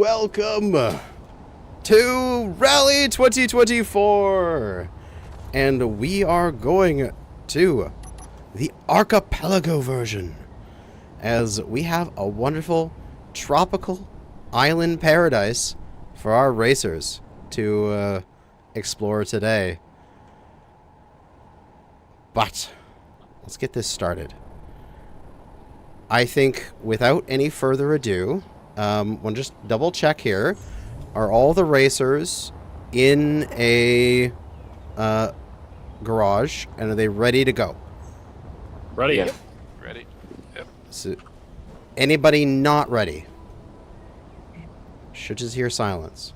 welcome to Rally 2024, and we are going to the Archipelago version, as we have a wonderful tropical island paradise for our racers to explore today. But let's get this started. I think without any further ado, we'll just double check here. Are all the racers in a garage, and are they ready to go? Ready? Yeah. Ready? Yep. So, anybody not ready? Should just hear silence.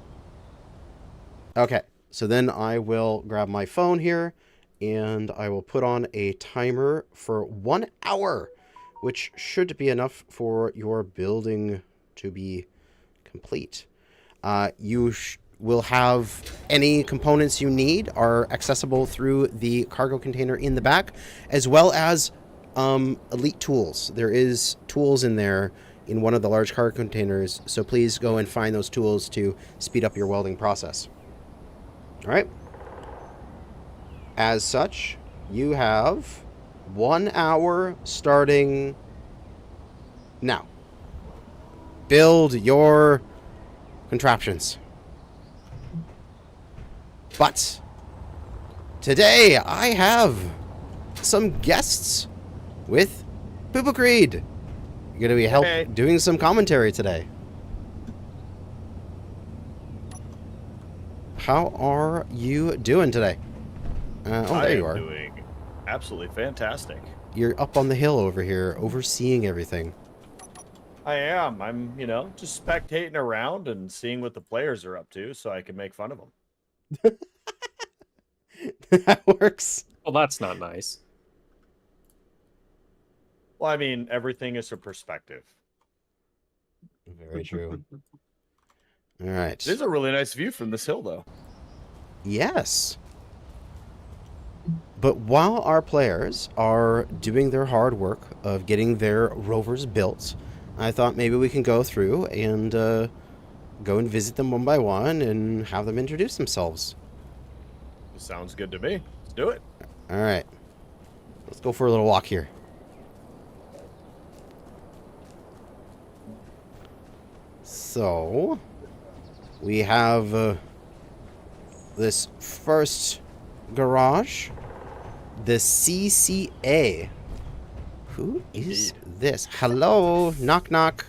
Okay, so then I will grab my phone here, and I will put on a timer for 1 hour, which should be enough for your building to be complete. You will have any components you need are accessible through the cargo container in the back, as well as elite tools. There is tools in there in one of the large cargo containers, so please go and find those tools to speed up your welding process. All right. As such, you have 1 hour starting now. Build your contraptions. But today I have some guests with Poopa Creed. You're going to be doing some commentary today. How are you doing today? There you are. I am doing absolutely fantastic. You're up on the hill over here, overseeing everything. I am. I'm, just spectating around and seeing what the players are up to so I can make fun of them. That works. Well, that's not nice. Well, I mean, everything is a perspective. Very true. All right. It is a really nice view from this hill, though. Yes. But while our players are doing their hard work of getting their rovers built, I thought maybe we can go through and go and visit them one by one and have them introduce themselves. Sounds good to me. Let's do it. All right. Let's go for a little walk here. So, we have this first garage, the CCA. Who is this? Hello, knock knock.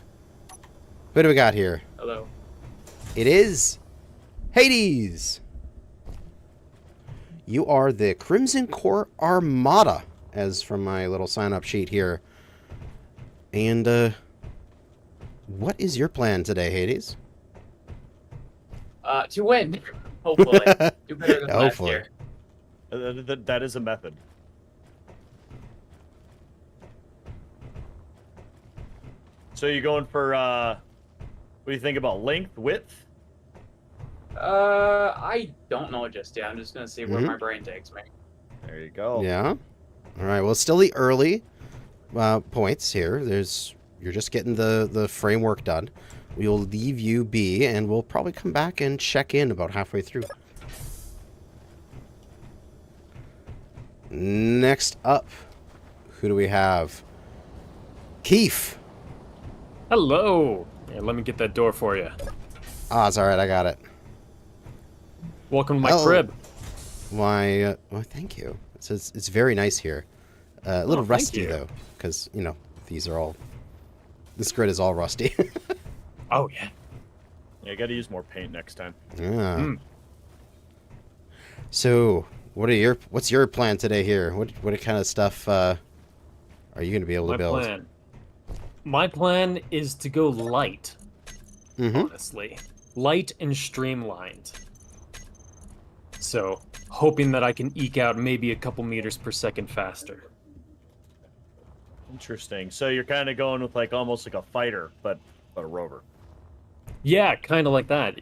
What do we got here? Hello. It is Hades. You are the Crimson Core Armada, as from my little sign-up sheet here. And what is your plan today, Hades? To win, hopefully. Do better than last Hopefully. year. That is a method. So you going for, what do you think about length, width? I don't know just yet. I'm just gonna see where my brain takes me. There you go. Yeah. All right. Well, it's still the early points here. You're just getting the framework done. We will leave you be, and we'll probably come back and check in about halfway through. Next up, who do we have? Keith. Hello. Yeah, let me get that door for you. Ah, it's all right. I got it. Welcome to my crib. Why? Well, thank you. It's very nice here. A little rusty though, because this grid is all rusty. Oh yeah. Yeah, I got to use more paint next time. Yeah. So, what's your plan today here? What kind of stuff are you going to be able to build? My plan is to go light. Mm-hmm. Honestly, light and streamlined. So, hoping that I can eke out maybe a couple meters per second faster. Interesting. So you're kind of going with almost like a fighter, but a rover. Yeah, kind of like that.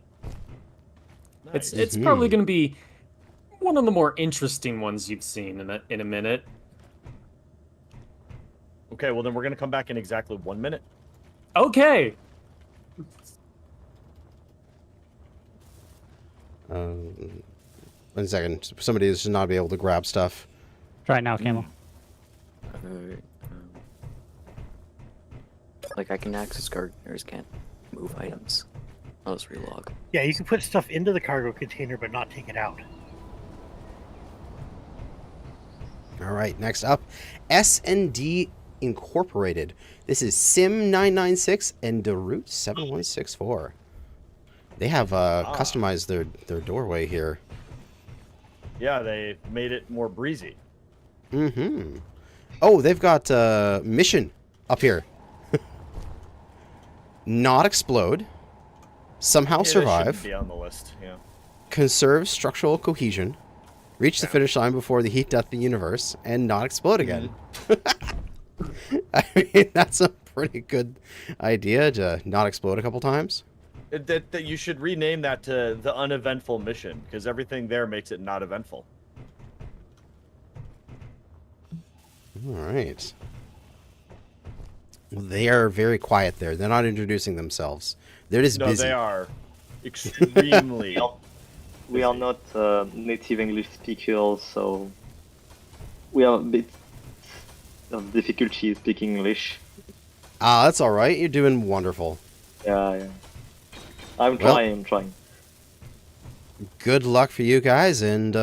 Nice. It's probably going to be one of the more interesting ones you've seen in a minute. Okay, well then we're going to come back in exactly 1 minute. Okay. One second. Somebody should not be able to grab stuff. Try it now, Camel. Like I can access gardeners, can't move items. I'll just relog. Yeah, you can put stuff into the cargo container but not take it out. All right, next up, S&D Incorporated. This is Sim996 and Darut 7164. They have customized their doorway here. Yeah, they made it more breezy. Mm-hmm. Oh, they've got mission up here. Not explode. Somehow Yeah, survive. They shouldn't be on the list. Yeah. Conserve structural cohesion. Reach the finish line before the heat death the universe, and not explode again. I mean, that's a pretty good idea to not explode a couple times. That you should rename that to the uneventful mission, because everything there makes it not eventful. All right. Well, they are very quiet there. They're not introducing themselves. They're just No, busy. they are extremely. We are not native English speakers, so we have a bit of difficulty speaking English. Ah, that's all right. You're doing wonderful. Yeah. I'm Well- trying. Good luck for you guys, and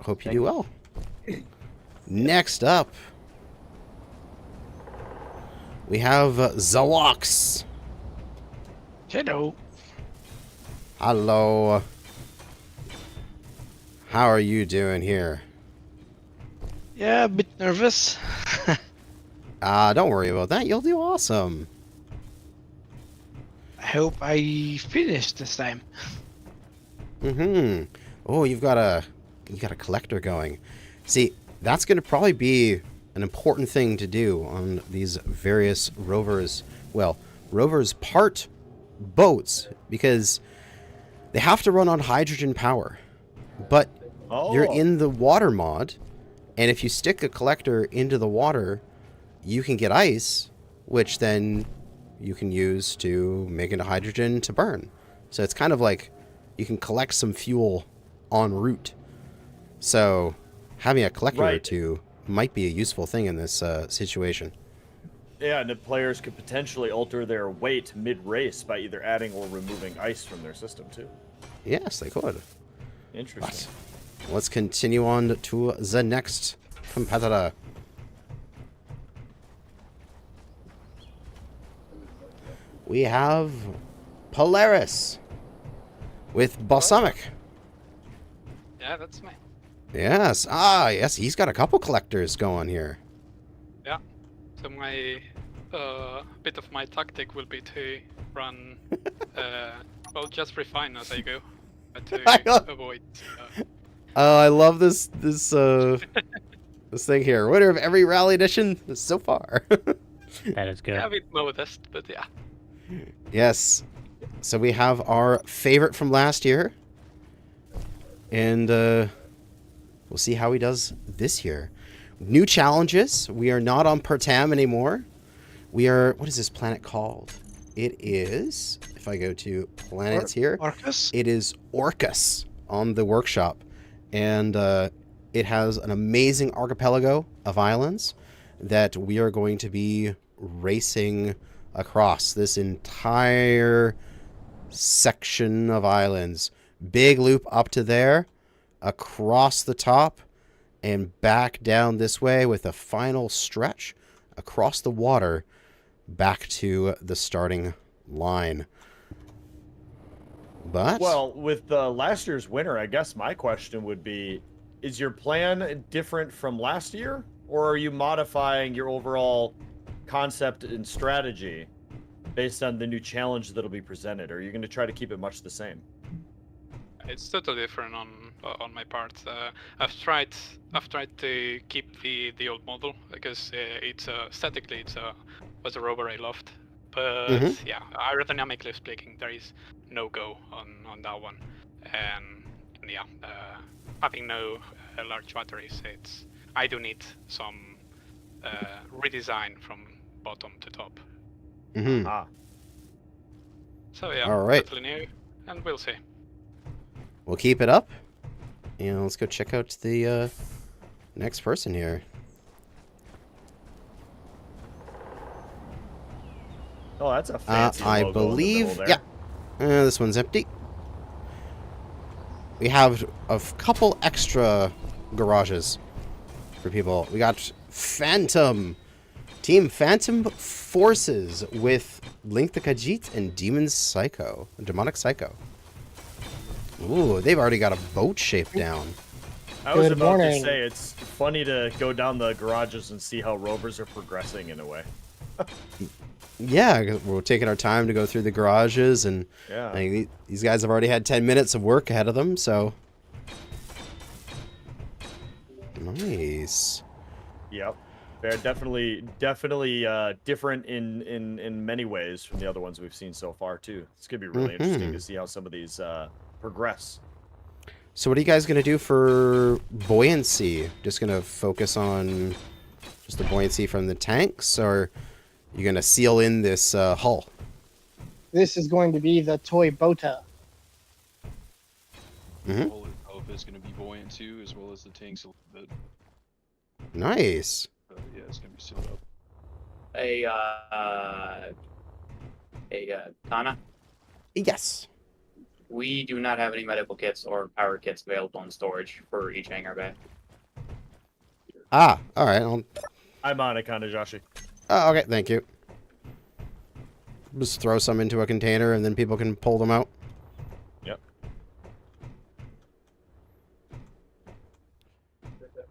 hope you do well. Next up, we have Zawox. Hello. Hello. How are you doing here? Yeah, a bit nervous. Don't worry about that. You'll do awesome. I hope I finish this time. Mm-hmm. Oh, you got a collector going. See, that's going to probably be an important thing to do on these various rovers. Well, rovers part boats, because they have to run on hydrogen power. But you're in the water mod, and if you stick a collector into the water, you can get ice, which then you can use to make into hydrogen to burn. So it's kind of like you can collect some fuel en route. So having a collector or two might be a useful thing in this situation. Yeah, and the players could potentially alter their weight mid-race by either adding or removing ice from their system, too. Yes, they could. Interesting. But let's continue on to the next competitor. We have Polaris with Balsamic. Yeah, that's me. Yes. Ah, yes, he's got a couple collectors going here. Yeah. So my bit of my tactic will be to run, well, just refine as I go, to avoid. I love this this thing here. Winner of every rally edition so far. That is good. Yeah, a bit modest, but yeah. Yes. So we have our favorite from last year. And we'll see how he does this year. New challenges. We are not on Pertam anymore. We are... What is this planet called? It is... If I go to planets here... Orcus? It is Orcus on the workshop. And it has an amazing archipelago of islands that we are going to be racing across this entire section of islands. Big loop up to there, across the top, and back down this way with a final stretch across the water back to the starting line. But Well, with last year's winner, I guess my question would be, is your plan different from last year? Or are you modifying your overall concept and strategy based on the new challenge that'll be presented? Or are you going to try to keep it much the same? It's totally different on my part. I've tried to keep the old model because it's aesthetically was a rover I loved, but yeah, aerodynamically speaking, there is no go on that one, and yeah, having no large batteries, I do need some redesign from bottom to top. Mm-hmm. Ah. So yeah, All right. totally new, and we'll see. we'll keep it up. And let's go check out the next person here. Oh, that's a fancy I logo in the believe, middle yeah. there. This one's empty. We have a couple extra garages for people. We got Phantom. Team Phantom Forces with Link the Khajiit and Demonic Psycho. Ooh, they've already got a boat shape down. I was Good about to morning. say, it's funny to go down the garages and see how rovers are progressing in a way. Yeah, we're taking our time to go through the garages, and Yeah. I mean, these guys have already had 10 minutes of work ahead of them, so... Nice. Yep. They're definitely different in many ways from the other ones we've seen so far, too. It's going to be really interesting to see how some of these progress. So what are you guys going to do for buoyancy? Just going to focus on just the buoyancy from the tanks, or you going to seal in this hull? This is going to be the toy Bota. Mhm. Hull itself is going to be buoyant too, as well as the tanks a little bit. Nice. Yeah, it's going to be sealed up. Tana, Yes. we do not have any medical kits or power kits available in storage for each hangar bay. Ah, all right. I'm on it, Kanajashi. Oh, okay, thank you. Just throw some into a container, and then people can pull them out. Yep.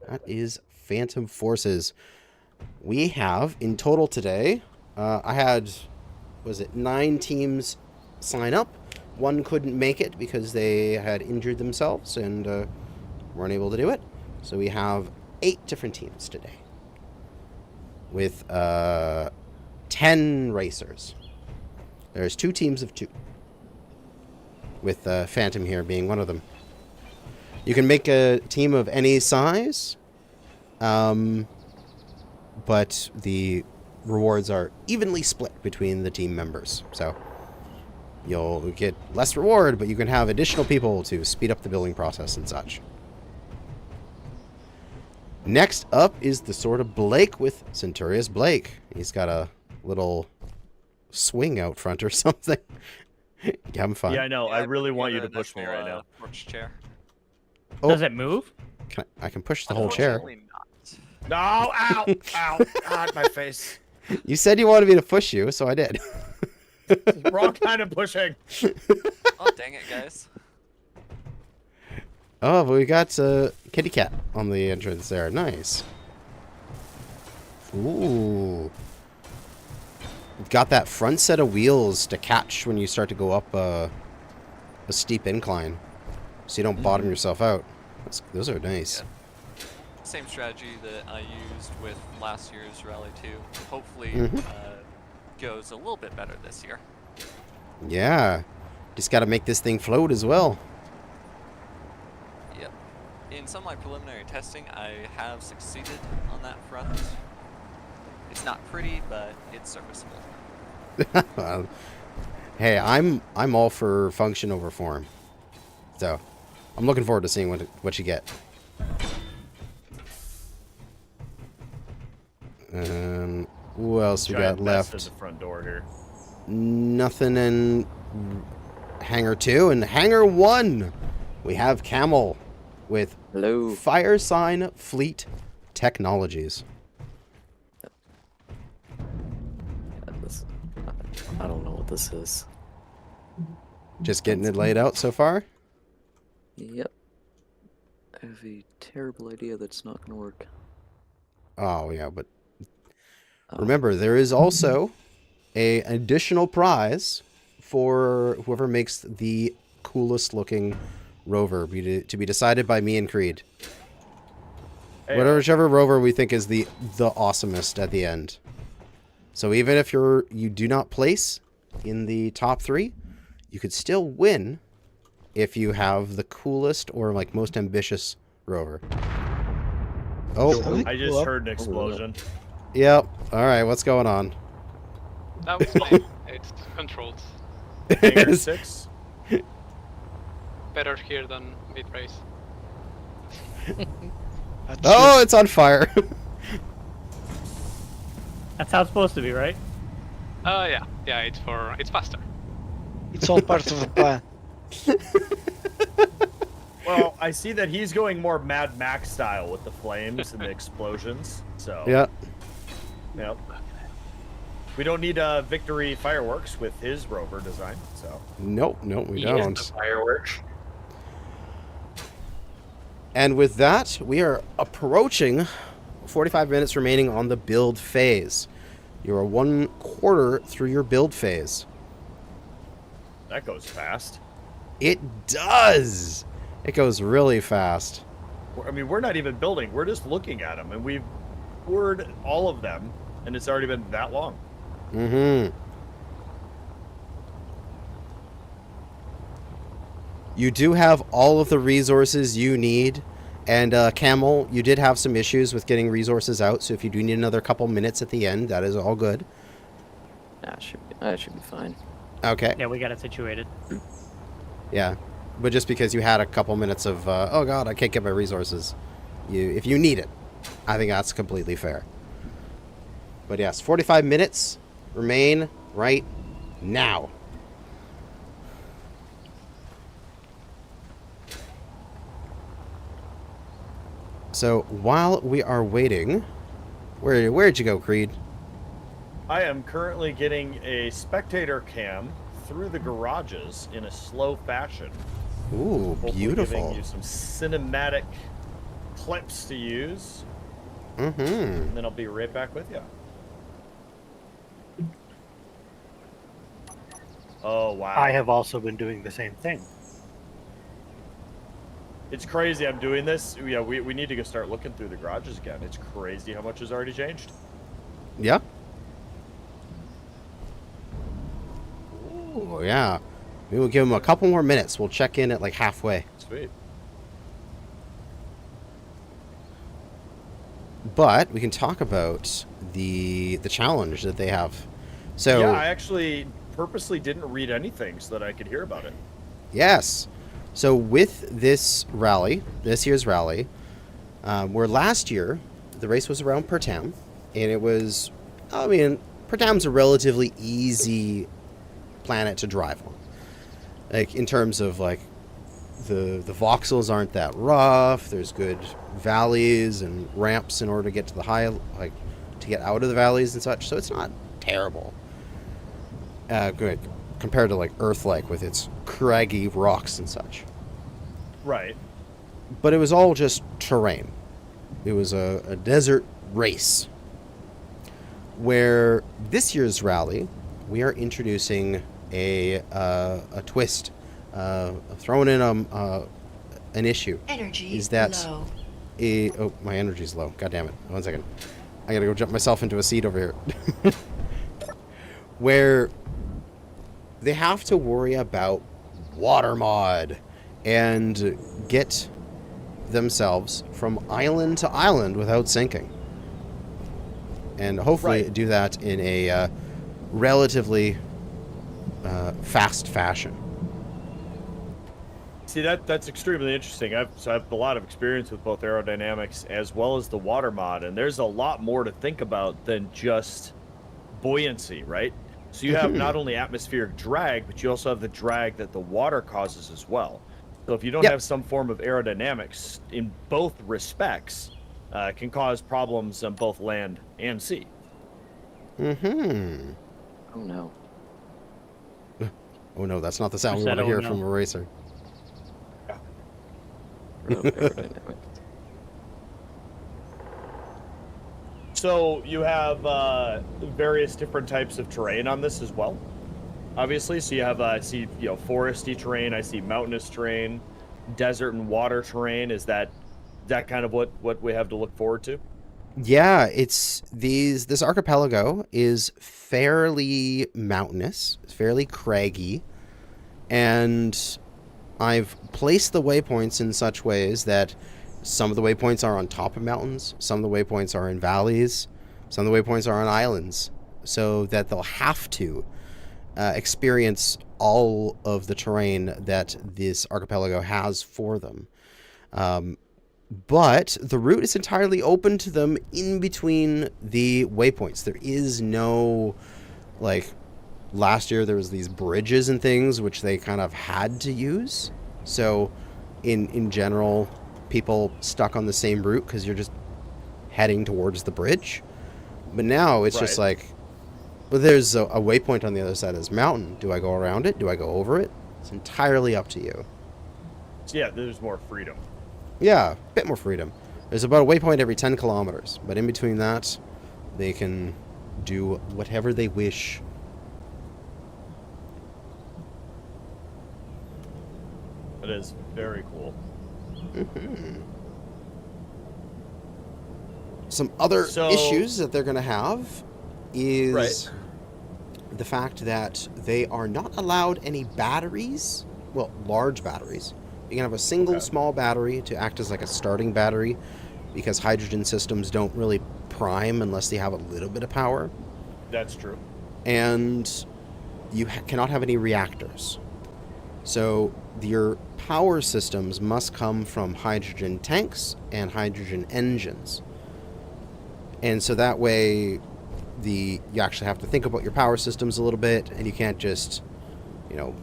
That is Phantom Forces. We have, in total today, I had, was it 9 teams sign up. One couldn't make it because they had injured themselves and weren't able to do it. So we have 8 different teams today with 10 racers. There's 2 teams of 2, with Phantom here being one of them. You can make a team of any size, but the rewards are evenly split between the team members. So you'll get less reward, but you can have additional people to speed up the building process and such. Next up is the Sword of Blake with Centurious Blake. He's got a little swing out front or something. You having fun? Yeah, I know. I really want you to push me right now. Porch chair. Oh, Does it move? I can push the whole chair. Unfortunately not. No! Ow! Ow! God, my face. You said you wanted me to push you, so I did. Wrong kind of pushing. Oh, dang it, guys. Oh, but we got Kitty Cat on the entrance there. Nice. Ooh. Got that front set of wheels to catch when you start to go up a steep incline, so you don't bottom yourself out. Those are nice. Yeah. Same strategy that I used with last year's Rally 2. Hopefully goes a little bit better this year. Yeah. Just got to make this thing float as well. Yep. In some of my preliminary testing, I have succeeded on that front. It's not pretty, but it's serviceable. Hey, I'm all for function over form. So, I'm looking forward to seeing what you get. Who else we got left? At the front door here. Nothing in Hangar 2. And Hangar 1, we have Camel with Hello. Fire Sign Fleet Technologies. I don't know what this is. Just getting it laid out so far? Yep. I have a terrible idea that's not going to work. Oh, yeah, but remember, there is also an additional prize for whoever makes the coolest looking rover to be decided by me and Creed. Hey, Whichever rover we think is the awesomest at the end. So even if you do not place in the top 3, you could still win if you have the coolest or like most ambitious rover. Oh, I just heard an explosion. Yep. All right, what's going on? That was me. It's controlled. Hangar 6. better here than mid-race. Oh, it's on fire. That's how it's supposed to be, right? Yeah, it's faster. It's all part of the plan. Well, I see that he's going more Mad Max style with the flames and the explosions. So Yeah. Yep. We don't need victory fireworks with his rover design. So Nope, we He is don't. the fireworks. And with that, we are approaching 45 minutes remaining on the build phase. You are 1/4 through your build phase. that goes fast. It does. It goes really fast. I mean, we're not even building. We're just looking at them, and we've poured all of them, and it's already been that long. Mm-hmm. You do have all of the resources you need. And Camel, you did have some issues with getting resources out, so if you do need another couple minutes at the end, that is all good. That should be fine. Okay. Yeah, we got it situated. Yeah. But just because you had a couple minutes of, oh god, I can't get my resources, if you need it, I think that's completely fair. But yes, 45 minutes remain right now. So while we are waiting, where'd you go, Creed? I am currently getting a spectator cam through the garages in a slow fashion. Ooh, Hopefully beautiful. Giving you some cinematic clips to use. Mm-hmm. And then I'll be right back with you. Oh, wow. I have also been doing the same thing. It's crazy I'm doing this. Yeah, we need to go start looking through the garages again. It's crazy how much has already changed. Yeah. Ooh, yeah. Maybe we'll give him a couple more minutes. We'll check in at like halfway. Sweet. But we can talk about the challenge that they have. So yeah, I actually purposely didn't read anything so that I could hear about it. yes. So with this rally, this year's rally, where last year the race was around Pertam, and it was, I mean, Pertam's a relatively easy planet to drive on. Like in terms of like the voxels aren't that rough. There's good valleys and ramps in order to get to the high, like to get out of the valleys and such. So it's not terrible. Good compared to like Earth-like with its craggy rocks and such. Right. But it was all just terrain. It was a desert race. Where this year's rally, we are introducing a twist, throwing in an issue. Energy is that low. Oh, my energy's low. God damn it! 1 second. I gotta go jump myself into a seat over here. Where they have to worry about water mod and get themselves from island to island without sinking. And hopefully do that in a relatively fast fashion. See, that's extremely interesting. I have a lot of experience with both aerodynamics as well as the water mod, and there's a lot more to think about than just buoyancy, right? So you have not only atmospheric drag, but you also have the drag that the water causes as well. So if you don't have some form of aerodynamics in both respects, it can cause problems on both land and sea. Mm-hmm. Oh no. Oh no, that's not the sound we Said want to oh hear no. from a racer. So you have various different types of terrain on this as well, obviously. So you have I see foresty terrain, I see mountainous terrain, desert and water terrain. Is that kind of what we have to look forward to? Yeah, it's this archipelago is fairly mountainous, it's fairly craggy, and I've placed the waypoints in such ways that some of the waypoints are on top of mountains, some of the waypoints are in valleys, some of the waypoints are on islands, so that they'll have to experience all of the terrain that this archipelago has for them. But the route is entirely open to them in between the waypoints. There is no, like, last year there was these bridges and things which they kind of had to use. So in general, people stuck on the same route because you're just heading towards the bridge. But now it's just like, well, there's a waypoint on the other side of this mountain. Do I go around it? Do I go over it? It's entirely up to you. So yeah, there's more freedom. Yeah, a bit more freedom. There's about a waypoint every 10 kilometers, but in between that, they can do whatever they wish. That is very cool. Mm-hmm. Some other issues that they're going to have is the fact that they are not allowed any batteries, well, large batteries. You can have a single small battery to act as like a starting battery because hydrogen systems don't really prime unless they have a little bit of power. That's true. And you cannot have any reactors. So your power systems must come from hydrogen tanks and hydrogen engines. And so that way you actually have to think about your power systems a little bit, and you can't just,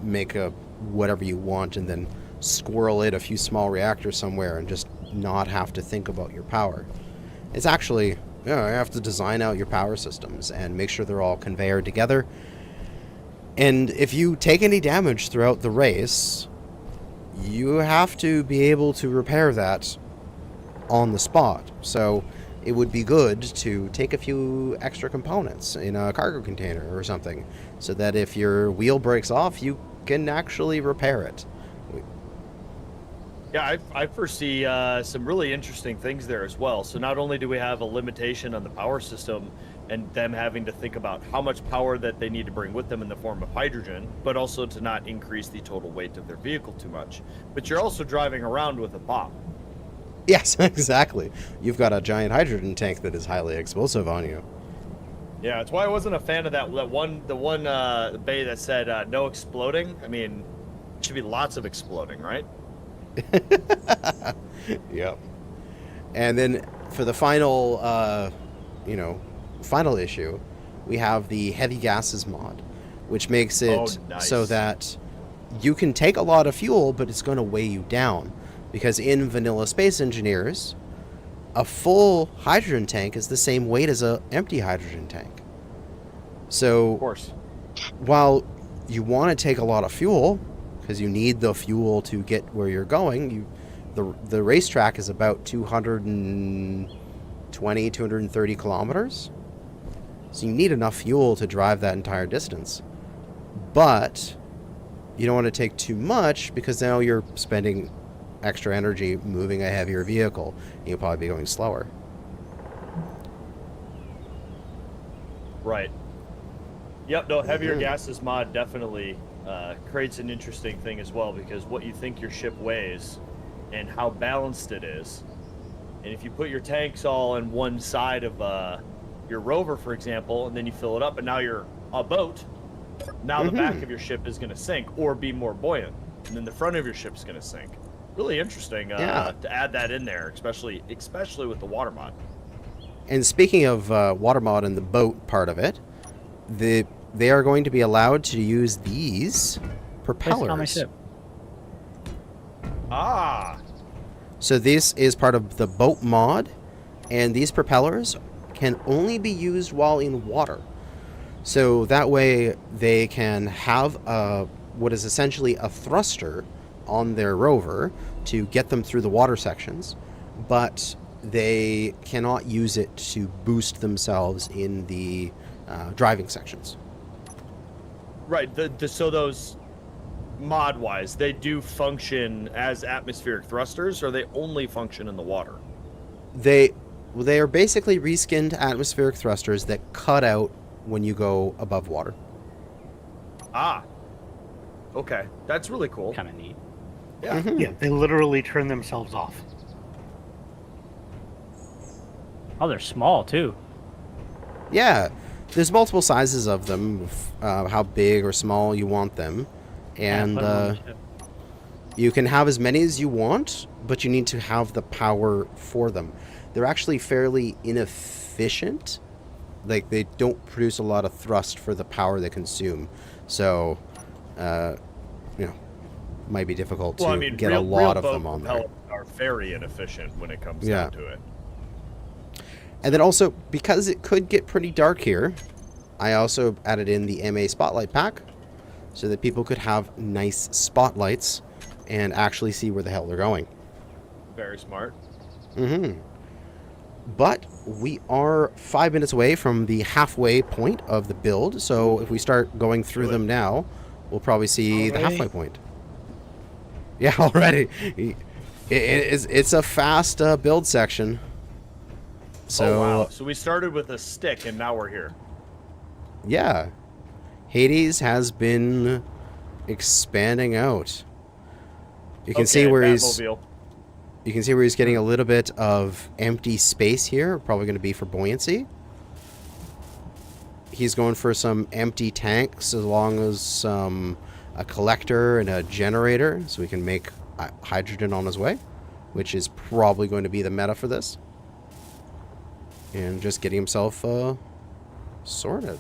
make a whatever you want and then squirrel it a few small reactors somewhere and just not have to think about your power. It's actually, you have to design out your power systems and make sure they're all conveyored together. And if you take any damage throughout the race, you have to be able to repair that on the spot. So it would be good to take a few extra components in a cargo container or something so that if your wheel breaks off, you can actually repair it. Yeah, I foresee some really interesting things there as well. So not only do we have a limitation on the power system and them having to think about how much power that they need to bring with them in the form of hydrogen, but also to not increase the total weight of their vehicle too much. But you're also driving around with a bomb. Yes, exactly. You've got a giant hydrogen tank that is highly explosive on you. Yeah, that's why I wasn't a fan of the one bay that said no exploding. I mean, it should be lots of exploding, right? Yep. And then for the final, final issue, we have the heavy gases mod, which makes it so that you can take a lot of fuel, but it's going to weigh you down. Because in vanilla Space Engineers, a full hydrogen tank is the same weight as an empty hydrogen tank. So, of course, while you want to take a lot of fuel, because you need the fuel to get where you're going, the racetrack is about 220, 230 kilometers. So you need enough fuel to drive that entire distance. But you don't want to take too much because now you're spending extra energy moving a heavier vehicle. You'll probably be going slower. Right. Yep, no, heavier gases mod definitely creates an interesting thing as well, because what you think your ship weighs and how balanced it is. And if you put your tanks all on one side of your rover, for example, and then you fill it up and now you're a boat, now the back of your ship is going to sink or be more buoyant, and then the front of your ship's going to sink. Really interesting to add that in there, especially with the water mod. And speaking of water mod and the boat part of it, they are going to be allowed to use these propellers. On my ship. So this is part of the boat mod, and these propellers can only be used while in water. So that way they can have what is essentially a thruster on their rover to get them through the water sections, but they cannot use it to boost themselves in the driving sections. Right. So those mod-wise, they do function as atmospheric thrusters, or they only function in the water? They are basically reskinned atmospheric thrusters that cut out when you go above water. Okay. That's really cool. Kind of neat. Yeah. Yeah, they literally turn themselves off. Oh, they're small too. Yeah, there's multiple sizes of them, how big or small you want them. And put 'em on the ship. you can have as many as you want, but you need to have the power for them. They're actually fairly inefficient. Like, they don't produce a lot of thrust for the power they consume. So, you know, might be difficult to get a lot of them on there. Are very inefficient when it comes Yeah. down to it. And then also, because it could get pretty dark here, I also added in the MA Spotlight pack so that people could have nice spotlights and actually see where the hell they're going. Very smart. Mm-hmm. But we are 5 minutes away from the halfway point of the build, so if we start going through them now, we'll probably see the halfway point. Yeah, already. It's a fast build section. So, oh, wow. So we started with a stick, and now we're here. Yeah. Hades has been expanding out. You can see where Batmobile. you can see where he's getting a little bit of empty space here, probably going to be for buoyancy. He's going for some empty tanks as long as a collector and a generator so we can make hydrogen on his way, which is probably going to be the meta for this. And just getting himself sorted.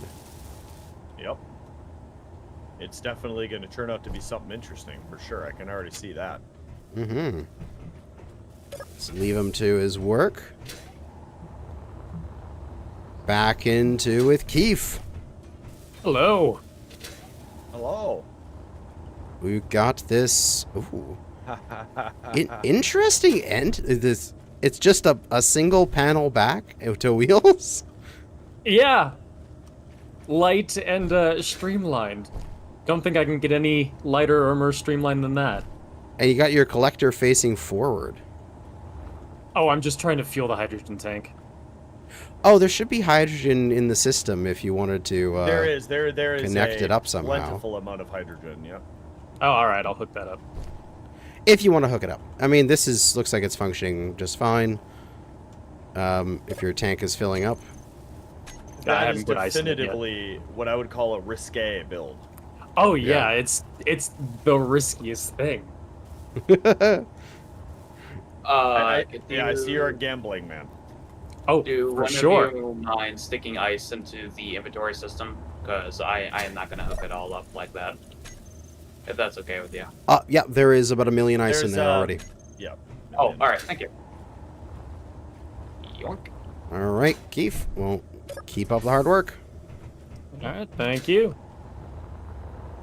Yep. It's definitely going to turn out to be something interesting, for sure. I can already see that. Mm-hmm. Let's leave him to his work. Back into with Keith. Hello. Hello. We've got this interesting end. This it's just a single panel back to wheels. Yeah. Light and streamlined. Don't think I can get any lighter or more streamlined than that. And you got your collector facing forward. Oh, I'm just trying to fuel the hydrogen tank. Oh, there should be hydrogen in the system if you wanted to there is connect it up somehow. Plentiful amount of hydrogen, yeah. Oh, alright, I'll hook that up. If you want to hook it up. I mean, this looks like it's functioning just fine. If your tank is filling up. That is definitively what I would call a risque build. Oh yeah, it's the riskiest thing. I see you're a gambling man. Oh, do for one sure. of you mind sticking ice into the inventory system? Because I am not going to hook it all up like that. If that's okay with you. Yeah, there is about 1 million ice in there already. Yeah. Oh, alright, thank you. Yoink. Alright, Keith. Well, keep up the hard work. Alright, thank you.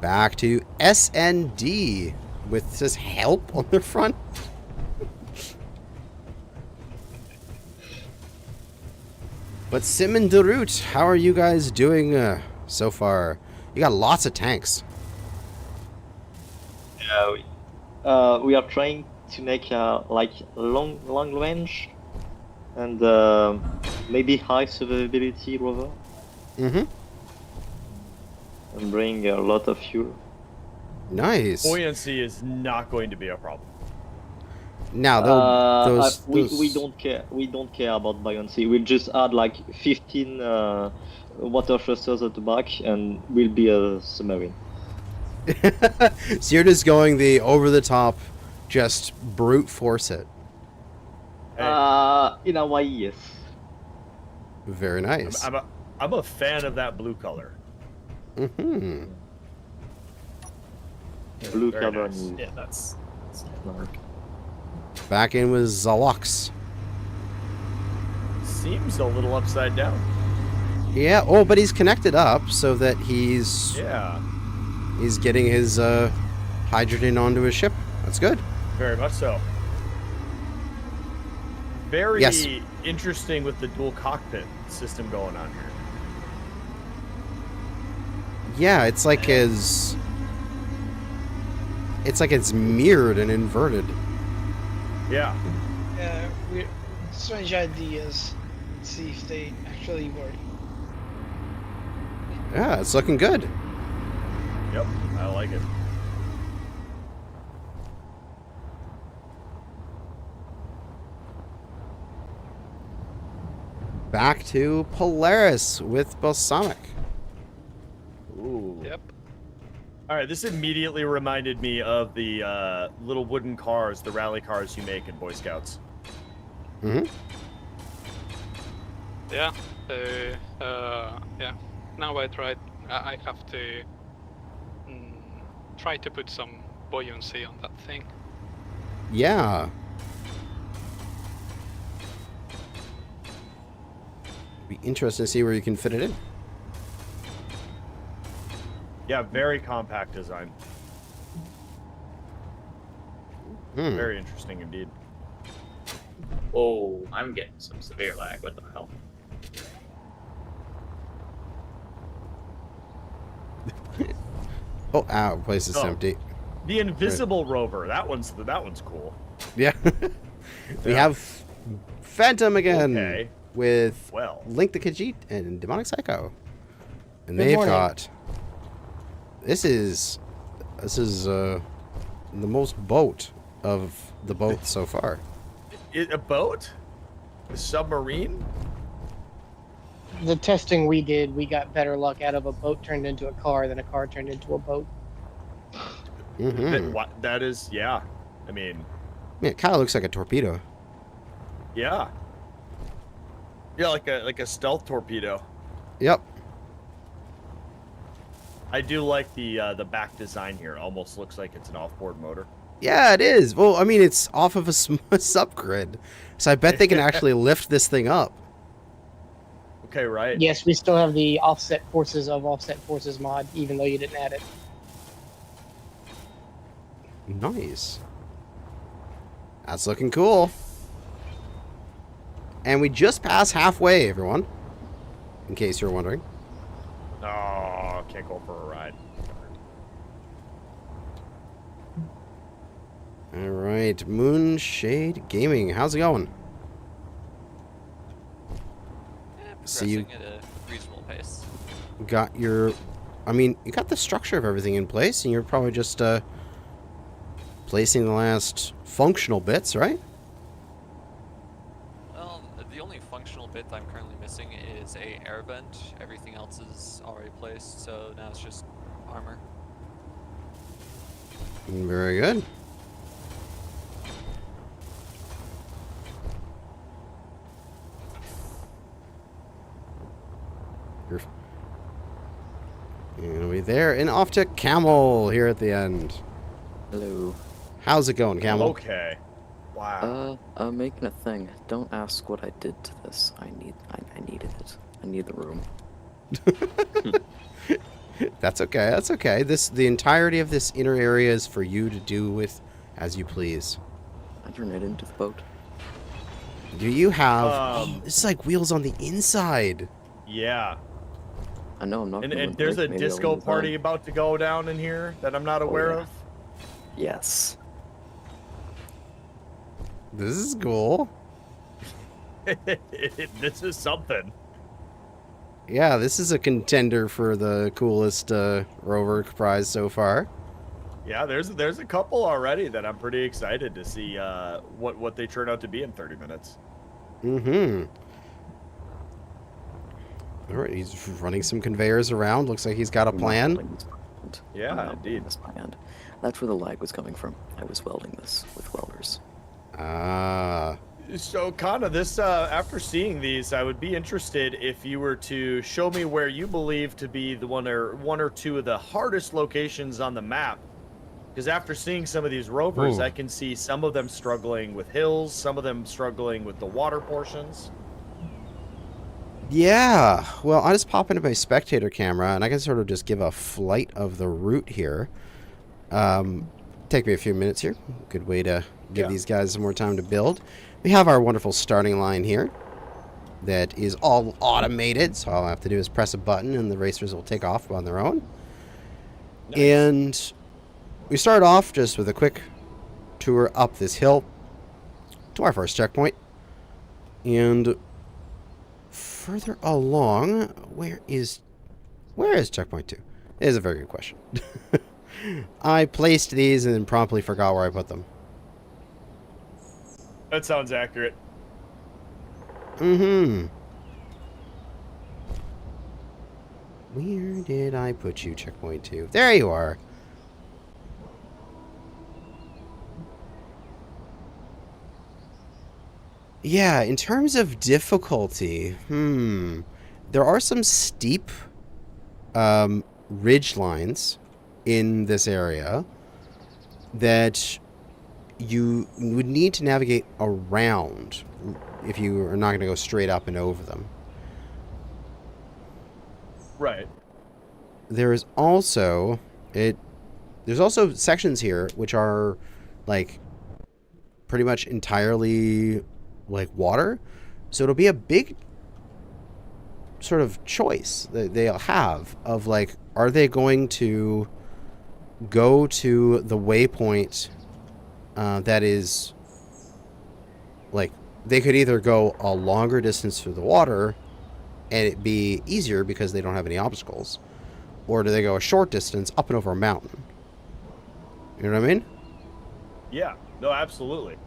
Back to SND with this help on the front. But Simon Derut, how are you guys doing so far? You got lots of tanks. Yeah, we are trying to make like long range and maybe high survivability rover. Mm-hmm. And bring a lot of fuel. Nice. Buoyancy is not going to be a problem. Now, we don't care. We don't care about buoyancy. We'll just add like 15 water thrusters at the back, and we'll be a submarine. So you're just going the over-the-top, just brute force it. In a way, yes. Very nice. I'm a fan of that blue color. Mm-hmm. Blue Very color. nice. Yeah, that's dark. Back in with Zalox. Seems a little upside down. Yeah, oh, but he's connected up so that he's getting his hydrogen onto his ship. That's good. Very much so. Very Yes. interesting with the dual cockpit system going on here. Yeah, it's like it's mirrored and inverted. Yeah. Yeah, strange ideas. Let's see if they actually work. Yeah, it's looking good. Yep, I like it. Back to Polaris with Balsamic. Ooh. Yep. All right, this immediately reminded me of the little wooden cars, the rally cars you make in Boy Scouts. Mm-hmm. Yeah. Yeah. Now I have to try to put some buoyancy on that thing. Yeah. Be interesting to see where you can fit it in. Yeah, very compact design. Very interesting indeed. Oh, I'm getting some severe lag. What the hell? Oh, ow, place is empty. The invisible rover. That one's cool. Yeah. We have Phantom again Okay. with Well. Link the Khajiit and Demonic Psycho. And Good they've morning. got this is the most boat of the boats so far. A boat? A submarine? The testing we did, we got better luck out of a boat turned into a car than a car turned into a boat. Mm-hmm. That is, yeah. I mean, Yeah, it kind of looks like a torpedo. yeah. Yeah, like a stealth torpedo. Yep. I do like the back design here. It almost looks like it's an off-board motor. Yeah, it is. Well, I mean, it's off of a subgrid, so I bet they can actually lift this thing up. Okay, right. Yes, we still have the offset forces mod, even though you didn't add it. Nice. That's looking cool. And we just passed halfway, everyone. In case you're wondering. Oh, can't go for a ride. All right, Moonshade Gaming. How's it going? See you Progressing at a reasonable pace. got your... I mean, you got the structure of everything in place, and you're probably just placing the last functional bits, right? Well, the only functional bit I'm currently missing is a air vent. Everything else is already placed, so now it's just armor. Very good. And we there and off to Camel here at the end. Hello. How's it going, Camel? Okay. Wow. I'm making a thing. Don't ask what I did to this. I needed it. I need the room. That's okay. That's okay. The entirety of this inner area is for you to do with as you please. I turn it into the boat. Do you have? This is like wheels on the inside. Yeah. I know I'm not. And there's a disco party about to go down in here that I'm not aware of. Yes. This is cool. This is something. Yeah, this is a contender for the coolest rover prize so far. Yeah, there's a couple already that I'm pretty excited to see what they turn out to be in 30 minutes. Mm-hmm. All right, he's running some conveyors around. Looks like he's got a plan. Yeah, indeed. That's where the lag was coming from. I was welding this with welders. Ah. So, Kana, this after seeing these, I would be interested if you were to show me where you believe to be the one or two of the hardest locations on the map. Because after seeing some of these rovers, Ooh. I can see some of them struggling with hills, some of them struggling with the water portions. Yeah, well, I just pop into my spectator camera, and I can sort of just give a flight of the route here. Take me a few minutes here. Good way to give these guys some more time to build. We have our wonderful starting line here that is all automated, so all I have to do is press a button, and the racers will take off on their own. Nice. And we start off just with a quick tour up this hill to our first checkpoint. And further along, where is checkpoint 2? It is a very good question. I placed these and then promptly forgot where I put them. That sounds accurate. Mm-hmm. Where did I put you, checkpoint 2? There you are. Yeah, in terms of difficulty, there are some steep ridge lines in this area that you would need to navigate around if you are not going to go straight up and over them. Right. There's also sections here which are like pretty much entirely like water, so it'll be a big sort of choice that they'll have of like, are they going to go to the waypoint that is like, they could either go a longer distance through the water and it be easier because they don't have any obstacles, or do they go a short distance up and over a mountain? You know what I mean? Yeah, no, absolutely.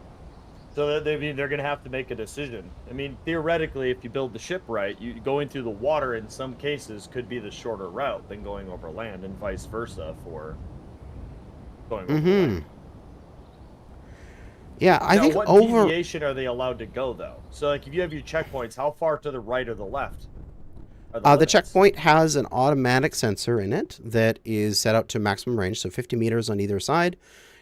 So they're going to have to make a decision. I mean, theoretically, if you build the ship right, going through the water in some cases could be the shorter route than going over land, and vice versa for going over land. Yeah, I think what deviation are they allowed to go, though? So, like, if you have your checkpoints, how far to the right or the left are the checkpoint has an automatic sensor in it that is set out to maximum range, so 50 meters on either side.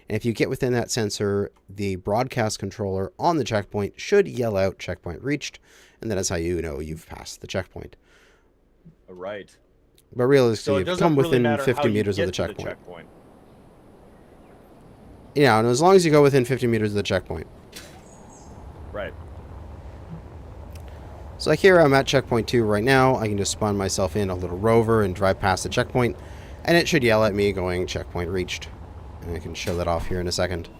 And if you get within that sensor, the broadcast controller on the checkpoint should yell out "checkpoint reached," and that's how you know you've passed the checkpoint. Right. But realistically, so if you come within 50 meters of the checkpoint. Yeah, and as long as you go within 50 meters of the checkpoint. Right. So like here, I'm at checkpoint 2 right now. I can just spawn myself in a little rover and drive past the checkpoint, and it should yell at me going "checkpoint reached." And I can show that off here in a second.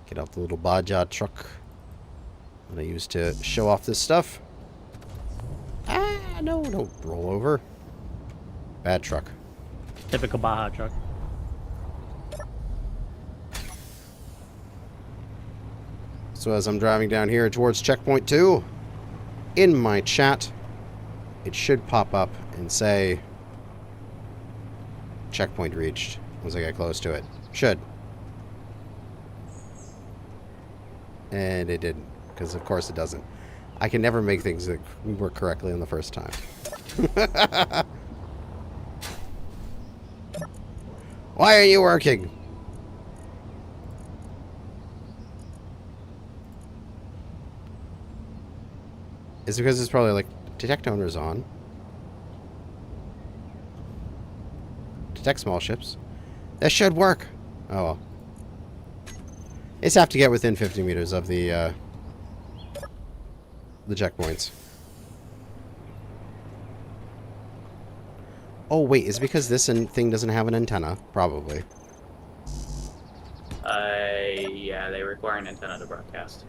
Get out the little Baja truck that I use to show off this stuff. Ah, no, don't roll over. Bad truck. Typical Baja truck. So as I'm driving down here towards checkpoint 2, in my chat, it should pop up and say "checkpoint reached" once I get close to it. Should. And it didn't, because of course it doesn't. I can never make things that work correctly on the first time. Why are you working? It's because it's probably like detect owners on. Detect small ships. That should work. Oh well. It's have to get within 50 meters of the checkpoints. Oh wait, is it because this thing doesn't have an antenna? Probably. Yeah, they require an antenna to broadcast.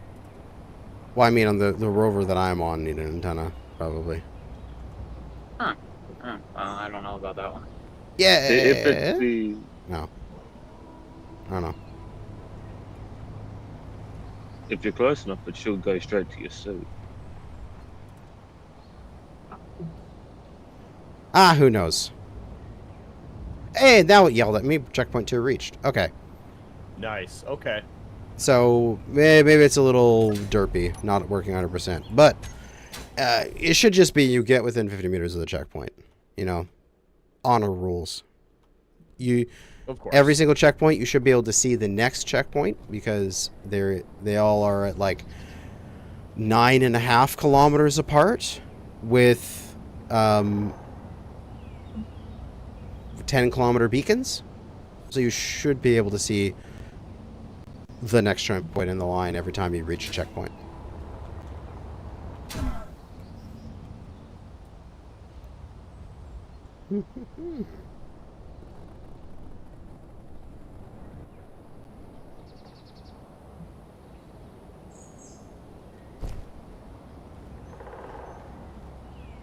Well, I mean, on the rover that I'm on, need an antenna, probably. Huh. I don't know about that one. Yeah. If it's the... No. I don't know. If you're close enough, it should go straight to your suit. Ah, who knows? Hey, now it yelled at me. Checkpoint 2 reached. Okay. Nice. Okay. So, maybe it's a little derpy, not working 100%. But, it should just be you get within 50 meters of the checkpoint. You know? Honor rules. Of course. Every single checkpoint, you should be able to see the next checkpoint, because they all are at like 9.5 kilometers apart, with 10-kilometer beacons. So you should be able to see the next checkpoint in the line every time you reach a checkpoint.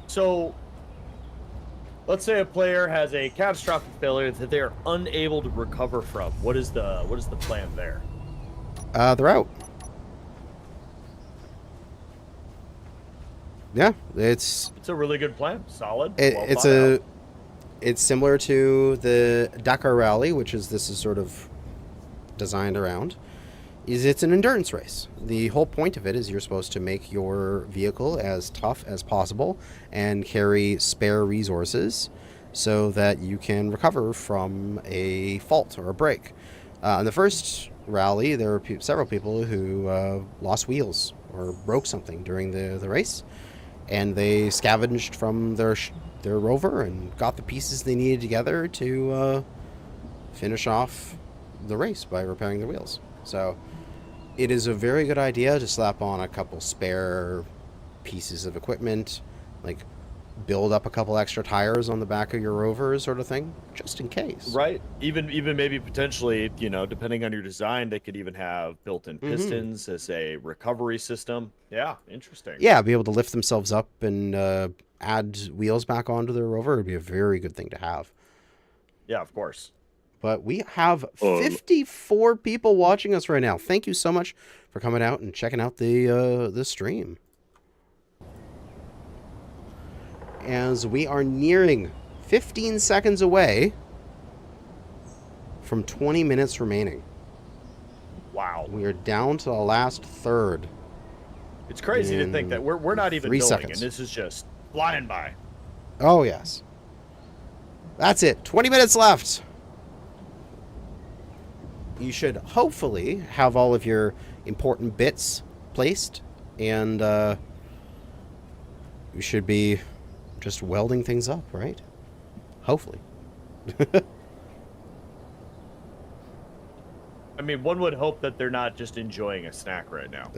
So, let's say a player has a catastrophic failure that they are unable to recover from. What is the plan there? They're out. Yeah, it's a really good plan. Solid. It's similar to the Dakar Rally, which is sort of designed around. is it's an endurance race. The whole point of it is you're supposed to make your vehicle as tough as possible and carry spare resources so that you can recover from a fault or a break. In the first rally, there were several people who lost wheels or broke something during the race, and they scavenged from their rover and got the pieces they needed together to finish off the race by repairing their wheels. So it is a very good idea to slap on a couple spare pieces of equipment, like build up a couple extra tires on the back of your rover sort of thing, just in case. Right. Even maybe potentially, you know, depending on your design, they could even have built-in pistons as a recovery system. Yeah, interesting. Yeah, be able to lift themselves up and add wheels back onto their rover would be a very good thing to have. Yeah, of course. But we have 54 people watching us right now. Thank you so much for coming out and checking out the stream. As we are nearing 15 seconds away from 20 minutes remaining. Wow. We are down to the last third. It's crazy to think that we're not even 3 building, seconds. and this is just flying by. Oh, yes. That's it. 20 minutes left. You should hopefully have all of your important bits placed, and you should be just welding things up, right? Hopefully. I mean, one would hope that they're not just enjoying a snack right now.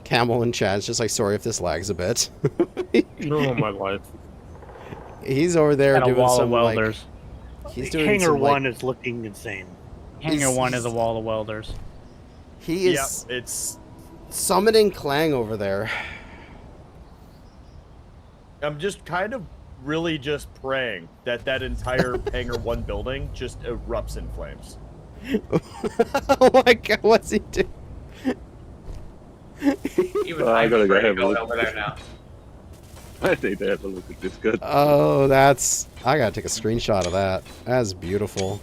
Camel and Chad's just like, sorry if this lags a bit. Oh, my life. He's over there Got a doing wall some of welders. like, he's doing Hangar some, one like, is looking insane. Hangar 1 is a wall of welders. he is It's. summoning Clang over there. I'm just kind of really just praying that that entire Hangar 1 building just erupts in flames. Oh my god, what's he doing? Even I I'm gotta go afraid to have a go look. over there now. I think they have a look at this. Good. Oh, that's... I gotta take a screenshot of that. That's beautiful.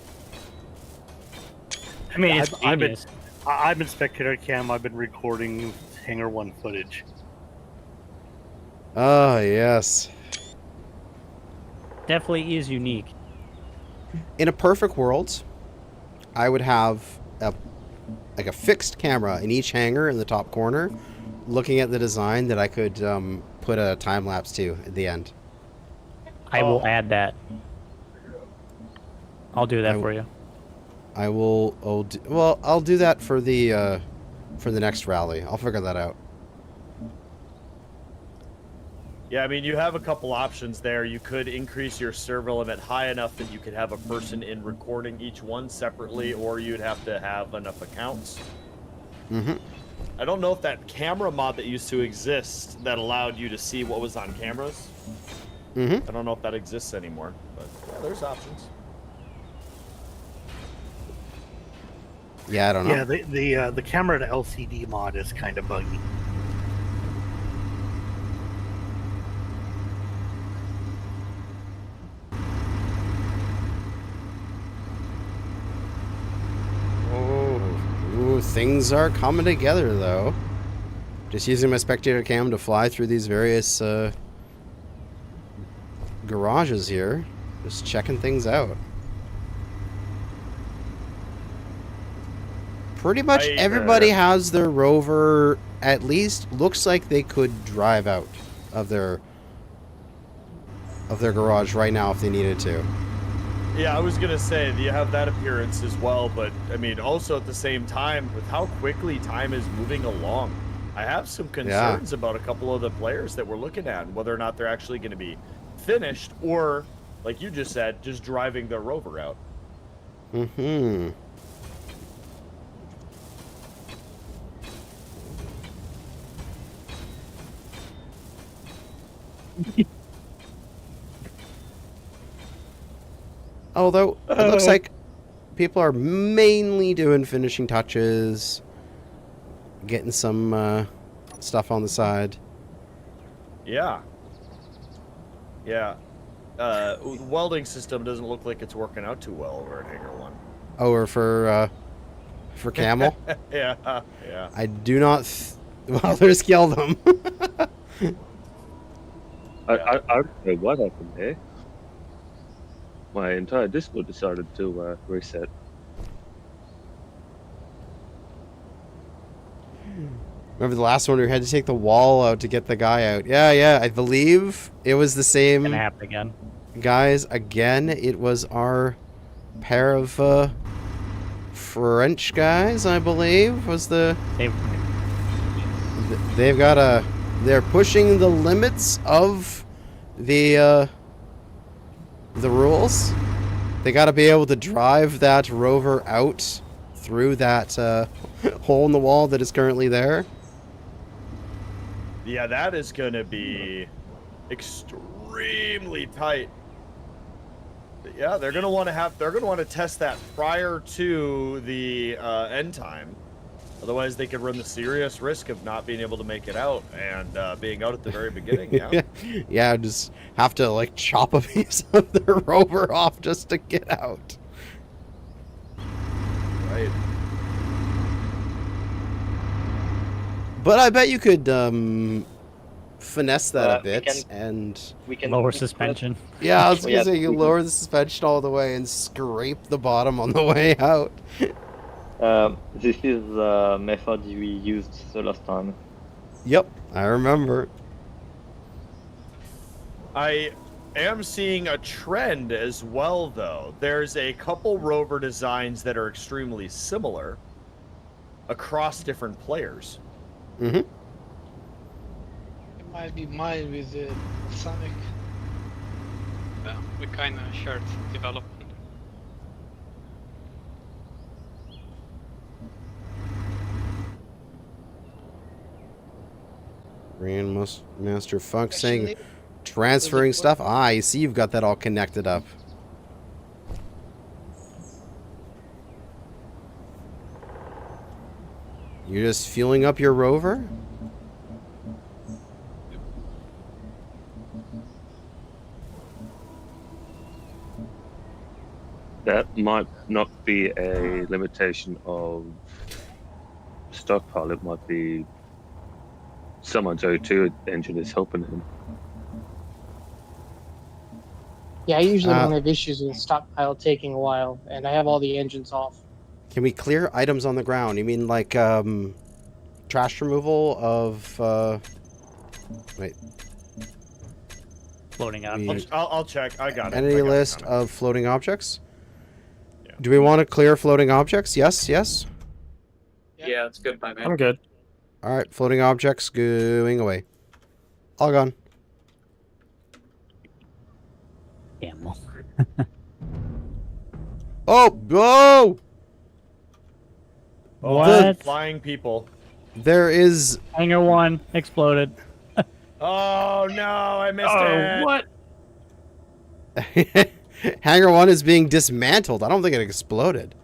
I mean, it's I've been genius. I've been spectator cam. I've been recording Hangar 1 footage. Oh, yes. Definitely is unique. In a perfect world, I would have a fixed camera in each hangar in the top corner, looking at the design that I could put a time lapse to at the end. I will add that. I'll do that for you. I will. I'll do that for the next rally. I'll figure that out. Yeah, I mean, you have a couple options there. You could increase your server limit high enough that you could have a person in recording each one separately, or you'd have to have enough accounts. Mm-hmm. I don't know if that camera mod that used to exist that allowed you to see what was on cameras. Mm-hmm. I don't know if that exists anymore, but yeah, there's options. Yeah, I don't know. Yeah, the camera to LCD mod is kind of buggy. Ooh, things are coming together, though. Just using my spectator cam to fly through these various garages here. Just checking things out. Pretty much everybody has their rover, at least looks like they could drive out of their garage right now if they needed to. Yeah, I was gonna say you have that appearance as well, but I mean, also at the same time, with how quickly time is moving along, I have some concerns about a couple of the players that we're looking at, and whether or not they're actually going to be finished, or, like you just said, just driving their rover out. Mm-hmm. Although, it looks like people are mainly doing finishing touches, getting some stuff on the side. Yeah. Yeah. The welding system doesn't look like it's working out too well over at Hangar 1. Oh, or for for camel. Yeah, yeah. I do not. Well, there's kill them. I don't know what happened there. My entire Discord decided to reset. Remember the last one we had to take the wall out to get the guy out? Yeah, I believe it was the same. Gonna happen again. Guys, again, it was our pair of French guys, I believe, was the... They've got a... They're pushing the limits of the rules. They got to be able to drive that rover out through that hole in the wall that is currently there. Yeah, that is going to be extremely tight. Yeah, they're going to want to test that prior to the end time. Otherwise, they could run the serious risk of not being able to make it out and being out at the very beginning. Yeah. Yeah, just have to like chop a piece of the rover off just to get out. Right. But I bet you could finesse that a bit we can lower suspension. Yeah, I was gonna say you lower the suspension all the way and scrape the bottom on the way out. This is the method we used the last time. Yep, I remember. I am seeing a trend as well, though. There's a couple rover designs that are extremely similar across different players. Mm-hmm. It might be mine with Sonic. Yeah, we kind of shared development. Grandmaster Funk saying transferring stuff. Ah, you see you've got that all connected up. You're just fueling up your rover? That might not be a limitation of stockpile. It might be someone's O2 engine is helping him. Yeah, I usually don't have issues with stockpile taking a while, and I have all the engines off. Can we clear items on the ground? You mean like trash removal of wait. Floating objects. I'll check. I got it. Entity list of floating objects? Yeah. Do we want to clear floating objects? Yes, yes. Yeah, it's good by me. I'm good. All right, floating objects going away. All gone. Camel. Oh, oh! What? Flying people. There is... Hangar 1 exploded. Oh, no, I missed it. What? Hangar 1 is being dismantled. I don't think it exploded.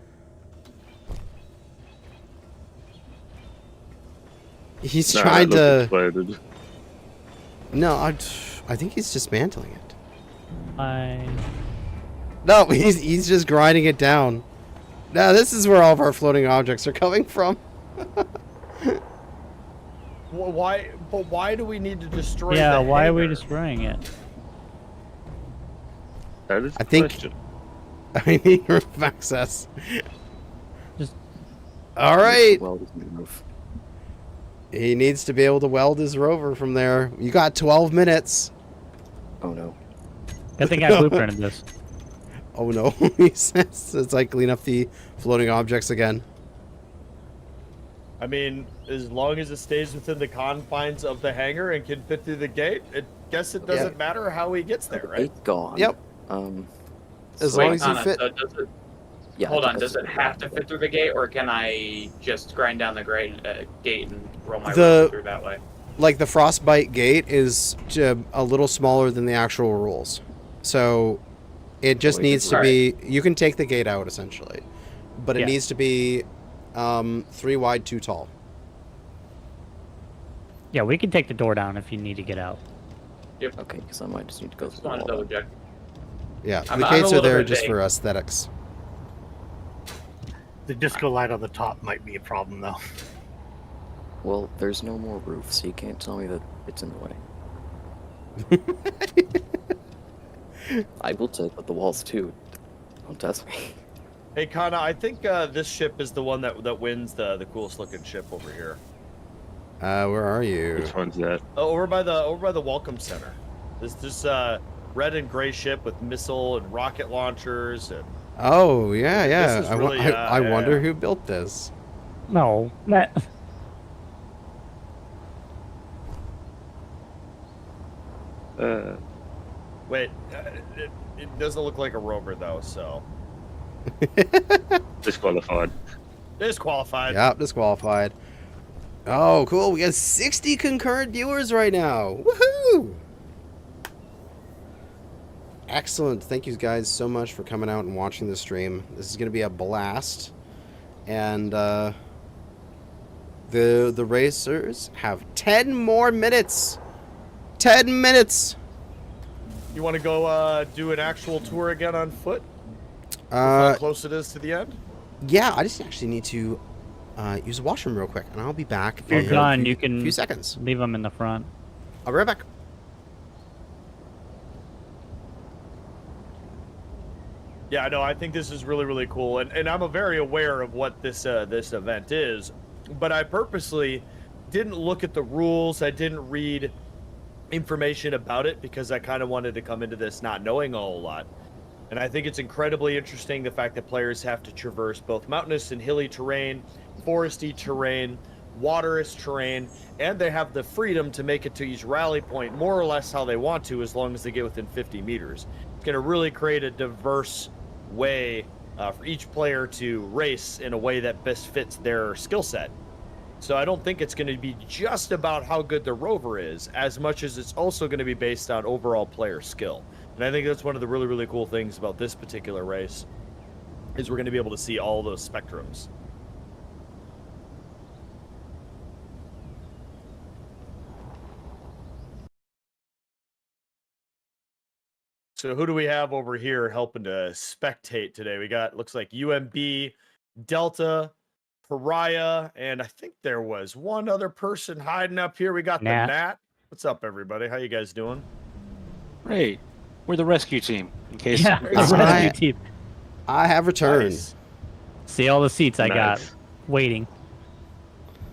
He's trying to... Exploded. No, I think he's dismantling it. No, he's just grinding it down. Now, this is where all of our floating objects are coming from. Well, why? But why do we need to destroy? Yeah, the why are we hangar? destroying it? That is I think... question. I need roof access. Just... All right. Well, doesn't move. He needs to be able to weld his rover from there. You got 12 minutes. Oh no. Good thing I blueprinted this. Oh no, he says it's like clean up the floating objects again. I mean, as long as it stays within the confines of the hangar and can fit through the gate, I guess it doesn't matter how he gets there, right? Eight gone. Yep. As long as you Anna, fit. so does it, Yeah. hold on, does it have to fit through the gate, or can I just grind down the gate and roll my rover through that way? Like the frostbite gate is a little smaller than the actual rules, so it just needs to be. You can take the gate out essentially, but it needs to be 3 wide, 2 tall. Yeah, we can take the door down if you need to get out. Yep. Okay, because I might just need to go Just through want to the wall. double check. Yeah, I'm the a gates are little there bit just vague. for aesthetics. The disco light on the top might be a problem, though. Well, there's no more roof, so you can't tell me that it's in the way. I will take out the walls too. Don't test me. Hey, Kana, I think this ship is the one that wins the coolest looking ship over here. Where are you? Which one's that? Oh, over by the welcome center. This red and gray ship with missile and rocket launchers and. Oh yeah, yeah. This is really, I wonder who built this. No, that. Wait, it doesn't look like a rover though, so. Disqualified. Disqualified. Yep, disqualified. Oh, cool. We got 60 concurrent viewers right now. Woohoo! Excellent. Thank you guys so much for coming out and watching the stream. This is going to be a blast. And the racers have 10 more minutes. 10 minutes. You want to go do an actual tour again on foot? How close it is to the end? Yeah, I just actually need to use the washroom real quick, and I'll be back. If you're done, you can a few seconds. Leave them in the front. I'll be right back. Yeah, no, I think this is really, really cool, and I'm very aware of what this this event is, but I purposely didn't look at the rules. I didn't read information about it because I kind of wanted to come into this not knowing a whole lot. And I think it's incredibly interesting the fact that players have to traverse both mountainous and hilly terrain, foresty terrain, waterous terrain, and they have the freedom to make it to each rally point more or less how they want to as long as they get within 50 meters. It's going to really create a diverse way for each player to race in a way that best fits their skill set. So I don't think it's going to be just about how good the rover is as much as it's also going to be based on overall player skill. And I think that's one of the really, really cool things about this particular race is we're going to be able to see all those spectrums. So who do we have over here helping to spectate today? We got, looks like UMB, Delta, Pariah, and I think there was one other person hiding up here. We got Nat. the Nat. What's up, everybody? How you guys doing? Great. We're the rescue team. In case. Yeah, rescue team. I have returned. Nice. See all the seats I got Nice. waiting.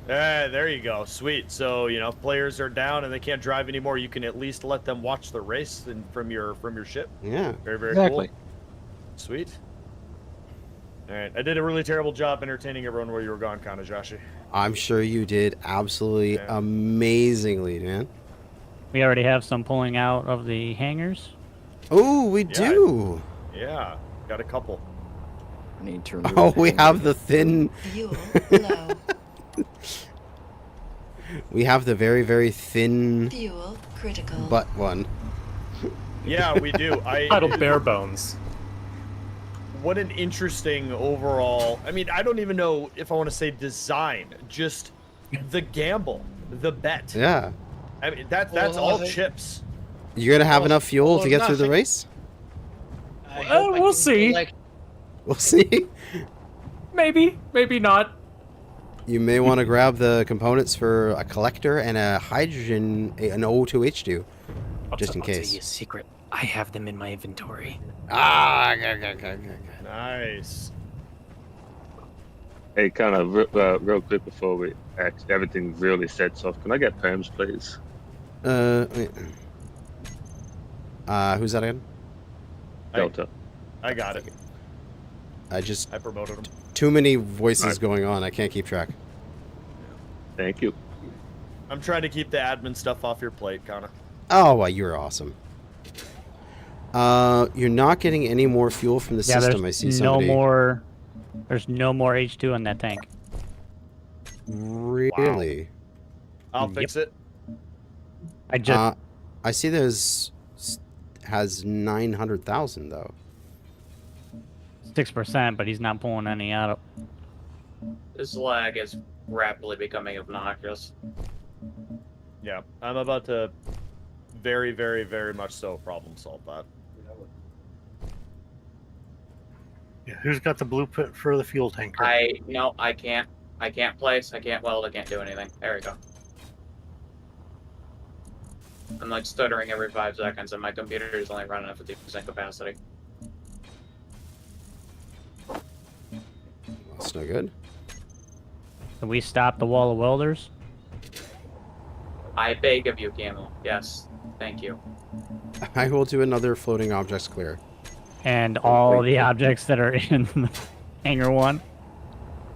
There you go. Sweet. So, you know, if players are down and they can't drive anymore, you can at least let them watch the race from your ship. Yeah. Very, very Exactly. cool. Sweet. All right. I did a really terrible job entertaining everyone while you were gone, Kanajashi. I'm sure you did absolutely amazingly, man. We already have some pulling out of the hangars. Oh, we do. Yeah. Got a couple. I need to Oh, we have the thin. Fuel low. We have the very, very thin Fuel critical. butt one. Yeah, we do. Title bare bones. What an interesting overall. I mean, I don't even know if I want to say design, just the gamble, the bet. Yeah. I mean, that's Well, all I- chips. You're gonna have Well, enough fuel well, to get through the nothing. race? I hope I we'll can see. collect- We'll see. Maybe, maybe not. You may want to grab the components for a collector and a hydrogen, an O2H2, just in I'll tell you case. a secret. I have them in my inventory. Ah, Nice. Hey, kind of real quick before everything really sets off, can I get perms, please? wait. Who's that again? Delta. I got it. I just I promoted him. too many voices Alright. going on. I can't keep track. Thank you. I'm trying to keep the admin stuff off your plate, Kana. Oh, well, you're awesome. You're not getting any more fuel from the Yeah, system. I there's see somebody. no more. There's no more H2 in that tank. Really? I'll fix it. I just I see there's has 900,000 though. 6%, but he's not pulling any out. This lag is rapidly becoming obnoxious. Yeah, I'm about to very, very, very much so problem solve that. Yeah, who's got the blueprint for the fuel tanker? No, I can't. I can't place. I can't weld. I can't do anything. There we go. I'm like stuttering every 5 seconds, and my computer is only running at 50% capacity. That's no good. Can we stop the wall of welders? I beg of you, Camel. Yes. Thank you. I will do another floating objects clear. And all the objects that are in hangar 1?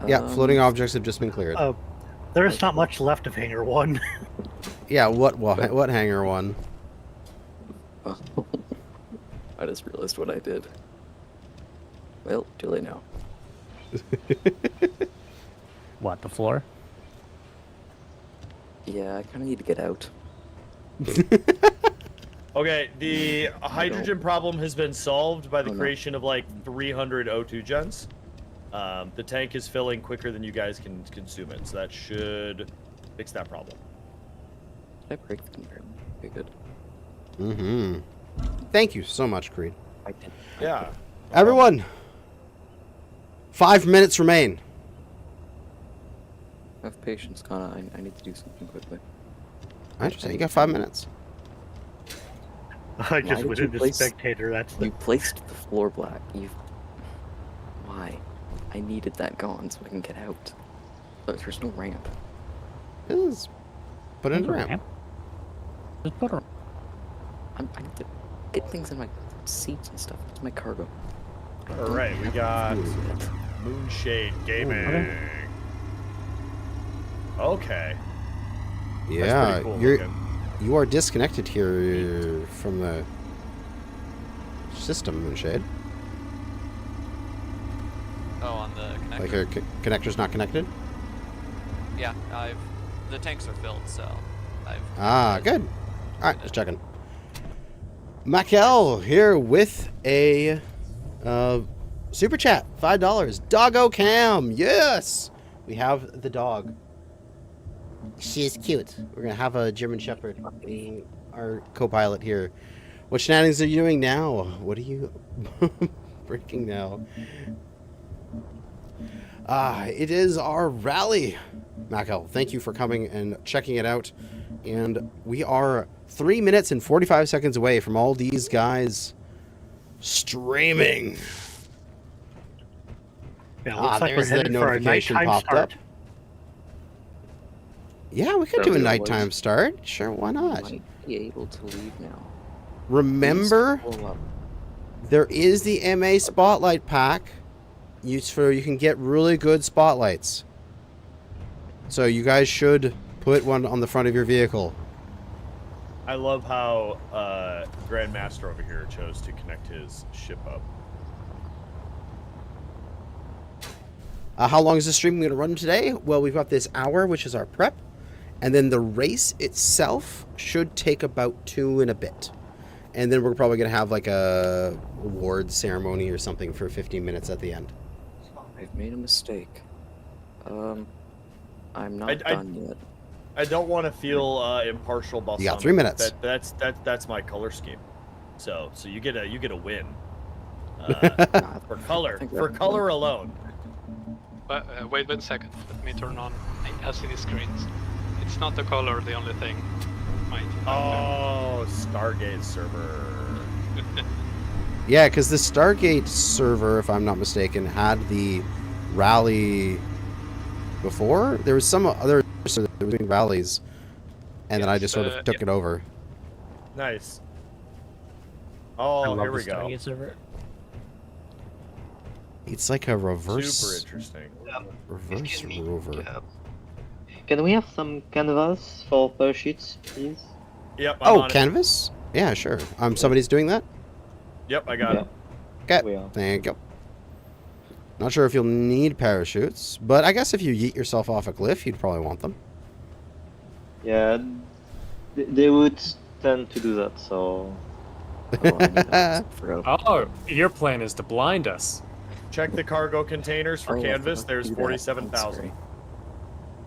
Yeah, floating objects have just been cleared. There is not much left of hangar 1. Yeah, what hangar 1? Oh. I just realized what I did. Well, too late now. What, the floor? Yeah, I kind of need to get out. Okay, the hydrogen problem has been solved by the creation of like 300 O2 gens. The tank is filling quicker than you guys can consume it, so that should fix that problem. Did I break the conveyor? Okay, good. Mm-hmm. Thank you so much, Creed. I did. Yeah. Everyone, 5 minutes remain. Have patience, Kana. I need to do something quickly. I understand. You got 5 minutes. I just went into spectator. That's You placed the floor black. Why? I needed that gone so I can get out. But there's no ramp. Put in the ramp. Just put her. I need to get things in my seats and stuff. It's my cargo. All right, we got Moonshade Gaming. Okay. Yeah, That's pretty cool looking. you are disconnected here from the system, Moonshade. Oh, on the connector? Like your connector's not connected? Yeah, the tanks are filled, so good. Alright, just checking. Makel here with a super chat, $5. Doggo Cam, yes! We have the dog. She is cute. We're gonna have a German Shepherd being our co-pilot here. What shenanigans are you doing now? What are you breaking now? It is our rally. Makel, thank you for coming and checking it out. And we are 3 minutes and 45 seconds away from all these guys streaming. Yeah, looks like we're there's the headed for a notification nighttime popped start. up. Yeah, we could do a nighttime start. Sure, why not? Might be able to leave now. Remember, Please pull up. there is the MA Spotlight pack. You can get really good spotlights. So you guys should put one on the front of your vehicle. I love how Grandmaster over here chose to connect his ship up. How long is the stream going to run today? Well, we've got this hour, which is our prep. And then the race itself should take about 2 and a bit. And then we're probably going to have like a award ceremony or something for 15 minutes at the end. I've made a mistake. I'm not done yet. I don't want to feel impartial about You got something. 3 minutes. That's my color scheme. So you get a win. For color alone. But wait 1 second. Let me turn on my LCD screens. It's not the color, the only thing. Oh, Stargate server. Yeah, because the Stargate server, if I'm not mistaken, had the rally before. There was some other server that was doing rallies, and then I just sort of took it over. Nice. Oh, here we go. Stargate server. It's like a reverse. Super interesting. Reverse rover. Can we have some canvas for parachutes, please? Yep. I'm on it. Canvas? Yeah, sure. Somebody's doing that? Yep, I got it. Okay, thank you. Not sure if you'll need parachutes, but I guess if you yeet yourself off a cliff, you'd probably want them. Yeah, they would tend to do that, so... Oh, your plan is to blind us. Check the cargo containers for Oh, I canvas. forgot to There's do that. 47,000.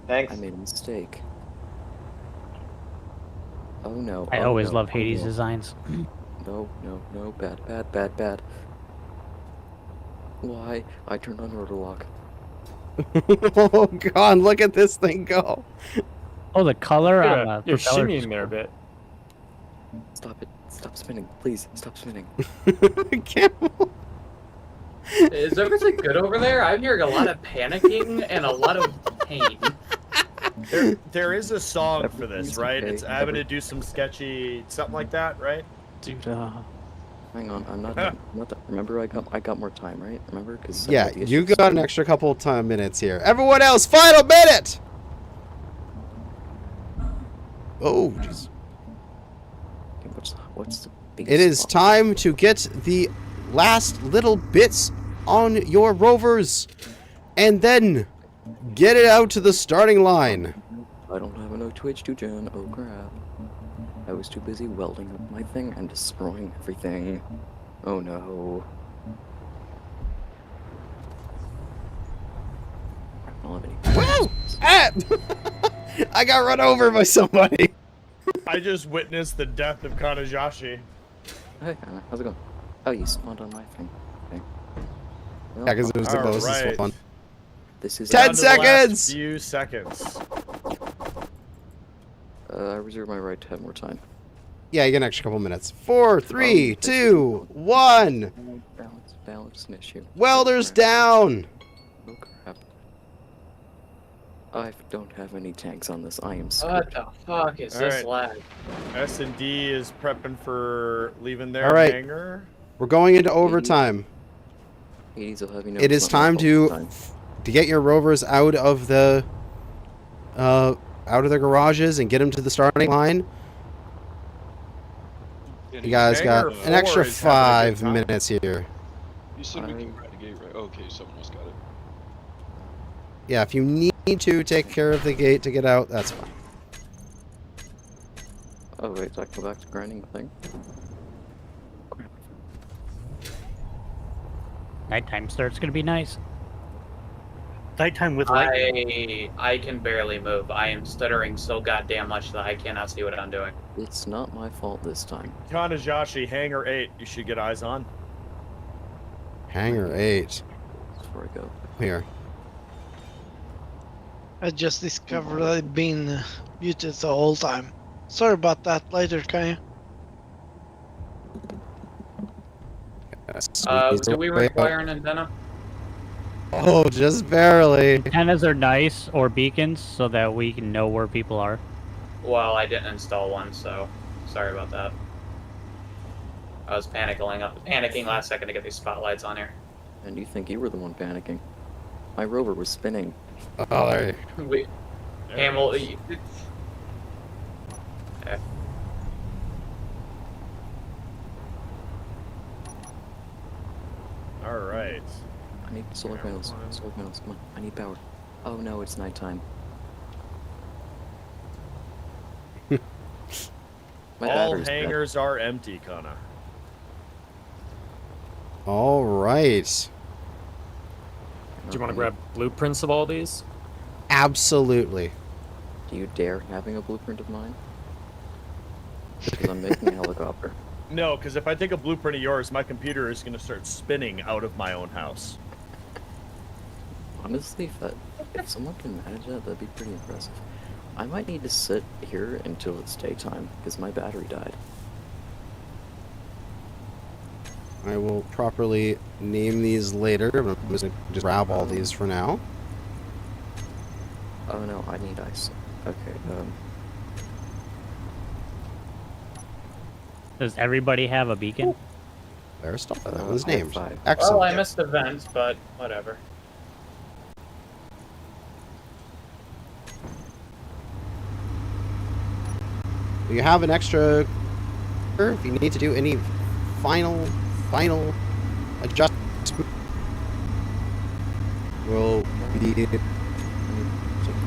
Thanks. I made a mistake. Oh no. I oh, always no, love oh, Hades no. designs. No, bad. Why? I turned on rotor lock. Oh god, look at this thing go. Oh, the color Yeah, on the you're propeller shimmying is there a cool. bit. Stop it. Stop spinning. Please, stop spinning. Camel. Is everything good over there? I'm hearing a lot of panicking and a lot of pain. There is a song for this, Everything's right? okay. It's having to do some sketchy something like that, right? Dude, Hang on, I'm not done. I'm not done. Remember, I got more time, right? Remember, because Yeah, you got an extra couple of time minutes here. Everyone else, final minute! Oh, jeez. What's the big It is spot? time to get the last little bits on your rovers, and then get it out to the starting line. I don't have enough Twitch to Jen. Oh crap. I was too busy welding up my thing and destroying everything. Oh no. I don't have any. Woo! Ah! I got run over by somebody. I just witnessed the death of Kanajashi. Hey, Anna, how's it going? Oh, you spawned on my thing. Okay. Well, Yeah, because it was the closest Alright. one. This is 10 Down to the last seconds! few seconds. I reserve my right to have more time. Yeah, you get an extra couple minutes. 4, 3, 2, 1. Balance an issue. Welders down. Oh crap. I don't have any tanks on this. I am screwed. What the fuck is this lag? S&D is prepping for leaving their All right. hangar. We're going into overtime. Hades will have you know It it's is not my time fault to get your rovers out of the garages and get them to the starting line. You guys got Hangar an extra 4 is having a good 5 time. minutes here. You said we can grab the gate, right? Okay, someone else got it. Yeah, if you need to take care of the gate to get out, that's fine. Oh wait, so I can go back to grinding the thing? Nighttime start's gonna be nice. Nighttime with light. I can barely move. I am stuttering so goddamn much that I cannot see what I'm doing. It's not my fault this time. Kanajashi, hangar 8. You should get eyes on. Hangar 8. Before I go. Here. I just discovered I've been muted the whole time. Sorry about that. Later, can you? Do we require an antenna? Oh, just barely. Antennas are nice, or beacons, so that we can know where people are. Well, I didn't install one, so sorry about that. I was panicking last second to get these spotlights on here. And you think you were the one panicking? My rover was spinning. Oh, there you We, Camel. All right. I need solar panels. Solar panels. Come on. I need power. Oh no, it's nighttime. My All battery's dead. hangars are empty, Kana. All right. Do you want to grab blueprints of all these? Absolutely. Do you dare having a blueprint of mine? Because I'm making a helicopter. No, because if I take a blueprint of yours, my computer is going to start spinning out of my own house. Honestly, if someone can manage that, that'd be pretty impressive. I might need to sit here until it's daytime, because my battery died. I will properly name these later, but I'm just going to grab all these for now. Oh no, I need ice. Okay, Does everybody have a beacon? Aristotle, that one's I have named. 5. Excellent. Well, I missed the vent, but whatever. You have an extra if you need to do any final adjustment. We'll be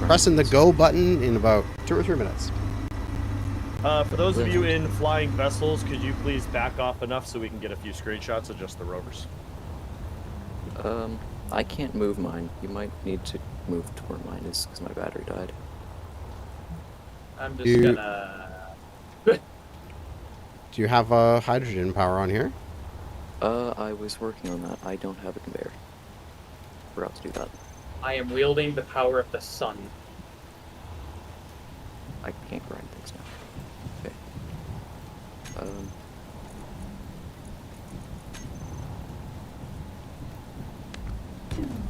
pressing the go button in about 2 or 3 minutes. For those of you in flying vessels, could you please back off enough so we can get a few screenshots of just the rovers? I can't move mine. You might need to move to where mine is, because my battery died. I'm just gonna... Do you have hydrogen power on here? I was working on that. I don't have a conveyor. Forgot to do that. I am wielding the power of the sun. I can't grind things now. Okay.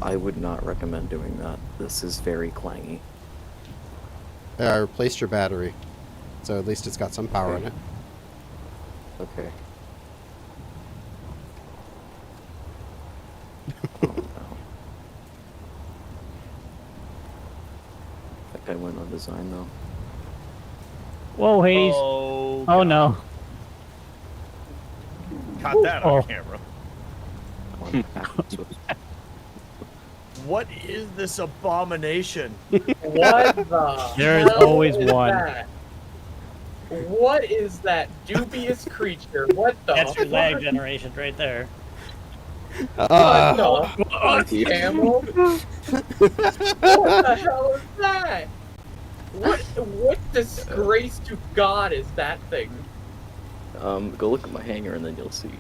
I would not recommend doing that. This is very clangy. I replaced your battery, so at least it's got some power in it. Okay. I think I went on design though. Whoa, Hades. Oh no. Caught that on Oh. camera. What is this abomination? What the There is hell always is one. that? What is that dubious creature? What the That's your lag fuck? generation right there. What the fuck, Camel? What the hell is that? What disgrace to God is that thing? Go look at my hangar and then you'll see.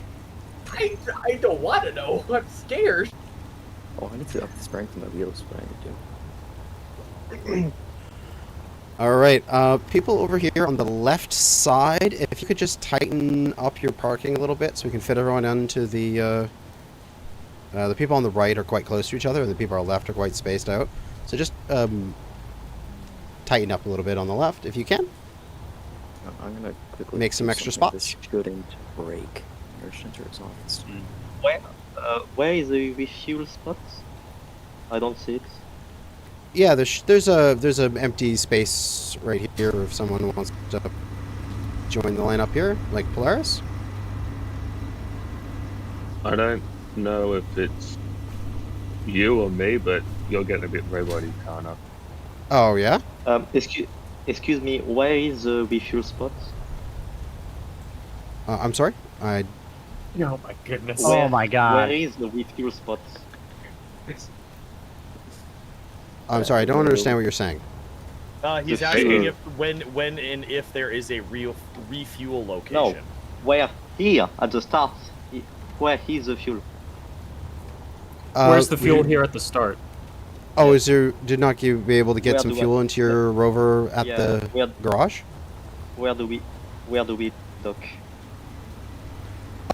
I don't want to know. I'm scared. Oh, I need to up the strength of my wheels, but I need to. All right, people over here on the left side, if you could just tighten up your parking a little bit so we can fit everyone into the people on the right are quite close to each other, the people on the left are quite spaced out. So just tighten up a little bit on the left if you can. I'm gonna quickly make some do extra something spots. This shouldn't break. Air exhaust. Where is the refuel spot? I don't see it. Yeah, there's an empty space right here if someone wants to join the line up here, like Polaris. I don't know if it's you or me, but you're getting a bit robot-y, Kana. Oh yeah. Excuse me. Where is the refuel spot? I'm sorry. Oh my goodness. Oh my god. Where is the refuel spot? I'm sorry. I don't understand what you're saying. He's asking if when and if there is a real refuel location. No. Where? Here at the start. Where is the fuel? Where's the fuel here at the start? Oh, did not you be able to get Where some do fuel into your rover at Yeah, the garage? Where do we dock?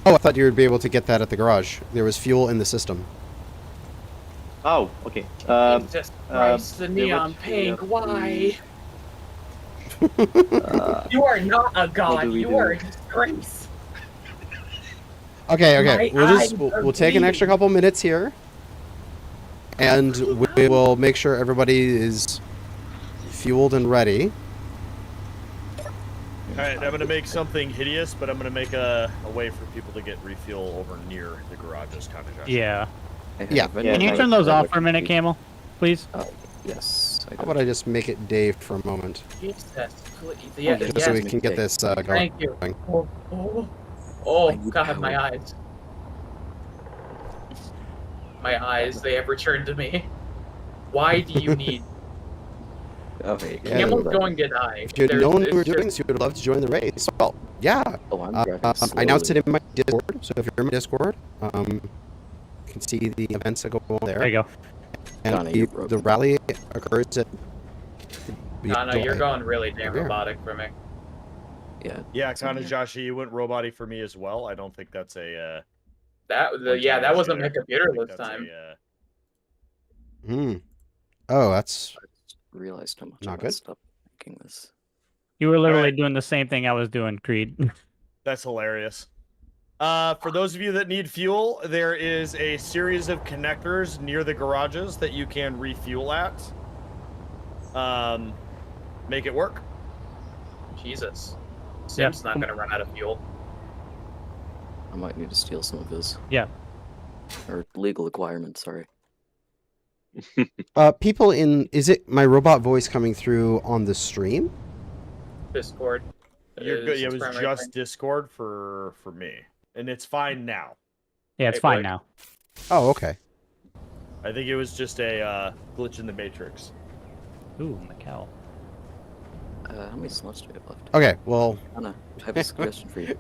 Oh, I thought you would be able to get that at the garage. There was fuel in the system. Oh, okay. Jesus Christ, the neon pink, why? You are not a god, do we you do? are a disgrace. Okay. My We'll take an extra couple minutes here, and we will make sure everybody is fueled and ready. Alright, I'm gonna make something hideous, but I'm gonna make a way for people to get refuel over near the garages, kind of. Yeah. Yeah. Can you turn those off for a minute, Camel? Please? Yes. How about I just make it Dave for a moment? Jesus, please. Yeah, Just yes. so we can get this going. Thank you. Oh God, my eyes. My eyes, they have returned to me. Why do you need... Okay. Yeah, Camel's going to die. If you'd known we were doing this, you would love to join the race. Well, yeah. Oh, I'm I announced it in my Discord, so if you're in my Discord, you can see the events that go on there. There you go. And Donna, you broke the rally occurs at... No, you're going really damn robotic for me. Yeah. Yeah, Kanajashi, you went robot-y for me as well. I don't think that's a... that wasn't my computer this time. Oh, that's... Realized how much Not I good. messed up making this. You were literally doing the same thing I was doing, Creed. That's hilarious. For those of you that need fuel, there is a series of connectors near the garages that you can refuel at. Make it work. Jesus. Sim's not gonna run out of fuel. I might need to steal some of his. Yeah. Or legal acquirements, sorry. People in... Is it my robot voice coming through on the stream? Discord. You're good. Yeah, it was primary just thing. Discord for me, and it's fine now. Yeah, it's Hey, fine boy. now. Oh, okay. I think it was just a glitch in the matrix. Ooh, Macau. How many slots do we have left? Okay, well... Anna, I have a suggestion for you.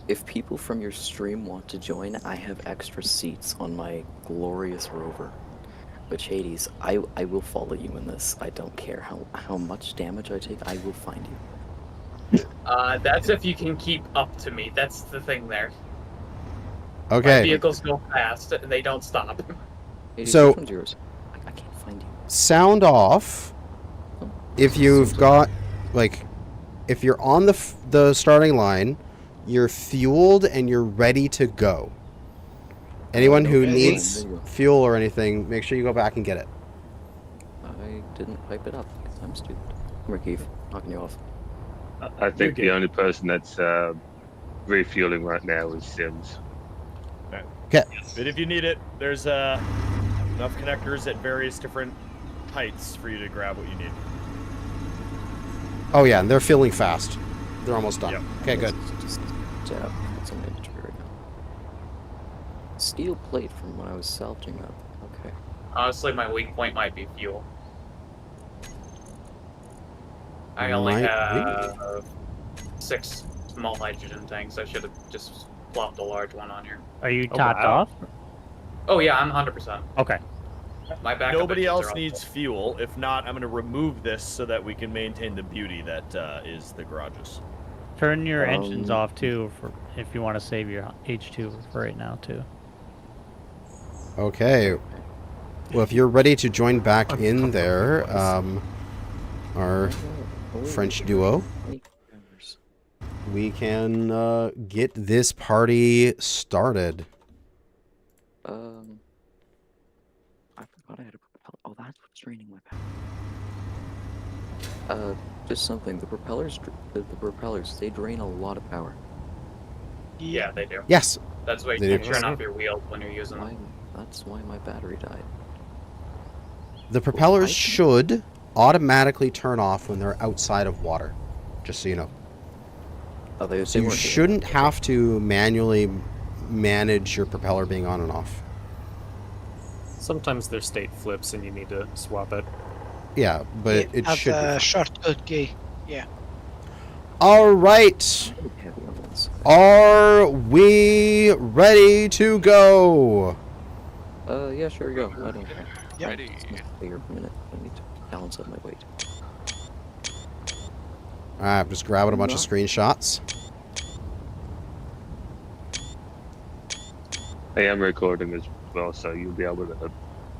If people from your stream want to join, I have extra seats on my glorious rover. But Hades, I will follow you in this. I don't care how much damage I take. I will find you. That's if you can keep up to me. That's the thing there. Okay. My vehicles go fast. They don't stop. Hades, So- which one's yours? I can't find you. Sound off. If you've got, like, if you're on the starting line, you're fueled and you're ready to go. Anyone who Okay. needs There you go. fuel or anything, make sure you go back and get it. I didn't pipe it up because I'm stupid. Come here, Keith. Knocking you off. I think the only person that's refueling right now is Sims. Okay. But if you need it, there's enough connectors at various different heights for you to grab what you need. Oh yeah, and they're filling fast. They're almost done. Yep. Okay, good. Just jab. It's on inventory right now. Steel plate from when I was salvaging that. Okay. Honestly, my weak point might be fuel. I only Might be. have 6 small hydrogen tanks. I should have just plopped a large one on here. Are you Oh, topped wow. off? Oh yeah, I'm 100%. Okay. My backup Nobody engines else are all needs fuel. If not, I'm going to remove this so that we can maintain the beauty that is the garages. Turn your engines Um, off too, for if you want to save your H2 for right now too. Okay. Well, if you're ready to join back in there, our French duo, we can get this party started. I forgot I had a propeller. Oh, that's what's draining my power. Just something. The propellers, they drain a lot of power. Yeah, they do. Yes. That's why They you do. can turn off your wheels when you're using Why? them. That's why my battery died. The propellers should automatically turn off when they're outside of water, just so you know. Oh, they So you weren't doing shouldn't have to manually manage your propeller being on and off. Sometimes their state flips and you need to swap it. Yeah, but it Have should be a fine. shortcut key. Yeah. All right. heavy on one side. Are we ready to go? Yeah, sure, go. I don't care. Yep. Ready. Figure for a minute. I need to balance out my weight. All right, I'm just grabbing a bunch of screenshots. I am recording as well, so you'll be able to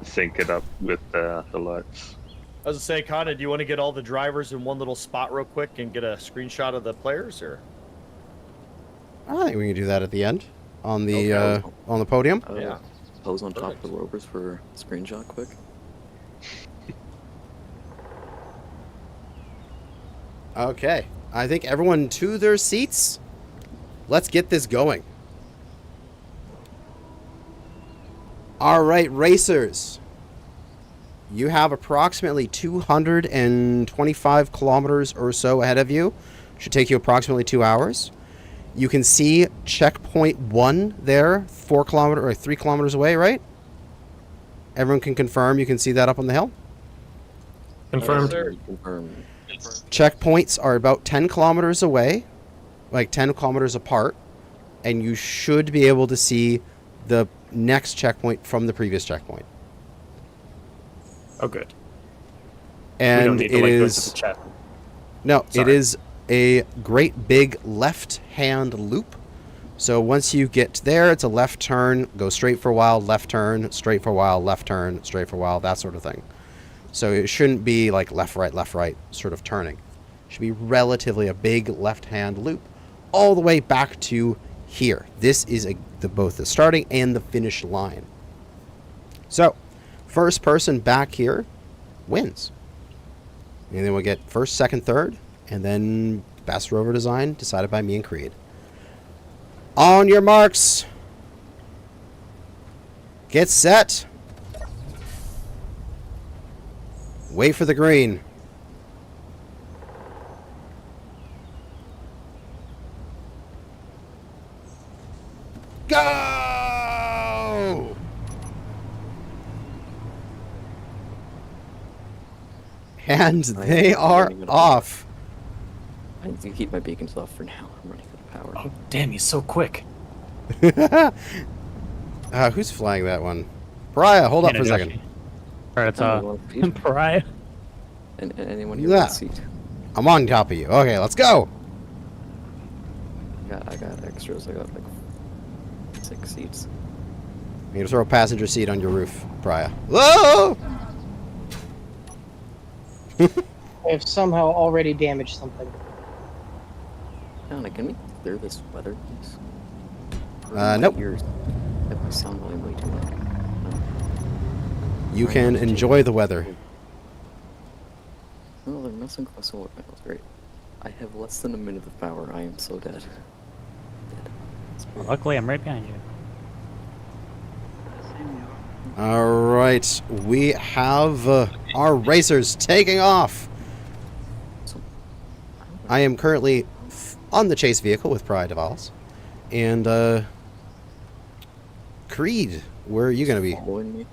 sync it up with the lights. I was saying, Kana, do you want to get all the drivers in one little spot real quick and get a screenshot of the players, or? I think we can do that at the end on the Okay. on the podium. Yeah. Pose on top of the rovers for a screenshot quick. Okay, I think everyone to their seats. Let's get this going. All right, racers. You have approximately 225 kilometers or so ahead of you. Should take you approximately 2 hours. You can see checkpoint 1 there, 3 kilometers away, right? Everyone can confirm you can see that up on the hill? Confirmed. Confirmed. Checkpoints are about 10 kilometers away, like 10 kilometers apart, and you should be able to see the next checkpoint from the previous checkpoint. Oh, good. And we don't need to it go into is the chat. no, it Sorry. is a great big left-hand loop. So once you get there, it's a left turn, go straight for a while, left turn, straight for a while, left turn, straight for a while, that sort of thing. So it shouldn't be like left, right, sort of turning. It should be relatively a big left-hand loop all the way back to here. This is both the starting and the finish line. So first person back here wins. And then we'll get first, second, third, and then best rover design decided by me and Creed. On your marks. Get set. Wait for the green. Go! And they are off. I need to keep my beacons off for now. I'm running out of power. Oh, damn, he's so quick. Who's flying that one? Pariah, hold up for a second. Or it's I a want a seat. pariah. And anyone who Yeah. wants a seat. I'm on top of you. Okay, let's go. I got extras. I got like 6 seats. I'm gonna throw a passenger seat on your roof, Pariah. Whoa! I have somehow already damaged something. Donna, can we clear this weather, please? Nope. Ears have my sound volume way too loud. You can enjoy the weather. No, they're messing with my solar panels. Great. I have less than a minute of power. I am so dead. Luckily, I'm right behind you. All right, we have our racers taking off. I am currently on the chase vehicle with Pride of Owls. And, Creed, where are you going to be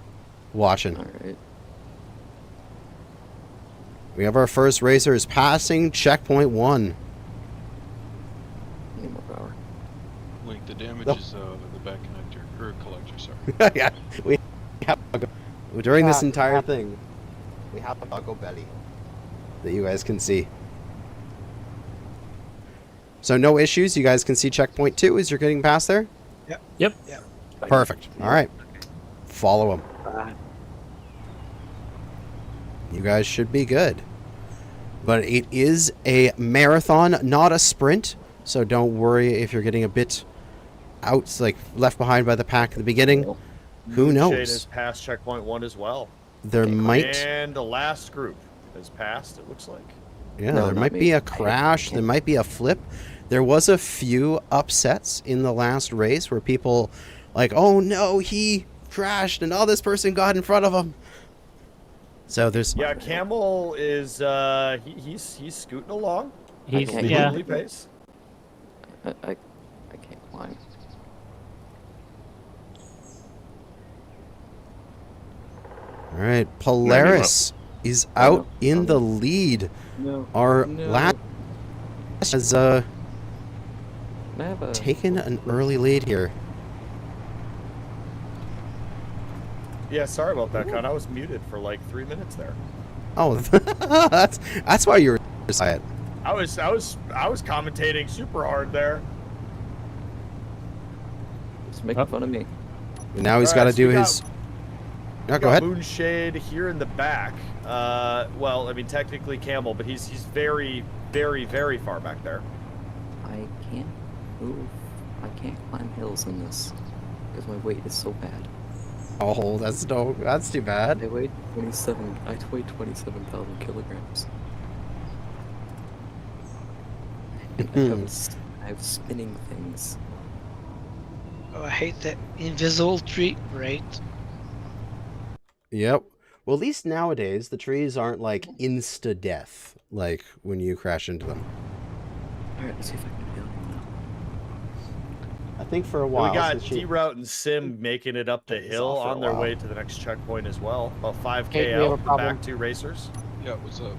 watching? Alright. We have our first racers passing checkpoint 1. Need more power. Link, the damage Nope. is the back connector, or collector, sorry. Yeah, we have during this entire thing, we have a buckle belly that you guys can see. So no issues. You guys can see checkpoint 2 as you're getting past there. Yep. Perfect. All right, follow them. You guys should be good. But it is a marathon, not a sprint. So don't worry if you're getting a bit out, like left behind by the pack at the beginning. Who Shade knows? has passed checkpoint 1 as well. There might. And the last group has passed, it looks like. Yeah, No, there not might me. be a crash. There might be a flip. There was a few upsets in the last race where people like, oh no, he crashed and this person got in front of him. So there's Yeah, Camel is he's scooting along. He's can't yeah. Holy pace. I can't climb. all right. Polaris is out in the lead. No. Our No. last has Can I have a... taken an early lead here. Yeah, sorry about that, Con. I was muted for like 3 minutes there. Oh, that's why you were quiet. I was commentating super hard there. Just making fun of me. Now he's got to do his. No, go ahead. Moonshade here in the back. Well, I mean technically Camel, but he's very, very, very far back there. I can't move. I can't climb hills in this because my weight is so bad. Oh, that's too bad. I weigh 27,000 kilograms. And I have spinning things. Oh, I hate that invisible tree, right? Yep. Well, at least nowadays the trees aren't like insta death, like when you crash into them. All right, let's see if I can kill him now. I think for a while. We got since you- D-Route and Sim making it up the hill off for a on their while. way to the next checkpoint as well. About 5K Okay, we have a out, the problem. back 2 racers. Yeah, what's up?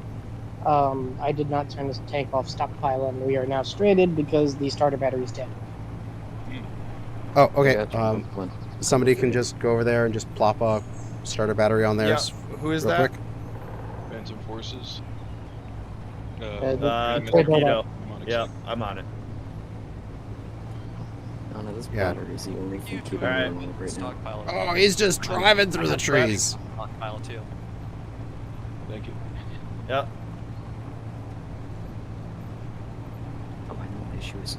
I did not turn this tank off stockpile, and we are now stranded because the starter battery is dead. Oh, okay. Yeah, come on. Somebody can just go over there and just plop a starter battery on there. Yeah, who is real that? quick. Phantom Forces. Torpedo. Yeah, I'm on it. No, no, this Yeah. battery is the only thing keeping me Alright. alive right now. Stockpile. Oh, he's just driving through the trees. Stockpile too. Thank you. Yep. Oh, I know my issues.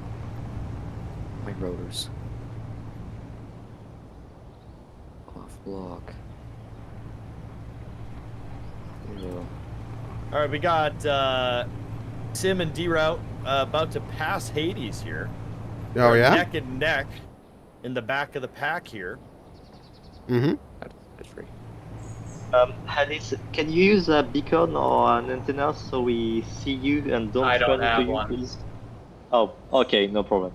My rotors. Off block. Yeah. All right, we got Sim and D-Route about to pass Hades here. Oh, They're yeah? Neck and neck in the back of the pack here. Mm-hmm. That's free. Hades, can you use a beacon or an antenna so we see you and don't I don't run into have you, one. please? Oh, okay, no problem.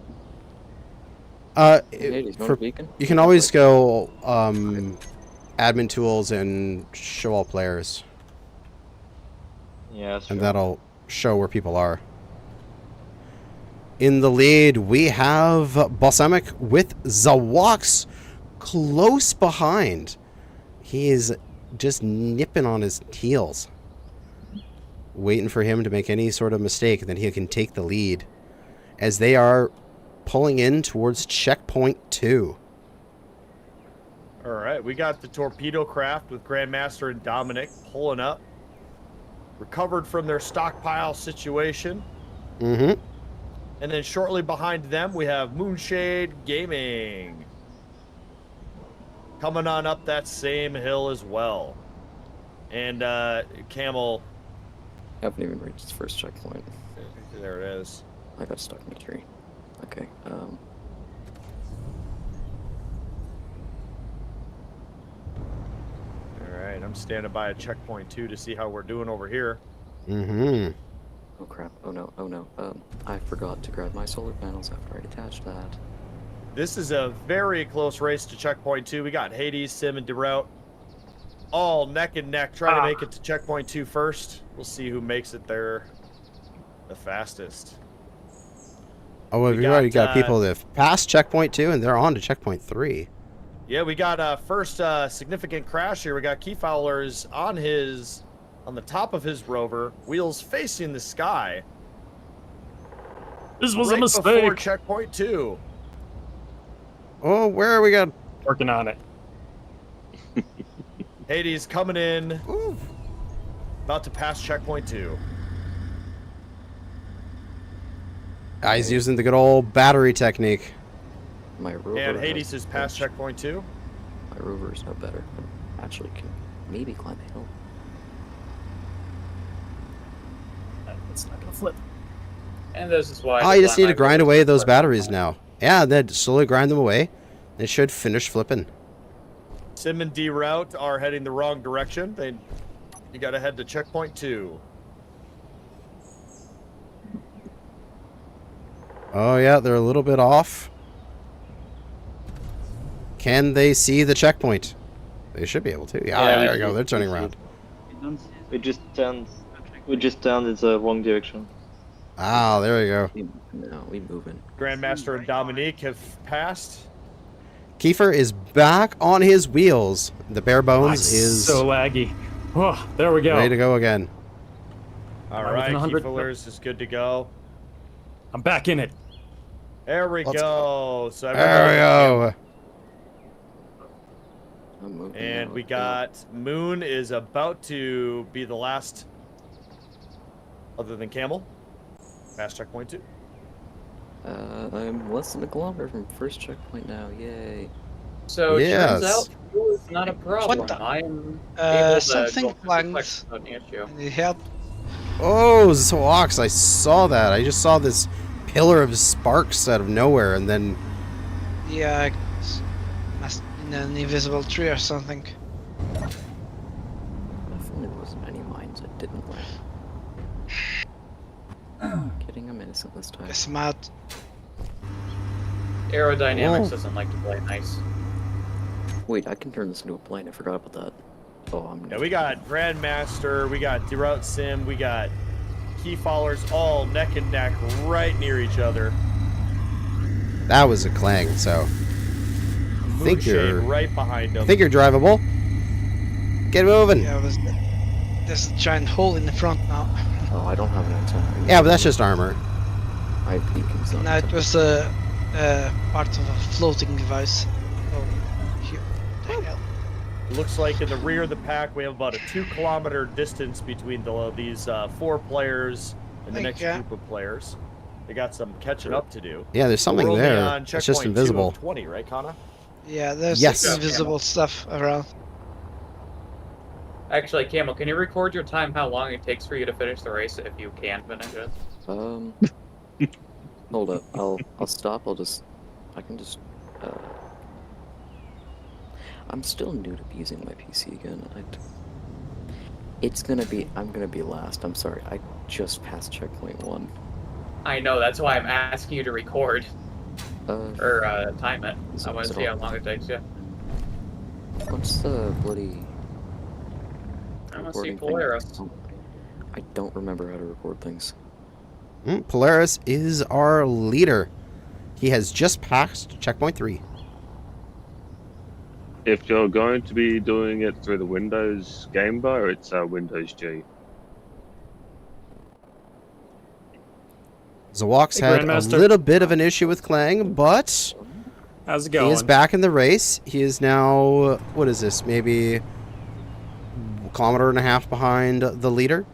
Hades, no For, beacon? you can always go admin tools and show all players, Yeah, and that'll show where people are. In the lead, we have Balsamic with Zawox close behind. He is just nipping on his heels, waiting for him to make any sort of mistake, and then he can take the lead as they are pulling in towards checkpoint 2. All right, we got the torpedo craft with Grandmaster and Dominic pulling up. Recovered from their stockpile situation. Mm-hmm. And then shortly behind them, we have Moonshade Gaming. Coming on up that same hill as well. And Camel... Haven't even reached its first checkpoint. There it is. I got stuck in a tree. Okay, Alright, I'm standing by at checkpoint 2 to see how we're doing over here. Mm-hmm. Oh crap, oh no, oh no. I forgot to grab my solar panels after I detached that. This is a very close race to checkpoint 2. We got Hades, Sim, and DeRoute all neck and neck trying to make it to checkpoint 2 first. We'll see who makes it there the fastest. Oh, well, we've already got people that have passed checkpoint 2 and they're on to checkpoint 3. Yeah, we got first significant crash here. We got Keyfowler's on the top of his rover, wheels facing the sky. This was right a mistake. Before checkpoint 2. Oh, where are we going? Working on it. Hades coming in. Ooh. About to pass checkpoint 2. He's using the good old battery technique. My rover And Hades has passed checkpoint 2. My rover is no better. Actually, can maybe climb a hill. It's not gonna flip. And this is why. Oh, you just need to grind away those batteries now. Yeah, then slowly grind them away. They should finish flipping. Sim and D Route are heading the wrong direction. You gotta head to checkpoint 2. Oh yeah, they're a little bit off. Can they see the checkpoint? They should be able to. Yeah, there we go. They're turning around. We just turned in the wrong direction. Ah, there we go. No, we moving. Grandmaster and Dominique have passed. Kiefer is back on his wheels. The bare bones is so laggy. Oh, there we go. ready to go again. All right, Keyfillers is good to go. I'm back in it. There we go. So there we go. And we got Moon is about to be the last, other than Camel. Past checkpoint 2. I'm less than a kilometer from first checkpoint now. Yay. So it turns out fuel is not a problem. What the? I am able to something go blanked. without an issue. Need help? Oh, Zox, I saw that. I just saw this pillar of sparks out of nowhere, and then... Yeah, must in an invisible tree or something. Definitely wasn't any mines that didn't land. Kidding, I'm innocent this time. Guess I'm out. Aerodynamics doesn't like to play nice. Wait, I can turn this into a plane. I forgot about that. Oh, I'm. Yeah, we got Grandmaster, we got DeRoute Sim, we got Keyfallers all neck and neck right near each other. That was a clang, so... think you're right behind them. think you're drivable. Get moving. Yeah, there's a giant hole in the front now. Oh, I don't have an antenna. Yeah, but that's just armor. I have beacons on. No, it was a part of a floating device. Oh, here. The hell. Looks like in the rear of the pack, we have about a 2-kilometer distance between these 4 players and the next group of players. They got some catching up to do. Yeah, there's something We're only there. on It's just checkpoint 2 invisible. of 20, right, Kana? Yeah, there's Yes. invisible stuff around. Actually, Camel, can you record your time, how long it takes for you to finish the race, if you can finish it? Hold up. I'll stop. I can just. I'm still new to using my PC again. I'm gonna be last. I'm sorry. I just passed checkpoint 1. I know, that's why I'm asking you to record. Or time it. I want to see how long it takes you. What's the bloody... I want to see recording thing? Polaris. I don't remember how to record things. Polaris is our leader. He has just passed checkpoint 3. If you're going to be doing it through the Windows game bar, it's Windows G. Zawak's Hey, had Grandmaster. a little bit of an issue with Clang, but How's it he going? is back in the race. He is now, what is this, maybe a kilometer and a half behind the leader?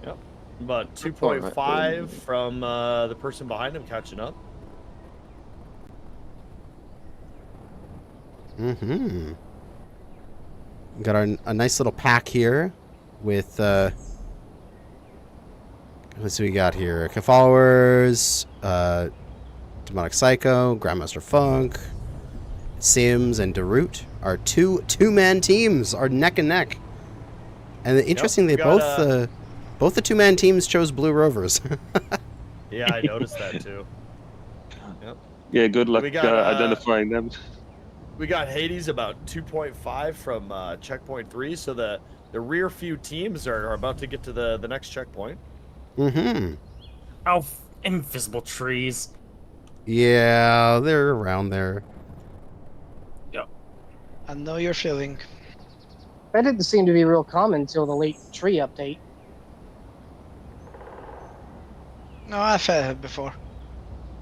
Yep. About 2.5 from the person behind him catching up. Mm-hmm. Got a nice little pack here with, what's we got here? Followers, Demonic Psycho, Grandmaster Funk, Sims, and Darut. Our two-man teams are neck and neck. And interestingly, both the two-man teams chose Blue Rovers. Yeah, I noticed that too. Yep. Yeah, good luck We got, identifying them. We got Hades about 2.5 from checkpoint 3, so the rear few teams are about to get to the next checkpoint. Mm-hmm. Oh, invisible trees. Yeah, they're around there. Yep. I know your feeling. That didn't seem to be real common until the late tree update. No, I've had it before.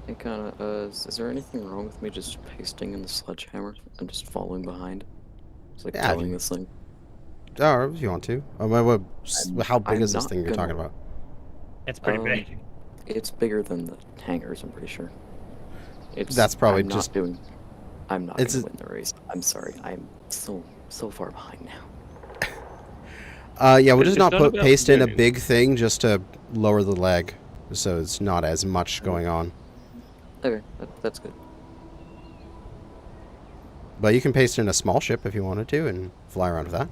Hey, is there anything wrong with me just pasting in the sledgehammer and just following behind? It's like Yeah, towing this thing. Oh, if you want to. How big I'm is this not thing you're gonna- talking about? It's pretty big. It's bigger than the hangars, I'm pretty sure. That's probably I'm just- I'm not it's gonna a- win the race. I'm sorry. I'm so far behind now. Yeah, we'll It's just not not put about paste in a winning. big thing just to lower the lag, so it's not as much going on. Okay, that's good. But you can paste in a small ship if you wanted to and fly around with that.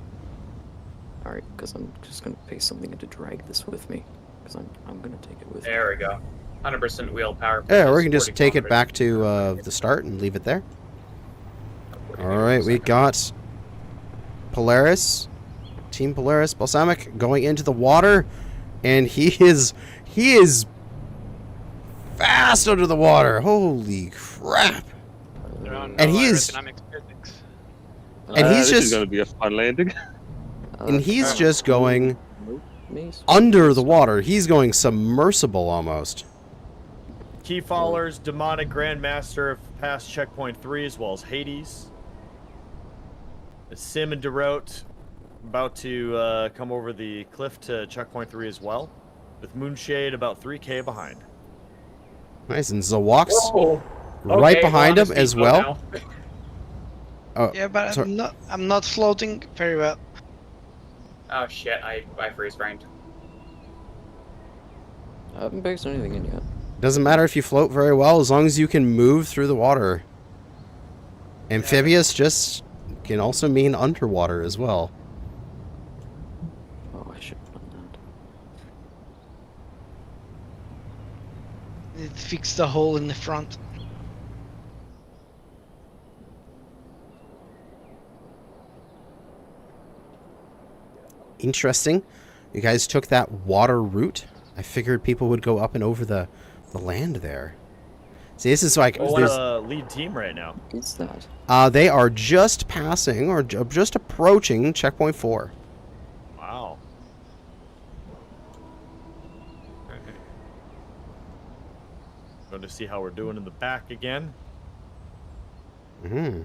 Alright, because I'm just gonna paste something in to drag this with me. Because I'm gonna take it with me. There we go. 100% wheel power. Yeah, or we can just 40 take it kilometers. back to the start and leave it there. Alright, we got Polaris, Team Polaris, Balsamic going into the water, and he is fast under the water. Holy crap. There are no And he is- aerodynamic physics. And he's this just is going to be a fun landing. and he's just going Mace? under the water. He's going submersible almost. Key followers, Demonic Grandmaster have passed checkpoint 3 as well as Hades. Sim and Derot about to come over the cliff to checkpoint 3 as well, with Moonshade about 3K behind. Nice, and Zawak's Whoa. right Okay, behind we're him on a as speedboat well. now. Oh, Yeah, but sorry. I'm not floating very well. Oh shit, I freeze framed. I haven't pasted anything in yet. Doesn't matter if you float very well as long as you can move through the water. Amphibious just can also mean underwater as well. Oh, I should have done that. It fixed the hole in the front. Interesting. You guys took that water route. I figured people would go up and over the land there. See, this is like What's there's the lead team right now? What's that? they are just passing or just approaching checkpoint 4. Wow. Going to see how we're doing in the back again. I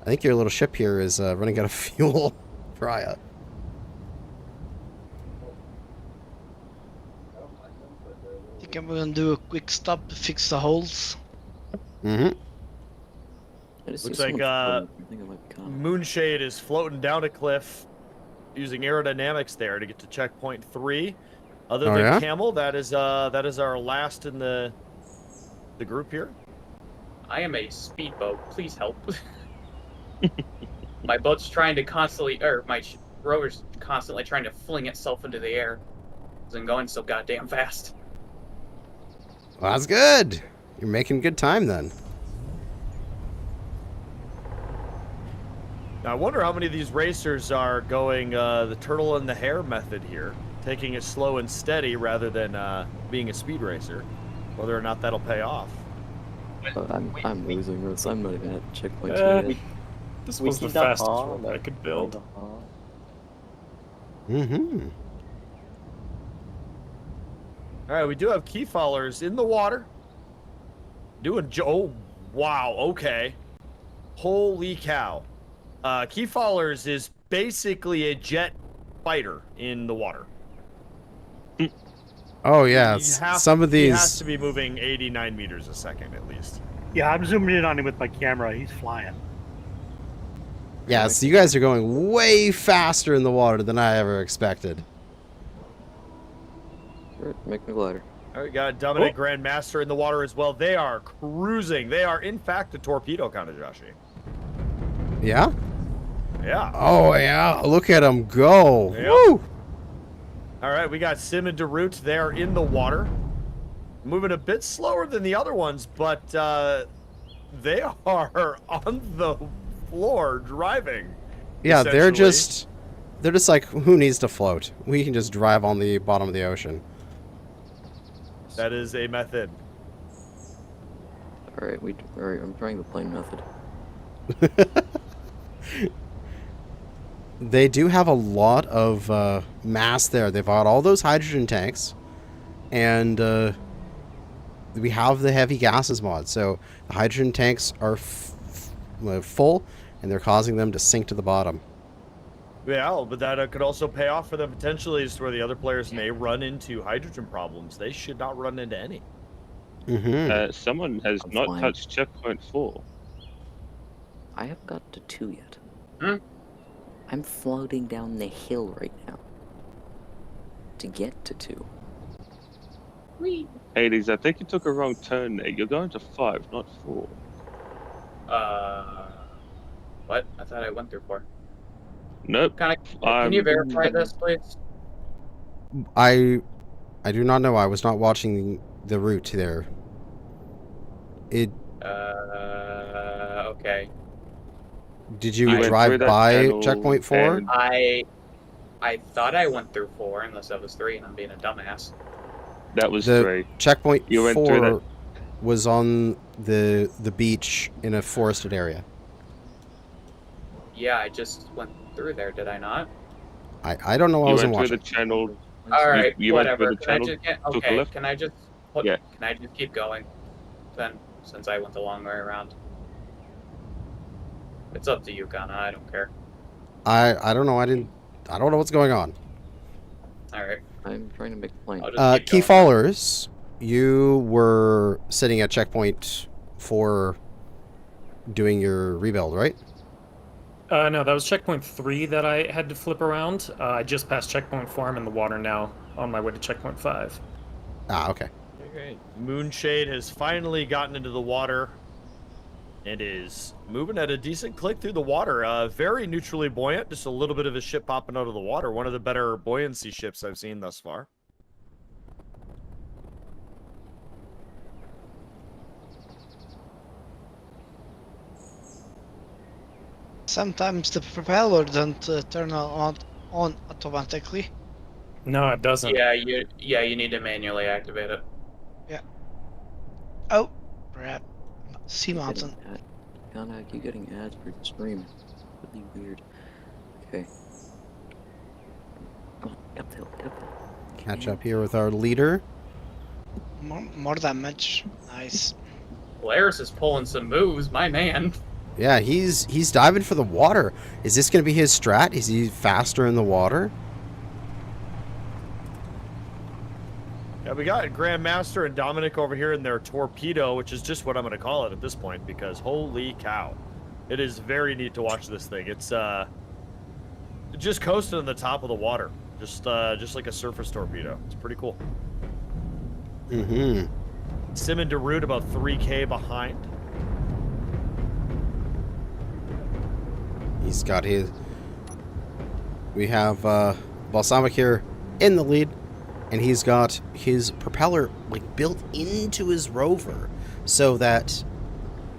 think your little ship here is running out of fuel, Raya. I think I'm gonna do a quick stop to fix the holes. Mm-hmm. I just see Looks like someone floating. I think it might be Kana. Moonshade is floating down a cliff using aerodynamics there to get to checkpoint 3. Other Oh, than yeah? Camel, that is our last in the group here. I am a speedboat. Please help. My boat's trying to constantly, or my rover's constantly trying to fling itself into the air. Isn't going so goddamn fast. Well, that's good. You're making good time then. Now, I wonder how many of these racers are going the turtle and the hare method here, taking it slow and steady rather than being a speed racer. Whether or not that'll pay off. I'm losing this. I'm not even at checkpoint 2 yet. This We was the teamed up fastest hard, rope I but could build. kinda hard. Mm-hmm. All right, we do have key followers in the water. Oh, wow. Okay. Holy cow. Key followers is basically a jet fighter in the water. Oh yeah, some of He has these. to be moving 89 meters a second at least. Yeah, I'm zooming in on him with my camera. He's flying. Yeah, so you guys are going way faster in the water than I ever expected. Sure, make me glider. All right, got Dominic Grandmaster in the water as well. They are cruising. They are, in fact, a torpedo, Kanajashi. Yeah? Yeah. Oh, yeah. Look at them go. Yep. Woo! All right, we got Sim and DeRoot. They are in the water. Moving a bit slower than the other ones, but they are on the floor driving. Yeah, they're just like, who needs to float? We can just drive on the bottom of the ocean. That is a method. Alright, I'm trying the plane method. They do have a lot of mass there. They've got all those hydrogen tanks, and we have the heavy gases mod. So the hydrogen tanks are full, and they're causing them to sink to the bottom. Yeah, but that could also pay off for them potentially as to where the other players may run into hydrogen problems. They should not run into any. Mm-hmm. Someone has not touched checkpoint 4. I haven't got to 2 yet. Hmm? I'm floating down the hill right now. To get to 2. Hades, I think you took a wrong turn there. You're going to 5, not 4. What? I thought I went through 4. Nope. Can you verify this, please? I do not know. I was not watching the route there. Okay. Did you drive by checkpoint 4? I thought I went through 4, unless that was 3, and I'm being a dumbass. That was the 3. Checkpoint You went through 4 was on the beach in a forested area. Yeah, I just went through there, did I not? I don't know. I wasn't watching. The channel. All right, you whatever. Went through the channel, Okay, can I just Yeah. Can I just keep going then, since I went the long way around? It's up to you, Kana. I don't care. I don't know. I don't know what's going on. All right. I'm trying to make a plane. Key followers, you were sitting at checkpoint 4 doing your rebuild, right? No, that was checkpoint 3 that I had to flip around. I just passed checkpoint 4. I'm in the water now, on my way to checkpoint 5. Ah, okay. Okay. Moonshade has finally gotten into the water and is moving at a decent click through the water. Very neutrally buoyant, just a little bit of a ship popping out of the water. One of the better buoyancy ships I've seen thus far. Sometimes the propeller doesn't turn on automatically. No, it doesn't. Yeah, you need to manually activate it. Yeah. Oh, crap. Sea mountain. Kana, I keep getting ads for the stream. Really weird. Okay. Come on, up the hill, get up the hill. Catch up here with our leader. More damage. Nice. Polaris is pulling some moves, my man. Yeah, he's diving for the water. Is this going to be his strat? Is he faster in the water? Yeah, we got Grandmaster and Dominic over here in their torpedo, which is just what I'm going to call it at this point, because holy cow. It is very neat to watch this thing. It's just coasting on the top of the water. Just like a surface torpedo. It's pretty cool. Mm-hmm. Sim and DeRoot about 3K behind. He's got his... We have Balsamic here in the lead, and he's got his propeller like built into his rover so that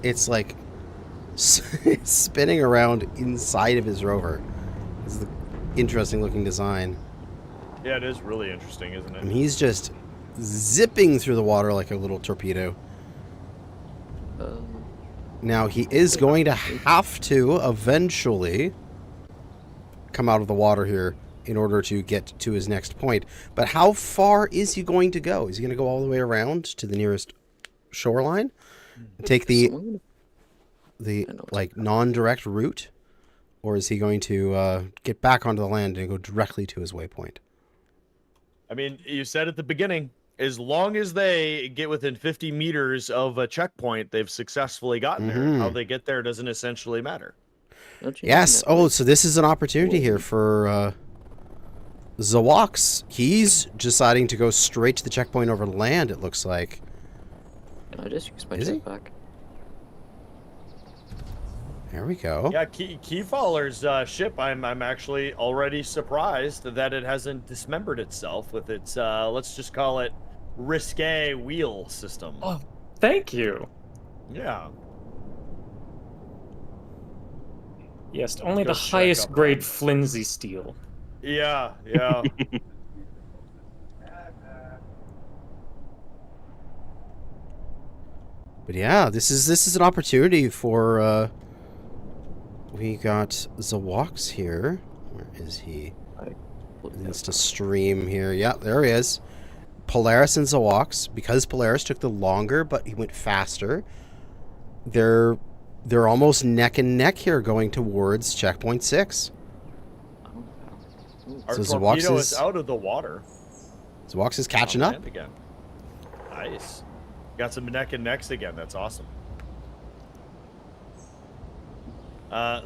it's like spinning around inside of his rover. This is the interesting looking design. Yeah, it is really interesting, isn't it? And he's just zipping through the water like a little torpedo. Now, he is going to have to eventually come out of the water here in order to get to his next point. But how far is he going to go? Is he going to go all the way around to the nearest shoreline and take the like non-direct route? Or is he going to get back onto the land and go directly to his waypoint? I mean, you said at the beginning, as long as they get within 50 meters of a checkpoint, they've successfully gotten there. How they get there doesn't essentially matter. Yes. Oh, so this is an opportunity here for Zawox. He's deciding to go straight to the checkpoint over land, it looks like. Can I just use my Is he? jetpack? There we go. Yeah, Keyfaller's ship, I'm actually already surprised that it hasn't dismembered itself with its, let's just call it, risque wheel system. Oh, thank you. Yeah. Yes, only Go the check highest up grade on- flimsy steel. Yeah, yeah. But yeah, this is an opportunity for we got Zawox here. Where is he? He needs to stream here. Yeah, there he is. Polaris and Zawox, because Polaris took the longer, but he went faster. They're almost neck and neck here, going towards checkpoint 6. Our So torpedo Zawox is out of the water. Zawox is catching On up. land again. Nice. Got some neck and necks again. That's awesome.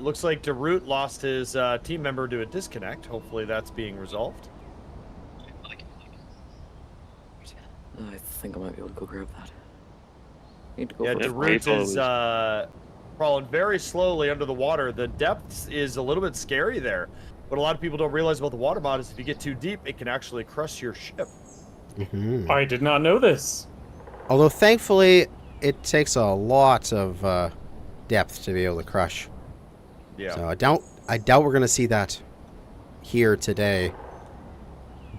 Looks like DeRoot lost his team member to a disconnect. Hopefully that's being resolved. I think I might be able to go grab that. Need to go Yeah, for DeRoot is crawling very slowly under the water. The depth is a little bit scary there. What a lot of people don't realize about the water mod is if you get too deep, it can actually crush your ship. I did not know this. Although thankfully, it takes a lot of depth to be able to crush. Yeah. So I doubt we're gonna see that here today.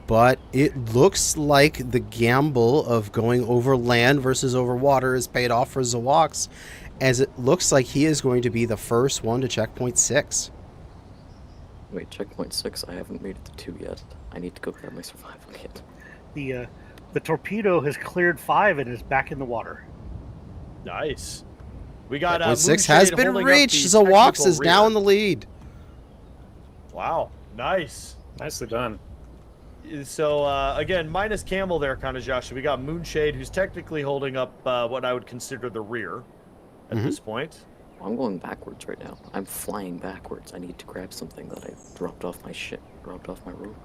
But it looks like the gamble of going over land versus over water is paid off for Zawox, as it looks like he is going to be the first one to checkpoint 6. Wait, checkpoint 6? I haven't made it to 2 yet. I need to go grab my survival kit. The torpedo has cleared 5 and is back in the water. Nice. We got Checkpoint 6 has Moonshade been holding up reached. the Zawox technical is now rear. in the lead. Wow, nice. Nicely done. So, again, minus Camel there, Kanajashi. We got Moonshade, who's technically holding up what I would consider the rear at this point. I'm going backwards right now. I'm flying backwards. I need to grab something that I dropped off my ship, dropped off my rope.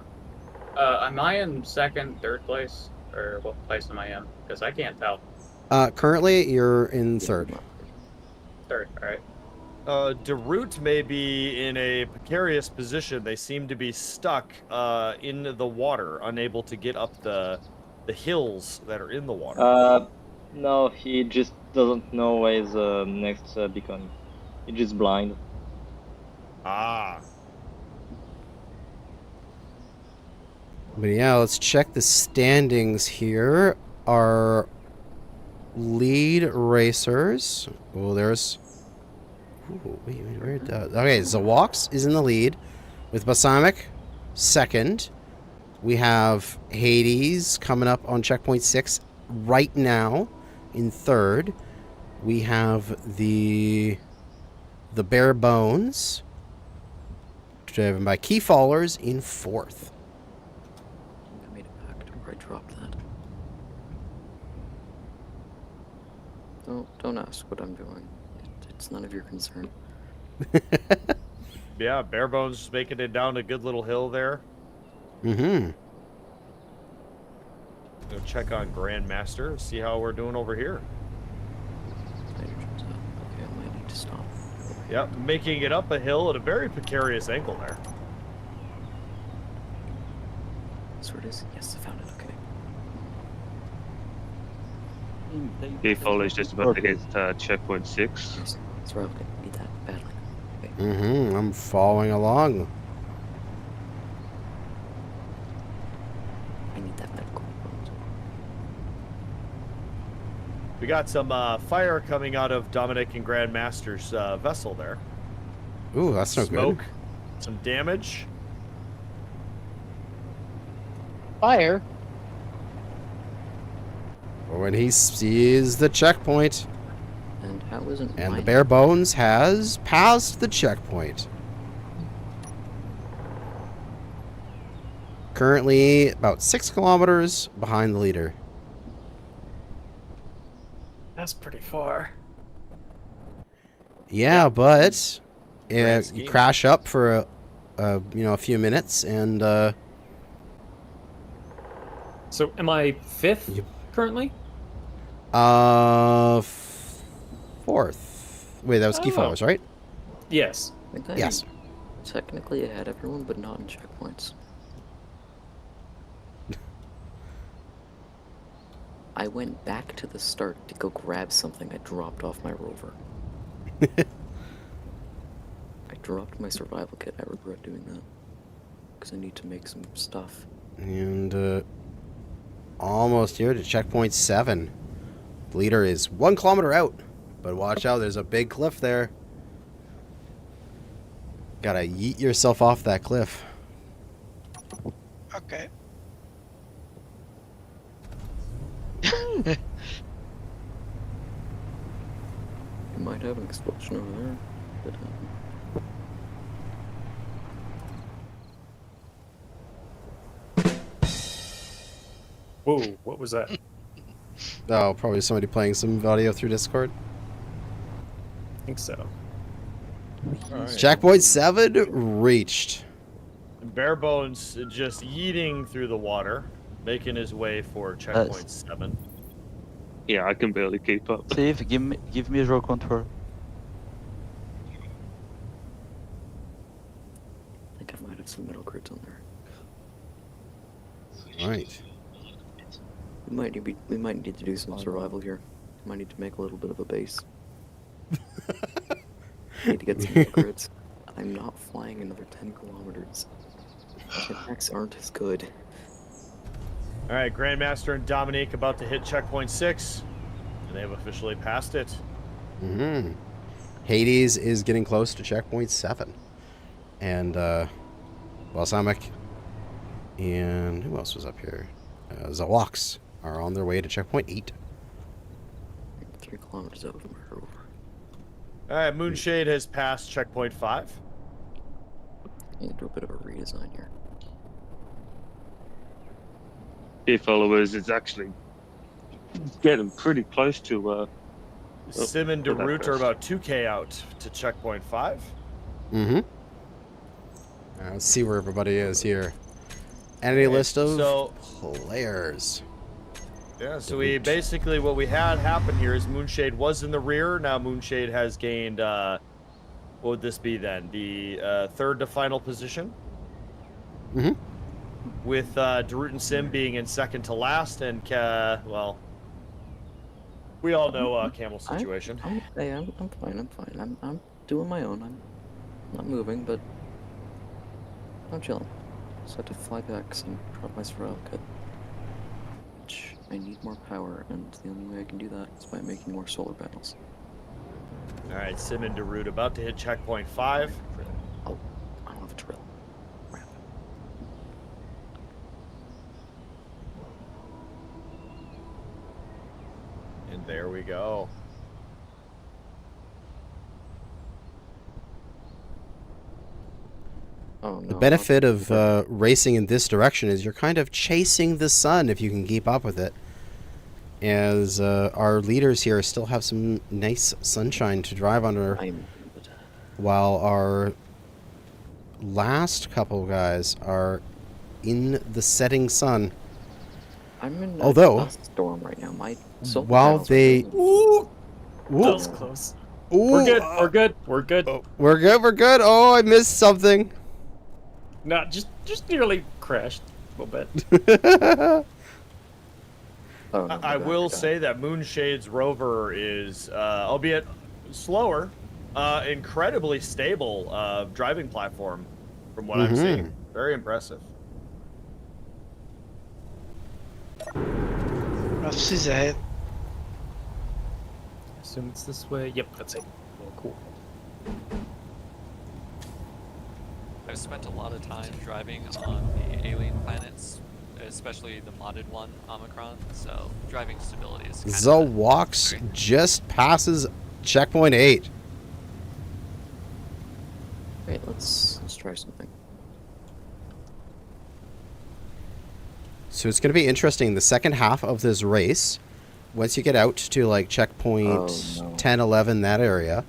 Am I in second, third place? Or what place am I in? Because I can't tell. Currently, you're in 3rd. Third, alright. DeRoot may be in a precarious position. They seem to be stuck in the water, unable to get up the hills that are in the water. No, he just doesn't know where his next beacon. He's just blind. Ah. But yeah, let's check the standings here. Our lead racers. Oh, there's. Ooh, wait, where did okay, Zawox is in the lead with Balsamic second. We have Hades coming up on checkpoint 6 right now in 3rd. We have the Bare Bones driven by Keyfallers in 4th. I made it back to where I dropped that. Don't ask what I'm doing. It's none of your concern. Yeah, Barebones is making it down a good little hill there. Mm-hmm. Go check on Grandmaster, see how we're doing over here. Okay, I might need to stop. Yep, making it up a hill at a very precarious angle there. That's where it is? Yes, I found it. Okay. Default is just about to hit checkpoint 6. Yes, that's where I need that badly. Okay. Mm-hmm. I'm following along. I need that medical. We got some fire coming out of Dominic and Grandmaster's vessel there. Ooh, that's no Smoke, good. some damage. Fire. When he sees the checkpoint. And how isn't And my... the bare bones has passed the checkpoint. Currently about 6 kilometers behind the leader. That's pretty far. Yeah, but Grand you scheme. crash up for a few minutes and So am I fifth currently? fourth. Wait, that was Ski Falls, right? Yes. I think I Yes. technically I had everyone, but not in checkpoints. I went back to the start to go grab something I dropped off my rover. I dropped my survival kit. I regret doing that. Because I need to make some stuff. And almost here to checkpoint 7. The leader is 1 kilometer out. But watch out, there's a big cliff there. Gotta yeet yourself off that cliff. Okay. You might have an explosion over there. But, Whoa, what was that? Oh, probably somebody playing some audio through Discord. I think so. All right. Checkpoint 7 reached. Bare Bones just yeeting through the water, making his way for checkpoint 7. Yeah, I can barely keep up. Steve, give me a roll control. I think I might have some metal crits on there. Right. We might need to do some survival here. We might need to make a little bit of a base. Need to get some metal crits. I'm not flying another 10 kilometers. Jetpacks aren't as good. All right, Grandmaster and Dominique about to hit checkpoint 6, and they have officially passed it. Mm-hmm. Hades is getting close to checkpoint 7. And, Balsamic and who else was up here? Zawaks are on their way to checkpoint 8. 3 kilometers out of my rover. All right, Moonshade has passed checkpoint 5. I need to do a bit of a redesign here. Dear followers, it's actually getting pretty close to. Sim and to that Derut are first. about 2K out to checkpoint 5. Mm-hmm. Let's see where everybody is here. Entity list of players. Yeah, so we basically, what we had happen here is Moonshade was in the rear. Now Moonshade has gained, what would this be then? The third to final position? Mm-hmm. With Derut and Sim being in second to last, and, well, we all know Camel's situation. I'm fine. I'm fine. I'm doing my own. I'm not moving, but I'm chilling. So I had to fly back and drop my survival kit. Which I need more power, and the only way I can do that is by making more solar panels. All right, Sim and Derut about to hit checkpoint 5. Oh, I don't have a drill. Crap. And there we go. Oh, no, The benefit of racing in this direction is you're kind of chasing the sun if you can keep up with it. As our leaders here still have some nice sunshine to drive under, while our last couple guys are in the setting sun. I'm in Although, a storm right now. My solar while panels are they... doing- Ooh, That was close. Ooh, We're good. We're good. We're good. We're good. We're good. Oh, I missed something. No, just nearly crashed a little bit. I will say that Moonshade's rover is, albeit slower, incredibly stable driving platform from what I'm seeing. Very impressive. Rough seas ahead. assume it's this way. Yep, that's it. Oh, cool. I've spent a lot of time driving on the alien planets, especially the modded one, Omicron, so driving stability is kind Zowox just passes checkpoint 8. Wait, let's try something. So it's going to be interesting. The second half of this race, once you get out to like checkpoint 10, 11, that area,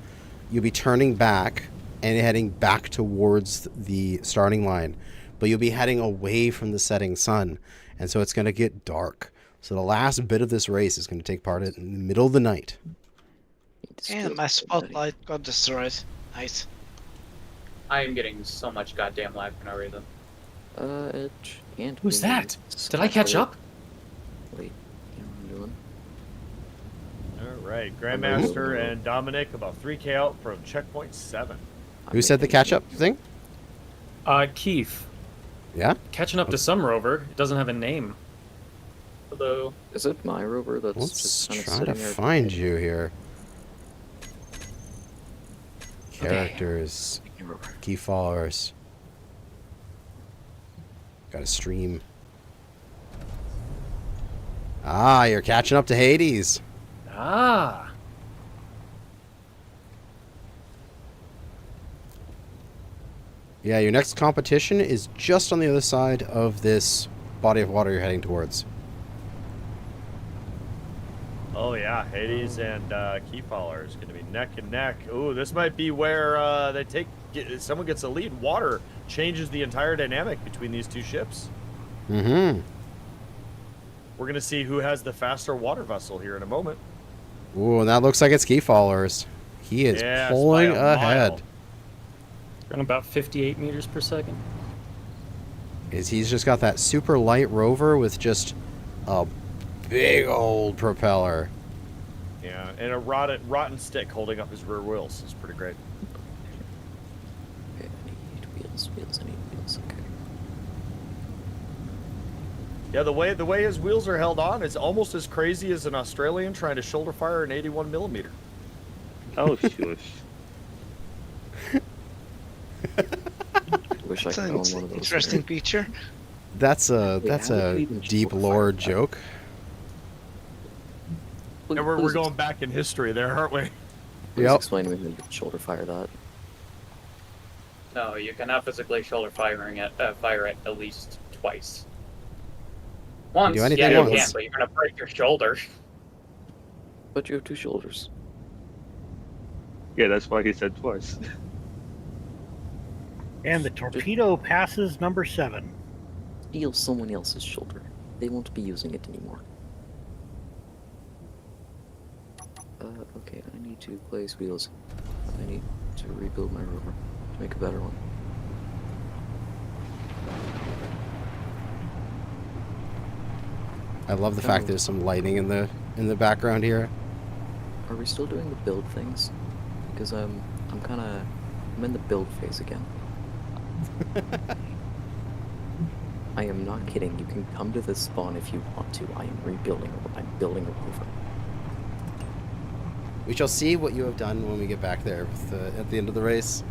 you'll be turning back and heading back towards the starting line. But you'll be heading away from the setting sun. And so it's going to get dark. So the last bit of this race is going to take part in the middle of the night. And my spotlight got destroyed. Nice. I am getting so much goddamn lag for no reason. It can't Who's be that? Did I catch up? Wait, you know what I'm doing? All right, Grandmaster and Dominic about 3K out from checkpoint 7. Who said the catch-up thing? Keith. Yeah? Catching up to some rover. It doesn't have a name. Hello. Is it my rover that's Let's just kind of try sitting to there? find you here. Characters. Key followers. Got a stream. Ah, you're catching up to Hades. Ah. Yeah, your next competition is just on the other side of this body of water you're heading towards. Oh yeah, Hades and Keyfaller is going to be neck and neck. Ooh, this might be where someone gets a lead. Water changes the entire dynamic between these two ships. Mm-hmm. We're going to see who has the faster water vessel here in a moment. Ooh, and that looks like it's Keyfallers. He is pulling by a ahead. mile. Around about 58 meters per second. He's just got that super light rover with just a big old propeller. Yeah, and a rotten stick holding up his rear wheels. It's pretty great. Okay, I need wheels, I need wheels, okay. Yeah, the way his wheels are held on is almost as crazy as an Australian trying to shoulder fire an 81mm. Oh, shush. Wish I That's could an own one of those. interesting feature. That's a deep lore joke. And we're going back in history there, aren't we? Please explain to me how you can shoulder fire that. No, you cannot physically shoulder fire it at least twice. Once, Do anything yeah, you once. can, but you're gonna break your shoulder. But you have two shoulders. Yeah, that's why he said twice. And the torpedo passes number 7. Steal someone else's shoulder. They won't be using it anymore. Okay, I need to place wheels. I need to rebuild my rover to make a better one. I love the fact there's some lighting in the background here. Are we still doing the build things? Because I'm in the build phase again. I am not kidding. You can come to this spawn if you want to. I am rebuilding. I'm building a rover. We shall see what you have done when we get back there at the end of the race.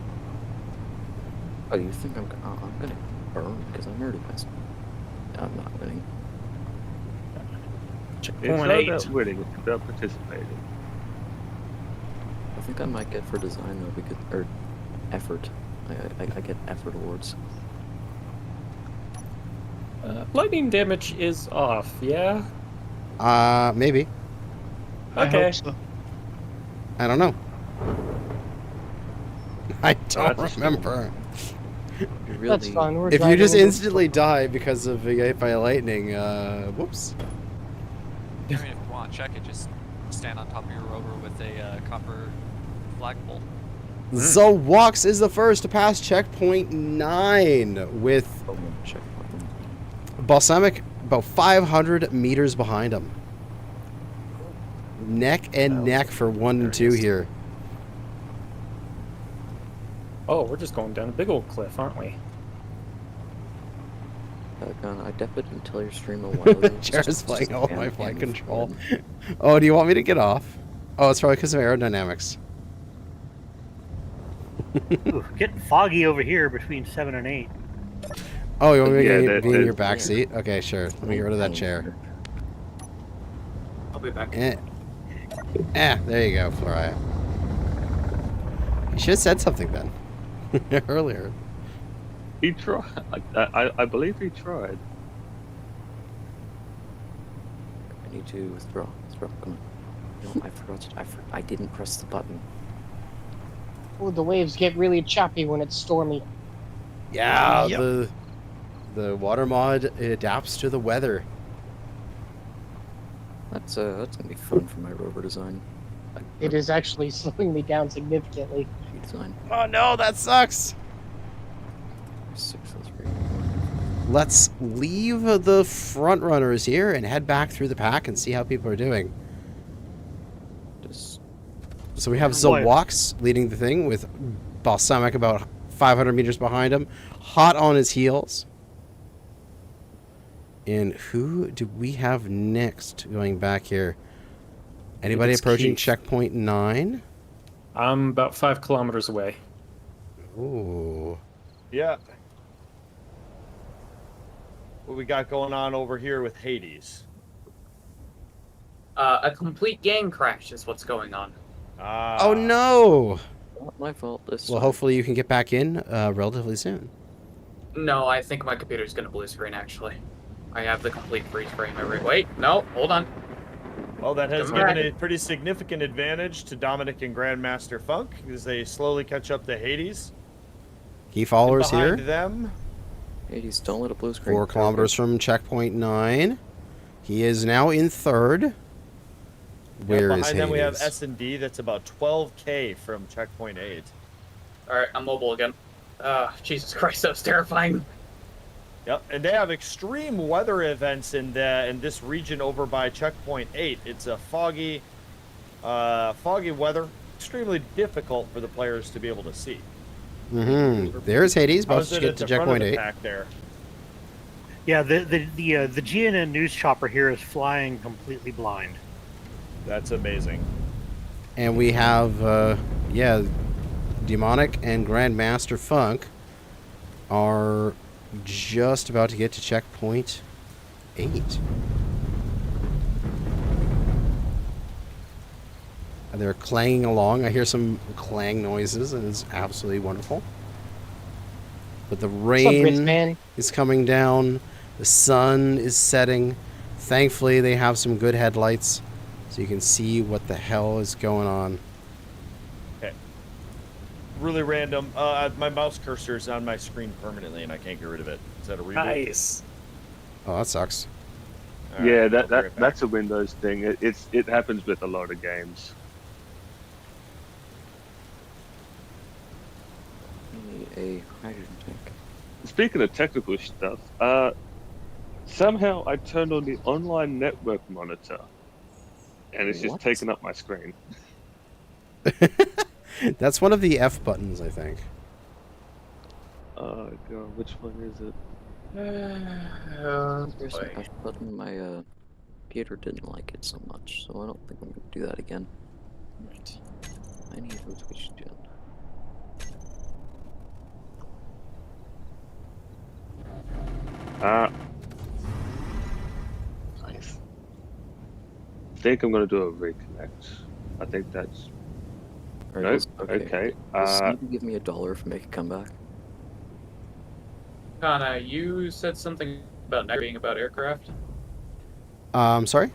Oh, you think I'm gonna burn because I'm already pissed? I'm not winning. It's not about winning, it's about participating. I think I might get for design though, because or effort. I get effort awards. Lightning damage is off, yeah? Maybe. Okay. I hope so. I don't know. I don't remember. That's fine. We're If you driving just with- instantly die because of being hit by lightning, whoops. I mean, if you want to check it, just stand on top of your rover with a copper flagpole. Zowox is the first to pass checkpoint 9 with Balsamic about 500 meters behind him. Neck and neck for 1 and 2 here. Oh, we're just going down a big old cliff, aren't we? I dep it until your stream a while ago. Jared's playing all my flight control. Oh, do you want me to get off? Oh, it's probably because of aerodynamics. Ooh, getting foggy over here between 7 and 8. Oh, you want me Yeah, to be in your that- back seat? Okay, sure. Let me get rid of that chair. I'll be back. There you go, Floraya. You should have said something then. Earlier. He tried. I believe he tried. I need to throw. Come on. No, I forgot. I didn't press the button. Oh, the waves get really choppy when it's stormy. Yeah, Yep. the water mod adapts to the weather. That's gonna be fun for my rover design. It is actually slowing me down significantly. Design. Oh no, that sucks. 603. Let's leave the front runners here and head back through the pack and see how people are doing. So we have Zawox leading the thing with Balsamic about 500 meters behind him, hot on his heels. And who do we have next going back here? Anybody approaching checkpoint 9? I'm about 5 kilometers away. Ooh. Yeah. What we got going on over here with Hades? A complete gang crash is what's going on. Oh no! Not my fault. Well, hopefully you can get back in relatively soon. No, I think my computer's gonna blue screen, actually. I have the complete freeze frame. Wait, no, hold on. Well, that has Come given back. a pretty significant advantage to Dominic and Grandmaster Funk as they slowly catch up to Hades. Key followers here. Behind them. Hades, don't let a blue screen. 4 kilometers from checkpoint 9. He is now in third. Where is behind them we have Hades? S&D that's about 12K from checkpoint 8. Alright, I'm mobile again. Jesus Christ, that was terrifying. Yep, and they have extreme weather events in this region over by checkpoint 8. It's a foggy weather, extremely difficult for the players to be able to see. There's Hades, about to get to checkpoint 8. There. Yeah, the GNN news chopper here is flying completely blind. That's amazing. And we have, Demonic and Grandmaster Funk are just about to get to checkpoint 8. And they're clanging along. I hear some clang noises, and it's absolutely wonderful. But the rain is coming down. The sun is setting. Thankfully, they have some good headlights, so you can see what the hell is going on. Okay. Really random. My mouse cursor is on my screen permanently, and I can't get rid of it. Is that a reboot? Nice. Oh, that sucks. Yeah, that's a Windows thing. It happens with a lot of games. A hydrogen tank. Speaking of technical stuff, somehow I turned on the online network monitor, and it's just taking up my screen. That's one of the F buttons, I think. Oh god, which one is it? There's an F button. My Peter didn't like it so much, so I don't think I'm gonna do that again. I need to switch to. Nice. I think I'm gonna do a reconnect. I think that's. Right, Nope. Okay. Does you give me $1 if I make a comeback? Kana, you said something about next being about aircraft? Sorry?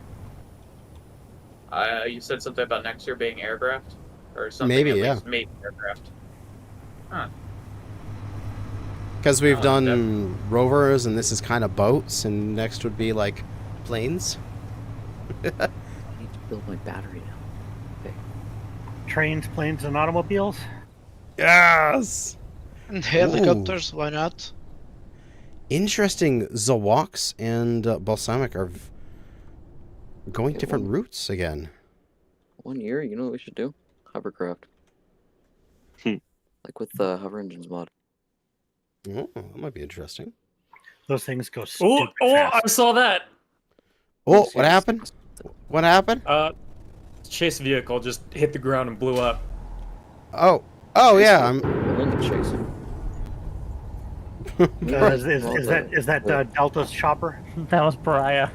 You said something about next year being aircraft? Or something Maybe, at yeah. least maybe aircraft. Huh. Because we've done rovers, and this is kind of boats, and next would be like planes. I need to build my battery now. Okay. Trains, planes, and automobiles? Yes! And helicopters, why not? Interesting. Zawox and Balsamic are going different routes again. 1 year, you know what we should do? Hovercraft. Like with the hover engines mod. Oh, that might be interesting. Those things go Oh, stupid I fast. saw that. Oh, what happened? What happened? chase vehicle just hit the ground and blew up. Oh, yeah. I'm. chasing. Is that Delta's chopper? That was Pariah.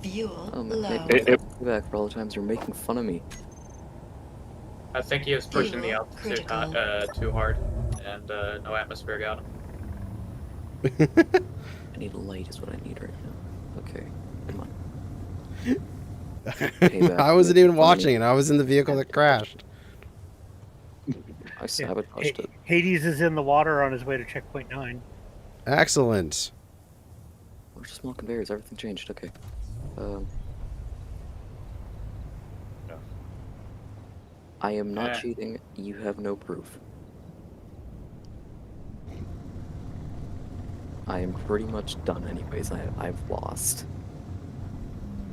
Fuel Maybe low. back for all the times you're making fun of me. I think he was pushing the Fuel altitude critical. too hard, and no atmosphere got him. I need light is what I need right now. Okay, come on. I wasn't even watching it. I was in the vehicle that crashed. I sabotaged it. Hades is in the water on his way to checkpoint 9. Excellent. Where's the small conveyors? Everything changed. Okay. I am not cheating. You have no proof. I am pretty much done anyways. I've lost.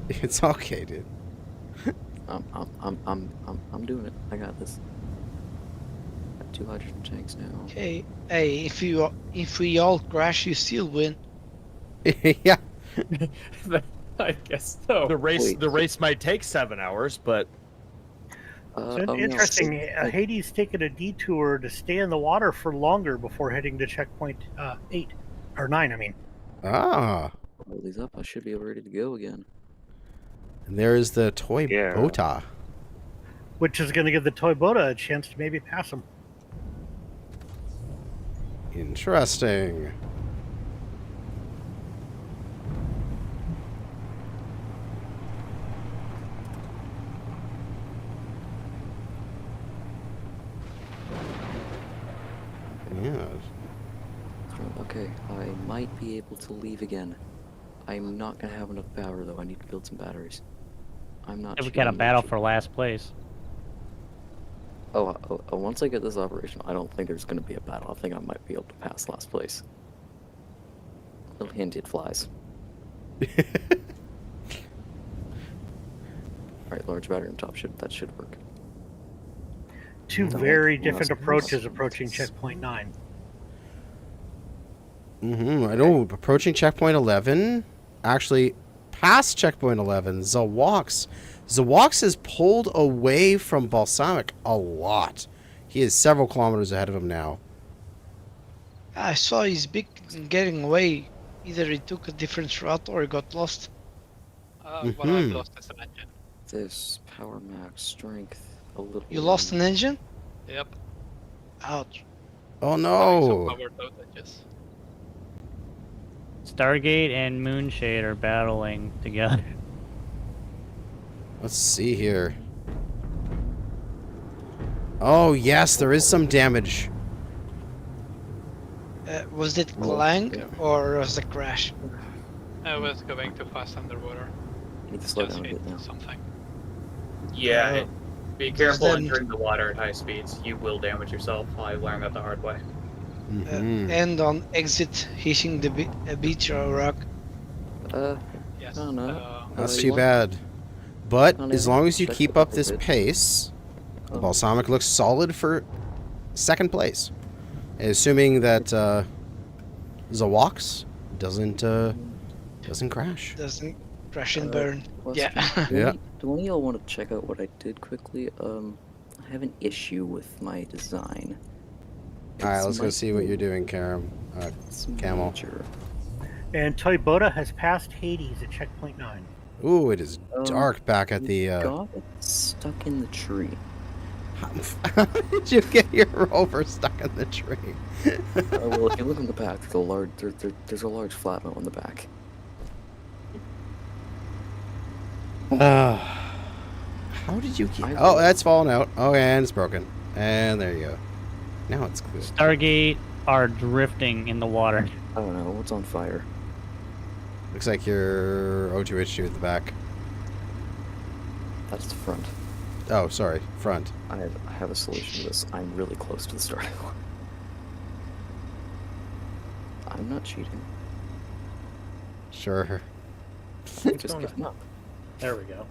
It's okay, dude. I'm doing it. I got this. Got 2 hydrogen tanks now. Okay. Hey, if we all crash, you still win. Yeah. I guess so. The race might take 7 hours, but Interesting. Hades taking a detour to stay in the water for longer before heading to checkpoint 8 or 9. I mean. Ah. Roll these up. I should be ready to go again. And there's the toy Bota. Which is going to give the toy Bota a chance to maybe pass him. Interesting. Yeah. Okay, I might be able to leave again. I'm not gonna have enough power though. I need to build some batteries. I'm not. If we got a battle for last place. Once I get this operational, I don't think there's gonna be a battle. I think I might be able to pass last place. Little hint, it flies. Alright, large battery on top should work. Two very different approaches approaching checkpoint 9. I know. Approaching checkpoint 11. Actually, past checkpoint 11, Zawaks. Zawaks is pulled away from Balsamic a lot. He is several kilometers ahead of him now. I saw he's getting away. Either he took a different route or he got lost. What I've lost is an engine. This power max strength a little. You lost an engine? Yep. Ouch. Oh no! Power outages. Stargate and Moonshade are battling together. Let's see here. Oh yes, there is some damage. Was it clang or was it crash? I was going too fast underwater. You need to slow Just down a hit bit now. something. Yeah, be careful then- entering the water at high speeds. You will damage yourself. I learned that the hard way. And on exit, hitting the beach or rock. Yes. I don't know. That's You too want- bad. But Not as even long as you check keep the up this bit. pace, Oh. Balsamic looks solid for second place. Assuming that Zawaks doesn't crash. Doesn't crash and burn. Plus, Yeah. Yeah. Do one of y'all want to check out what I did quickly? I have an issue with my design. Alright, let's go see what you're doing, Camel. And Toy Bota has passed Hades at checkpoint 9. Ooh, it is dark back at the. Got stuck in the tree. How did you get your rover stuck in the tree? Well, if you look in the back, there's a large flat on the back. How did you get? Oh, that's fallen out. Oh, and it's broken. And there you go. Now it's clear. Stargate are drifting in the water. I don't know what's on fire. Looks like your O2H2 at the back. That's the front. Oh, sorry, front. I have a solution to this. I'm really close to the starting line. I'm not cheating. Sure. Just giving up. There we go.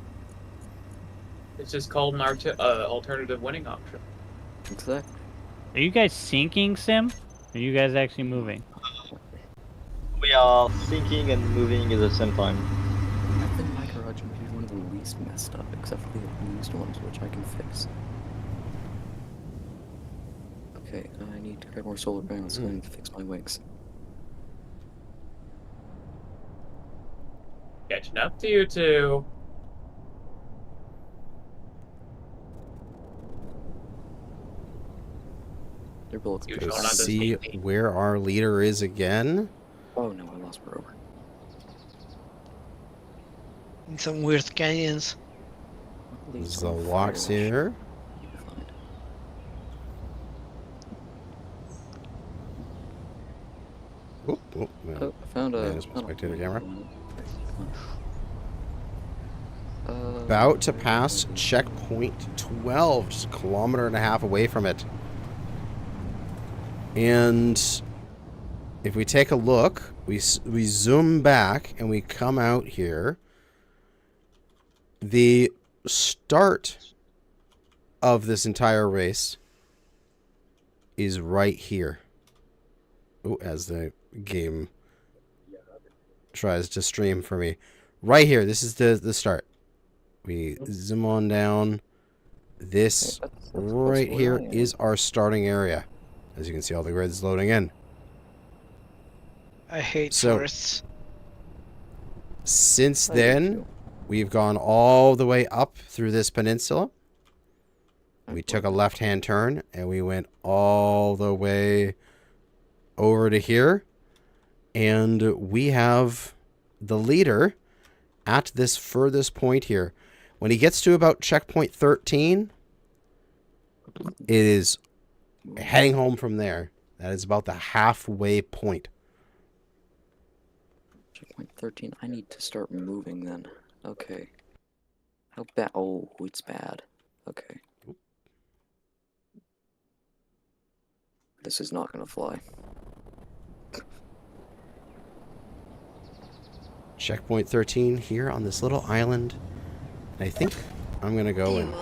It's just called an alternative winning option. Exactly. Are you guys sinking, Sim? Or are you guys actually moving? We are thinking and moving at the same time. I think my garage might be one of the least messed up, except definitely used ones, which I can fix. Okay, I need to grab more solar panels, so I need to fix my wings. Catching up to you two. They're both You good. shall not See escape me. where our leader is again. Oh no, I lost my rover. In some weird canyons. The walks here. Oh, I found a spectator camera. About to pass checkpoint 12, just a kilometer and a half away from it. And if we take a look, we zoom back and we come out here. The start of this entire race is right here. Oh, as the game tries to stream for me. Right here, this is the start. We zoom on down. This right here is our starting area. As you can see, all the grids loading in. I hate forests. Since then, we've gone all the way up through this peninsula. We took a left-hand turn, and we went all the way over to here. And we have the leader at this furthest point here. When he gets to about checkpoint 13, it is heading home from there. That is about the halfway point. Checkpoint 13. I need to start moving then. Okay. How bad? Oh, it's bad. Okay. This is not gonna fly. Checkpoint 13 here on this little island. And I think I'm going to go and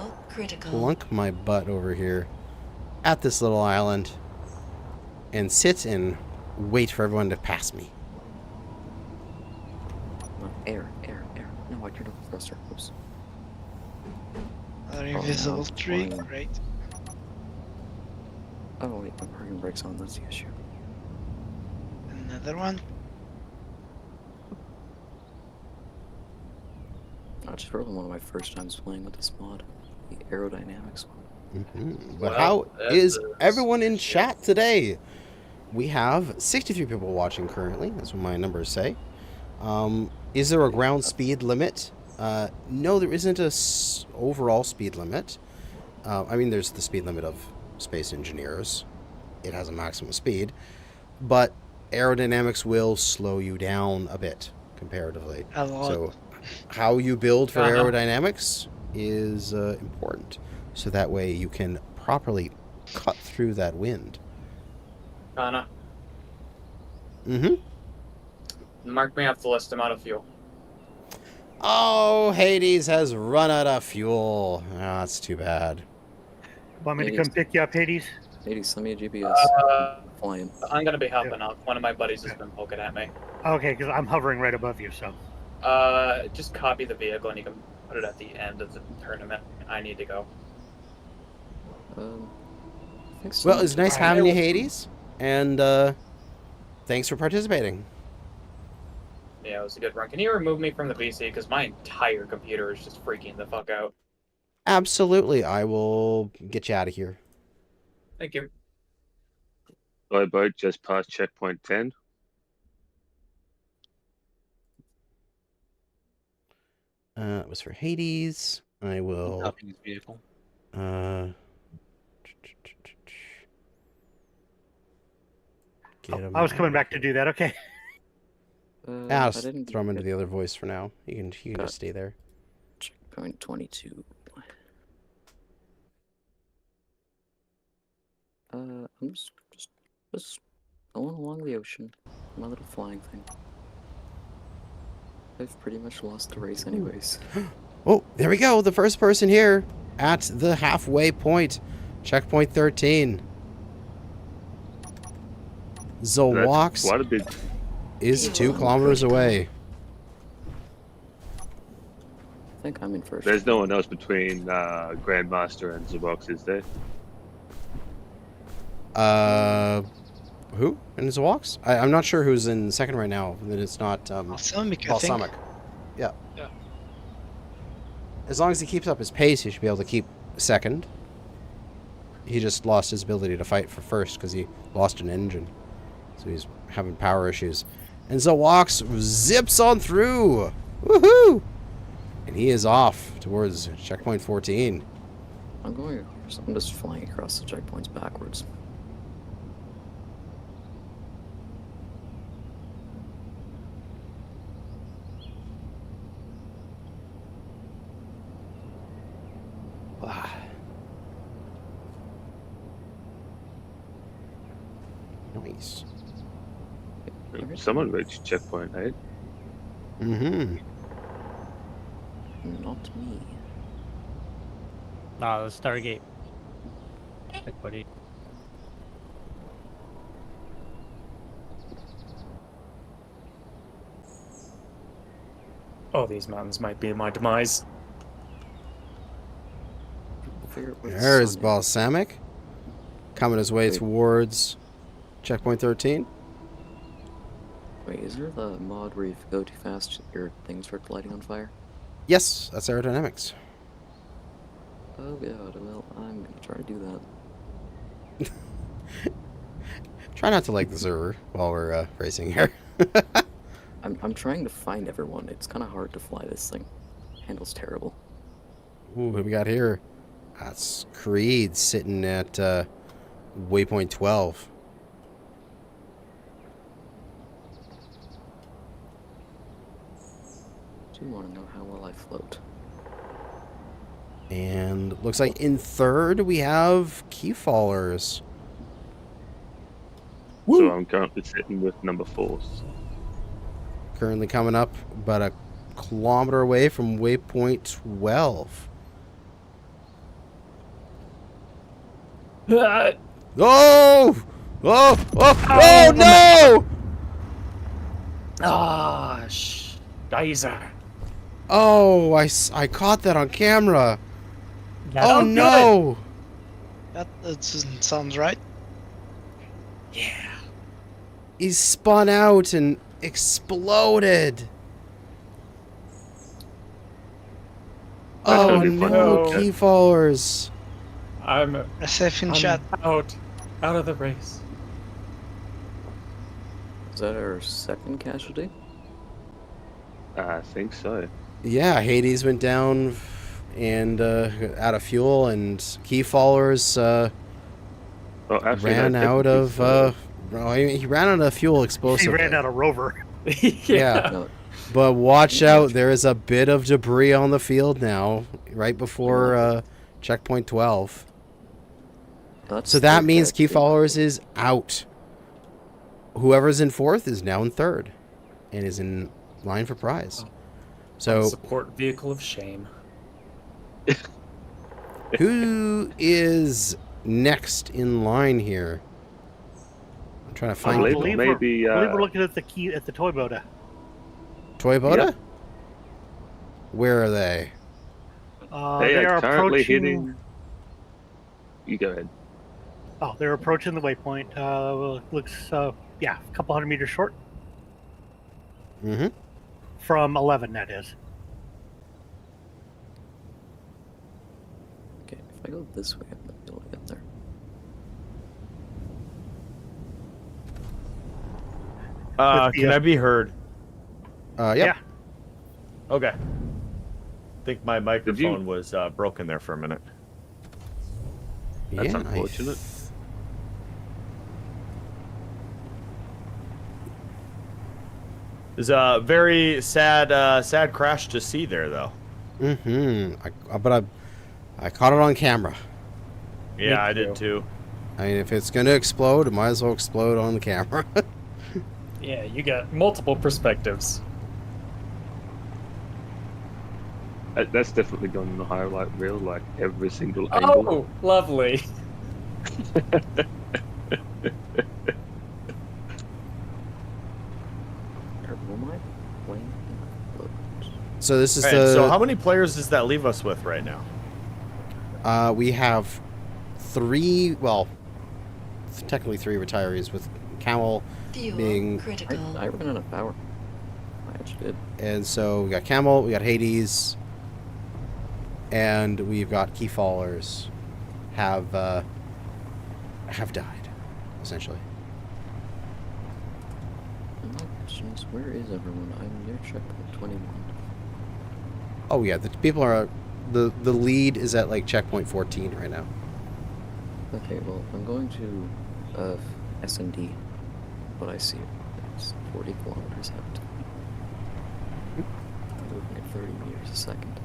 plunk my butt over here at this little island and sit and wait for everyone to pass me. Air. No, I turned off the thruster. Oops. An invisible tree, flying. right? Oh wait, the parking brake's on. That's the issue. Another one. Just probably one of my first times playing with this mod, the aerodynamics one. But how is everyone in chat today? We have 63 people watching currently. That's what my numbers say. Is there a ground speed limit? No, there isn't a overall speed limit. I mean, there's the speed limit of Space Engineers. It has a maximum speed. But aerodynamics will slow you down a bit, comparatively. A lot. So how you build for aerodynamics is important. So that way you can properly cut through that wind. Kana. Mark me off the list. I'm out of fuel. Oh, Hades has run out of fuel. Oh, that's too bad. Want me to come pick you up, Hades? Hades, send me a GPS. Flying. I'm gonna be hopping off. One of my buddies has been poking at me. Okay, because I'm hovering right above you, so. Just copy the vehicle and you can put it at the end of the tournament. I need to go. Well, it's nice having you, Hades, and thanks for participating. Yeah, it was a good run. Can you remove me from the VC? Because my entire computer is just freaking the fuck out. Absolutely. I will get you out of here. Thank you. My boat just past checkpoint 10. It was for Hades. I will. Stopping his vehicle. Get him. I was coming back to do that. Okay. I'll just throw him into the other voice for now. You can just stay there. Checkpoint 22. I'm just going along the ocean. My little flying thing. I've pretty much lost the race anyways. Oh, there we go. The first person here at the halfway point. Checkpoint 13. Zolwax is 2 kilometers away. think I'm in first. There's no one else between Grandmaster and Zavox, is there? Who in his walks? I'm not sure who's in second right now. That it's not Balsamic, I think. Balsamic. Yeah. Yeah. As long as he keeps up his pace, he should be able to keep second. He just lost his ability to fight for first because he lost an engine, so he's having power issues. And Zawox zips on through. Woohoo! And he is off towards checkpoint 14. I'm just flying across the checkpoints backwards. Wow. Nice. Someone reached checkpoint 8. Mm-hmm. Not me. Ah, the Stargate. Hey, buddy. Oh, these mountains might be my demise. There's Balsamic. Coming his way towards checkpoint 13. Wait, is there the mod where if you go too fast, your things start lighting on fire? Yes, that's aerodynamics. Oh god, well, I'm gonna try to do that. Try not to like the server while we're racing here. I'm trying to find everyone. It's kind of hard to fly this thing. Handle's terrible. Ooh, what we got here? That's Creed sitting at waypoint 12. Do you want to know how well I float? And looks like in third we have Keyfallers. So I'm currently sitting with number 4. Currently coming up about a kilometer away from waypoint 12. Oh! Oh! Oh! Oh, no! Ah, geyser. Oh, I caught that on camera. That's oh, no! That doesn't sound right. Yeah. He spun out and exploded. Oh, no, Keyfallers. I'm safe in chat. Out of the race. Is that our second casualty? I think so. Yeah, Hades went down and out of fuel, and Keyfallers ran out of he ran out of fuel explosively. He ran out of rover. Yeah. But watch out, there is a bit of debris on the field now, right before checkpoint 12. So that means Keyfallers is out. Whoever's in fourth is now in third and is in line for prize. So support vehicle of shame. who is next in line here? I'm trying to find. I believe we're looking at the Toy Boda. Toy Boda? Yep. Where are they? They are currently approaching. hitting. You go ahead. Oh, they're approaching the waypoint. Looks, yeah, a couple hundred meters short. Mm-hmm. From 11, that is. Okay, if I go this way, I'm gonna be able to get there. Can I be heard? Yep. Yeah. Okay. I think my microphone was broken there for a minute. That's Yeah, unfortunate. It's a very sad crash to see there, though. Mm-hmm. But I caught it on camera. Yeah, I did too. I mean, if it's going to explode, it might as well explode on the camera. Yeah, you got multiple perspectives. That's definitely gone on the highlight reel, like every single angle. Oh, lovely. So this is Alright, the. so how many players does that leave us with right now? We have 3. Well, technically 3 retirees with Camel Fuel being. critical. I ran out of power. I actually did. And so we got Camel, we got Hades, and we've got Keyfallers have died, essentially. And my question is, where is everyone? I'm near checkpoint 21. Oh yeah, the people are. The lead is at like checkpoint 14 right now. Okay, well, I'm going to S&D, but I see it's 40 kilometers out. I'm moving at 30 meters a second.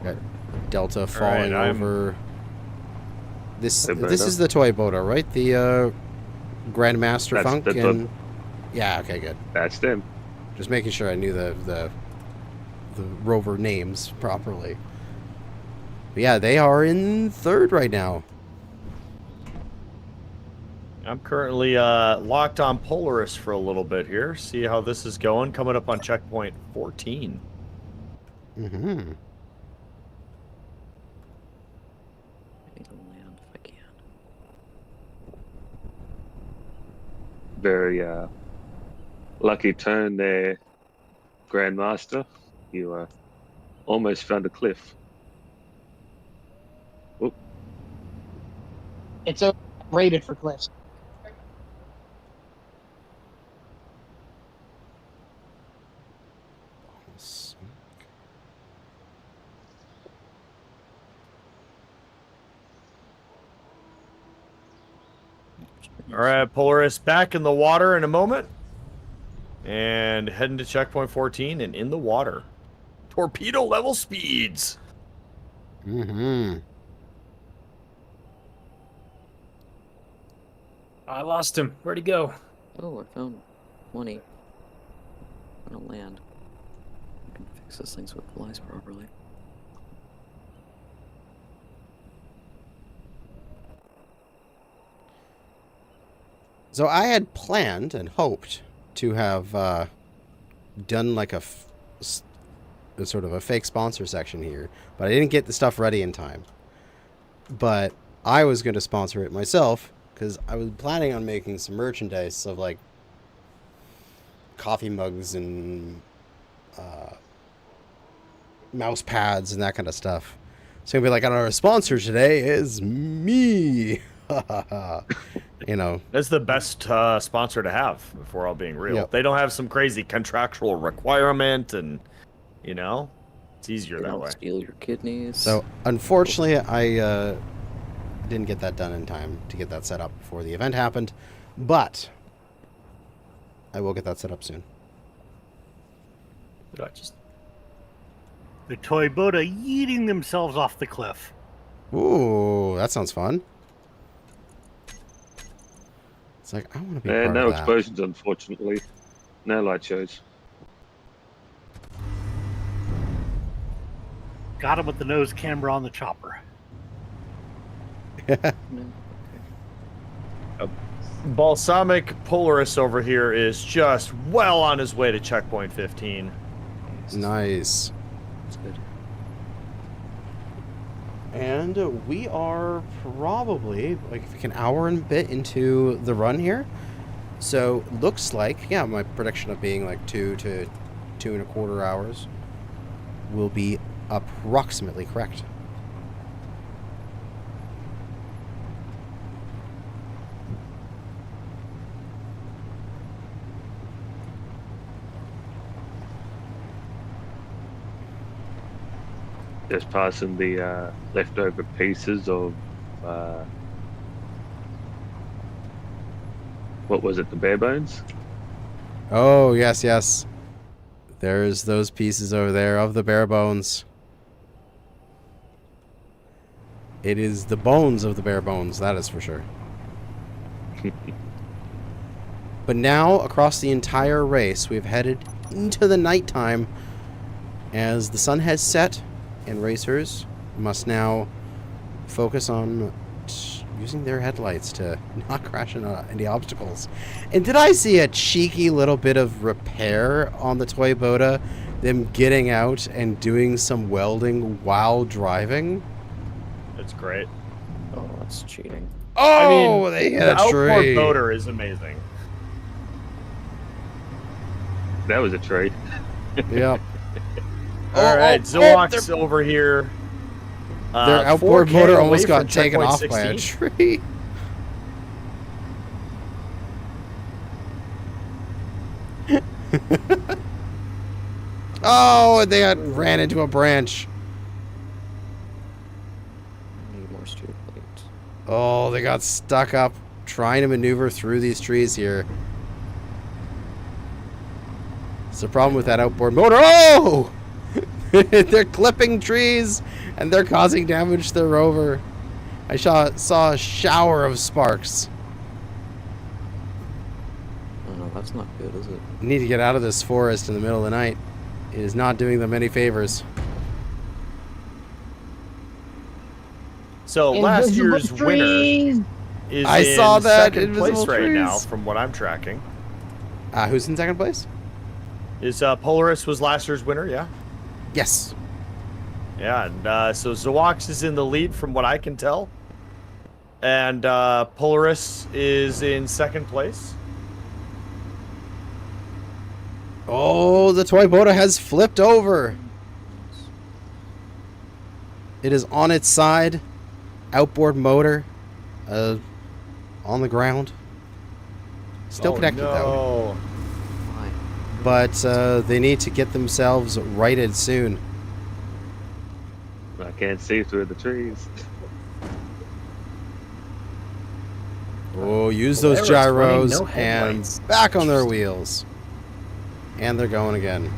Got Delta falling I'm- over. This is the toy boater, right? The Grandmaster That's Funk and yeah. Okay, good. That's them. Just making sure I knew the rover names properly. But yeah, they are in 3rd right now. I'm currently locked on Polaris for a little bit here. See how this is going. Coming up on checkpoint 14. Mm-hmm. I need to land if I can. Very lucky turn there, Grandmaster. You almost found a cliff. Oop. It's rated for cliffs. All right, Polaris back in the water in a moment. And heading to checkpoint 14 and in the water. Torpedo level speeds. Mm-hmm. I lost him. Where'd he go? Oh, I found money. I'm gonna land. I can fix this thing so it flies properly. So I had planned and hoped to have done like a sort of a fake sponsor section here, but I didn't get the stuff ready in time. But I was going to sponsor it myself because I was planning on making some merchandise of like coffee mugs and mouse pads and that kind of stuff. So I'm gonna be like, our sponsor today is me. You know, that's the best sponsor to have, if we're all being real. Yep. They don't have some crazy contractual requirement, and you know, it's easier They that don't way. steal your kidneys. So unfortunately, I didn't get that done in time to get that set up before the event happened, but I will get that set up soon. Did I just? The toy boat are yeeting themselves off the cliff. Ooh, that sounds fun. It's like, I want to be part No of that. explosions, unfortunately. No light shows. Got him with the nose camera on the chopper. Balsamic Polaris over here is just well on his way to checkpoint 15. Nice. That's good. And we are probably like an hour and a bit into the run here. So looks like, yeah, my prediction of being like 2 to 2.25 hours will be approximately correct. Just passing the leftover pieces of what was it, the bare bones? Oh, yes, yes. There's those pieces over there of the bare bones. It is the bones of the bare bones, that is for sure. But now, across the entire race, we've headed into the nighttime as the sun has set, and racers must now focus on using their headlights to not crash into any obstacles. And did I see a cheeky little bit of repair on the Toy Boda? Them getting out and doing some welding while driving? It's great. Oh, that's cheating. Oh, they hit the a outboard tree. motor is amazing. That was a trade. Yep. All right, Zook's over here. Their outboard 4K motor away almost from got taken checkpoint off by a 16. tree. Oh, they ran into a branch. Need more street plates. Oh, they got stuck up trying to maneuver through these trees here. It's the problem with that outboard motor. Oh! They're clipping trees and they're causing damage to the rover. I saw a shower of sparks. Oh no, that's not good, is it? Need to get out of this forest in the middle of the night. It is not doing them any favors. So last year's winner is I saw in that, second place invisible right now, trees. from what I'm tracking. Who's in second place? Is Polaris was last year's winner? Yeah. Yes. Yeah, and so Zook's is in the lead from what I can tell. And Polaris is in second place. Oh, the Toy Boda has flipped over. It is on its side. Outboard motor on the ground. Still connected though. But they need to get themselves righted soon. I can't see through the trees. Oh, use those Polaris gyros running no and headlights. back on their wheels. And they're going again.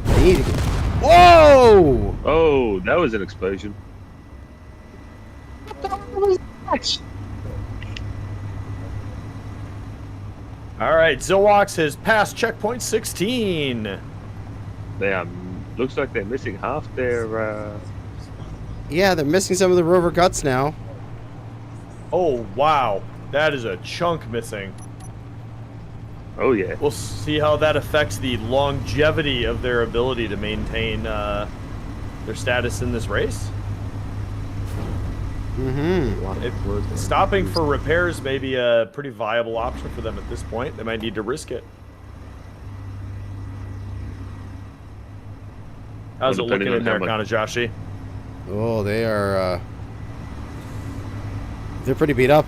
They need to get... Whoa! Oh, that was an explosion. All right, Zook's has passed checkpoint 16. They looks like they're missing half their. Yeah, they're missing some of the rover guts now. Oh, wow. That is a chunk missing. Oh, yeah. We'll see how that affects the longevity of their ability to maintain their status in this race. Mm-hmm. Stopping for repairs may be a pretty viable option for them at this point. They might need to risk it. How's it looking in there, Kanajashi? Oh, they are... they're pretty beat up.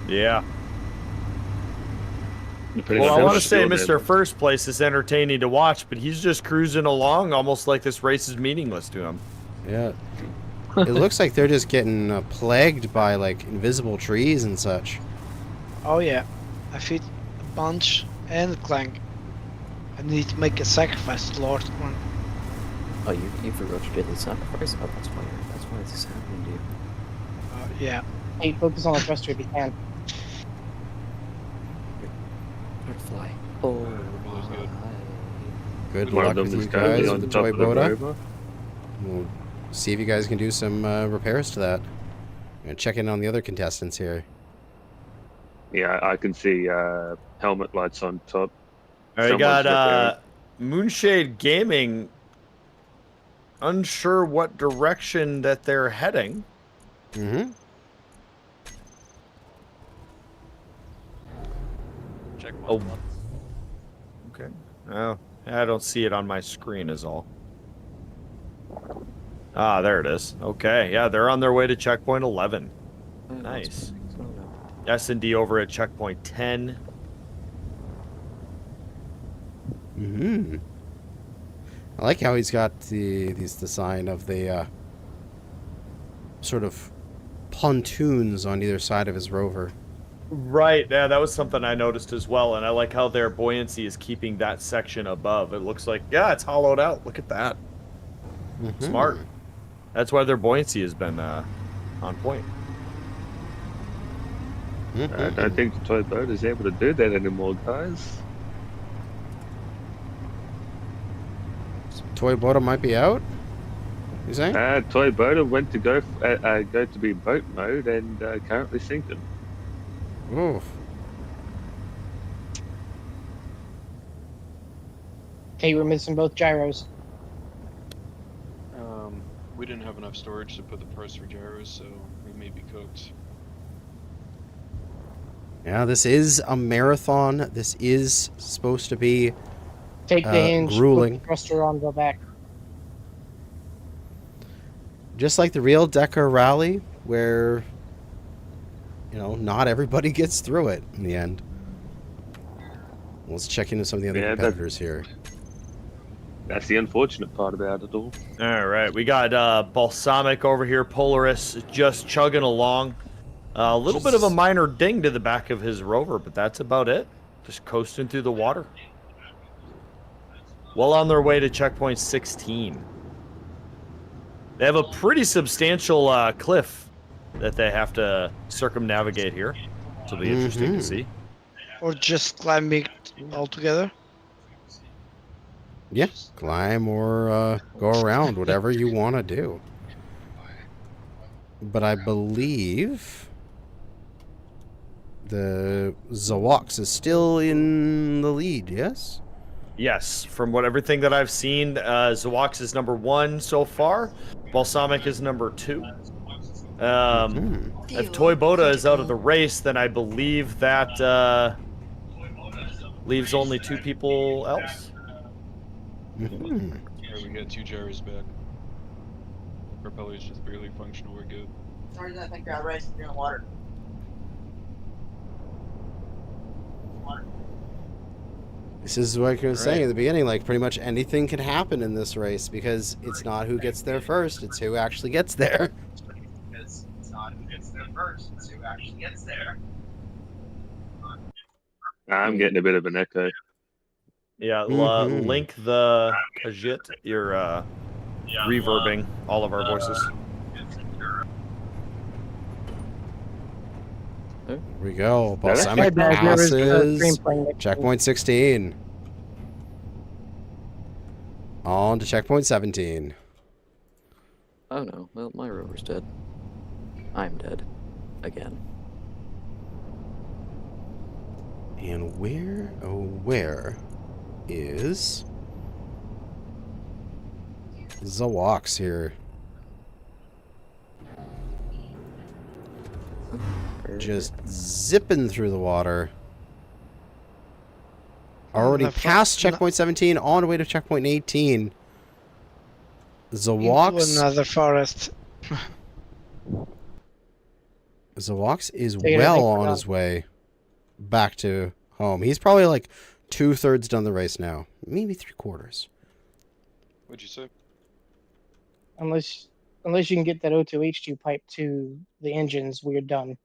Yeah. Well, I want to say Mr. First Place is entertaining to watch, but he's just cruising along almost like this race is meaningless to him. Yeah. It looks like they're just getting plagued by, like, invisible trees and such. Oh yeah, I feed a bunch and a clank. I need to make a sacrifice to Lord one. Oh, you forgot you did the sacrifice? Oh, that's why this is happening to you. Yeah. Hey, focus on the thruster if you can. Try to fly. Oh, Good One luck of them with you is currently guys on with the top Toy of the Boda. rover. We'll see if you guys can do some repairs to that. I'm gonna check in on the other contestants here. Yeah, I can see helmet lights on top. All right, you Someone's got Moonshade Gaming. Unsure what direction that they're heading. Mm-hmm. Oh. Okay. Oh, I don't see it on my screen is all. Ah, there it is. Okay, yeah, they're on their way to checkpoint 11. Nice. S&D over at checkpoint 10. Mm-hmm. I like how he's got the sign of the sort of pontoons on either side of his rover. Right, yeah, that was something I noticed as well, and I like how their buoyancy is keeping that section above. It looks like, yeah, it's hollowed out. Look at that. Mm-hmm. Smart. That's why their buoyancy has been on point. Mm-hmm. I don't think the Toy Boat is able to do that anymore, guys. Toy Boda might be out. You saying? Toy boater went to go to be boat mode and currently sinking. Oof. Okay, we're missing both gyros. We didn't have enough storage to put the parts for gyros, so we may be cooked. Yeah, this is a marathon. This is supposed to be Take the hinge, grueling. put the thruster on, go back. Just like the real Decker Rally, where, you know, not everybody gets through it in the end. Let's check into some of the other competitors here. That's the unfortunate part about it all. All right, we got Balsamic over here. Polaris just chugging along. A little bit of a minor ding to the back of his rover, but that's about it. Just coasting through the water. Well on their way to checkpoint 16. They have a pretty substantial cliff that they have to circumnavigate here. So it'll be interesting to see. Or just climbing altogether. Yeah, climb or go around, whatever you want to do. But I believe the Zawox is still in the lead, yes? Yes, from everything that I've seen, Zawox is number 1 so far. Balsamic is number 2. If Toy Boda is out of the race, then I believe that leaves only 2 people else. Alright, we got 2 gyros back. Propeller's just barely functional, we're good. Sorry that I got rice in water. This is what I was saying at the beginning, like pretty much anything can happen in this race because it's not who gets there first, it's who actually gets there. Because it's not who gets there first, it's who actually gets there. I'm getting a bit of an echo. Yeah, Link the Kajit, you're reverbing all of our voices. Here we go. Balsamic passes. Checkpoint 16. On to checkpoint 17. Oh no, well, my rover's dead. I'm dead. Again. And where, oh where, is Zawox here? Just zipping through the water. Already past checkpoint 17, on the way to checkpoint 18. Zawox. Into another forest. Zawox is well on his way back to home. He's probably like 2/3 done the race now, maybe 3/4. What'd you say? Unless you can get that O2H2 pipe to the engines, we're done.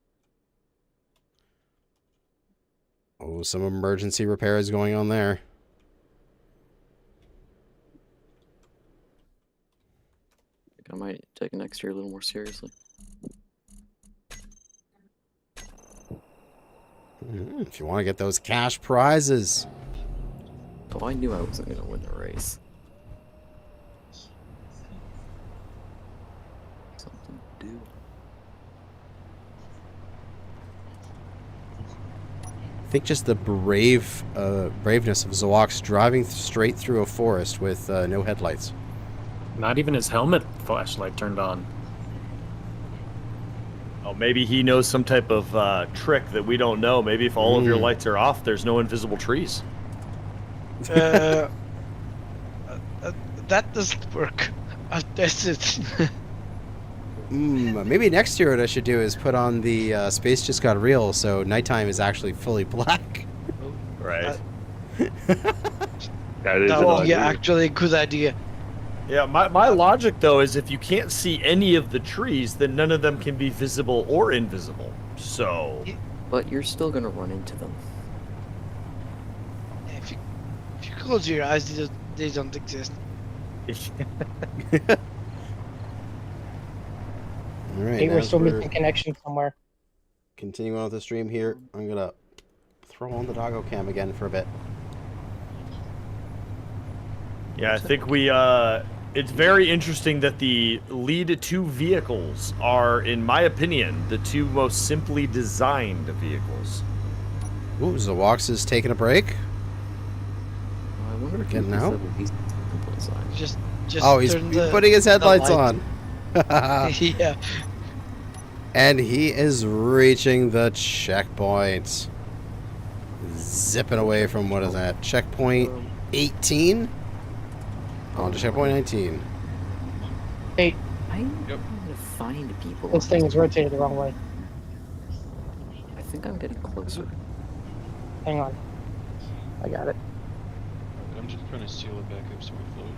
Oh, some emergency repairs going on there. I think I might take next year a little more seriously. If you want to get those cash prizes. Oh, I knew I wasn't going to win the race. Something to do. I think just the braveness of Zawox driving straight through a forest with no headlights. Not even his helmet flashlight turned on. Oh, maybe he knows some type of trick that we don't know. Maybe if all of your lights are off, there's no invisible trees. That doesn't work. I'll test it. Maybe next year what I should do is put on the Space Just Got Real so nighttime is actually fully black. Right. That would be actually a good idea. Yeah, my logic, though, is if you can't see any of the trees, then none of them can be visible or invisible. So... But you're still going to run into them. If you close your eyes, they don't exist. All right, Hey, we're still missing connection somewhere. Continuing on with the stream here, I'm going to throw on the doggo cam again for a bit. Yeah, I think we It's very interesting that the lead two vehicles are, in my opinion, the two most simply designed vehicles. Ooh, Zawox is taking a break. I wonder if Getting out. Just Oh, he's turn the, putting his headlights the on. Yeah. And he is reaching the checkpoint. Zipping away from, what is that? Checkpoint 18? On to checkpoint 19. Hey, I'm trying to find people. this thing is rotated the wrong way. I think I'm getting closer. Hang on. I got it. I'm just trying to seal it back up so we float.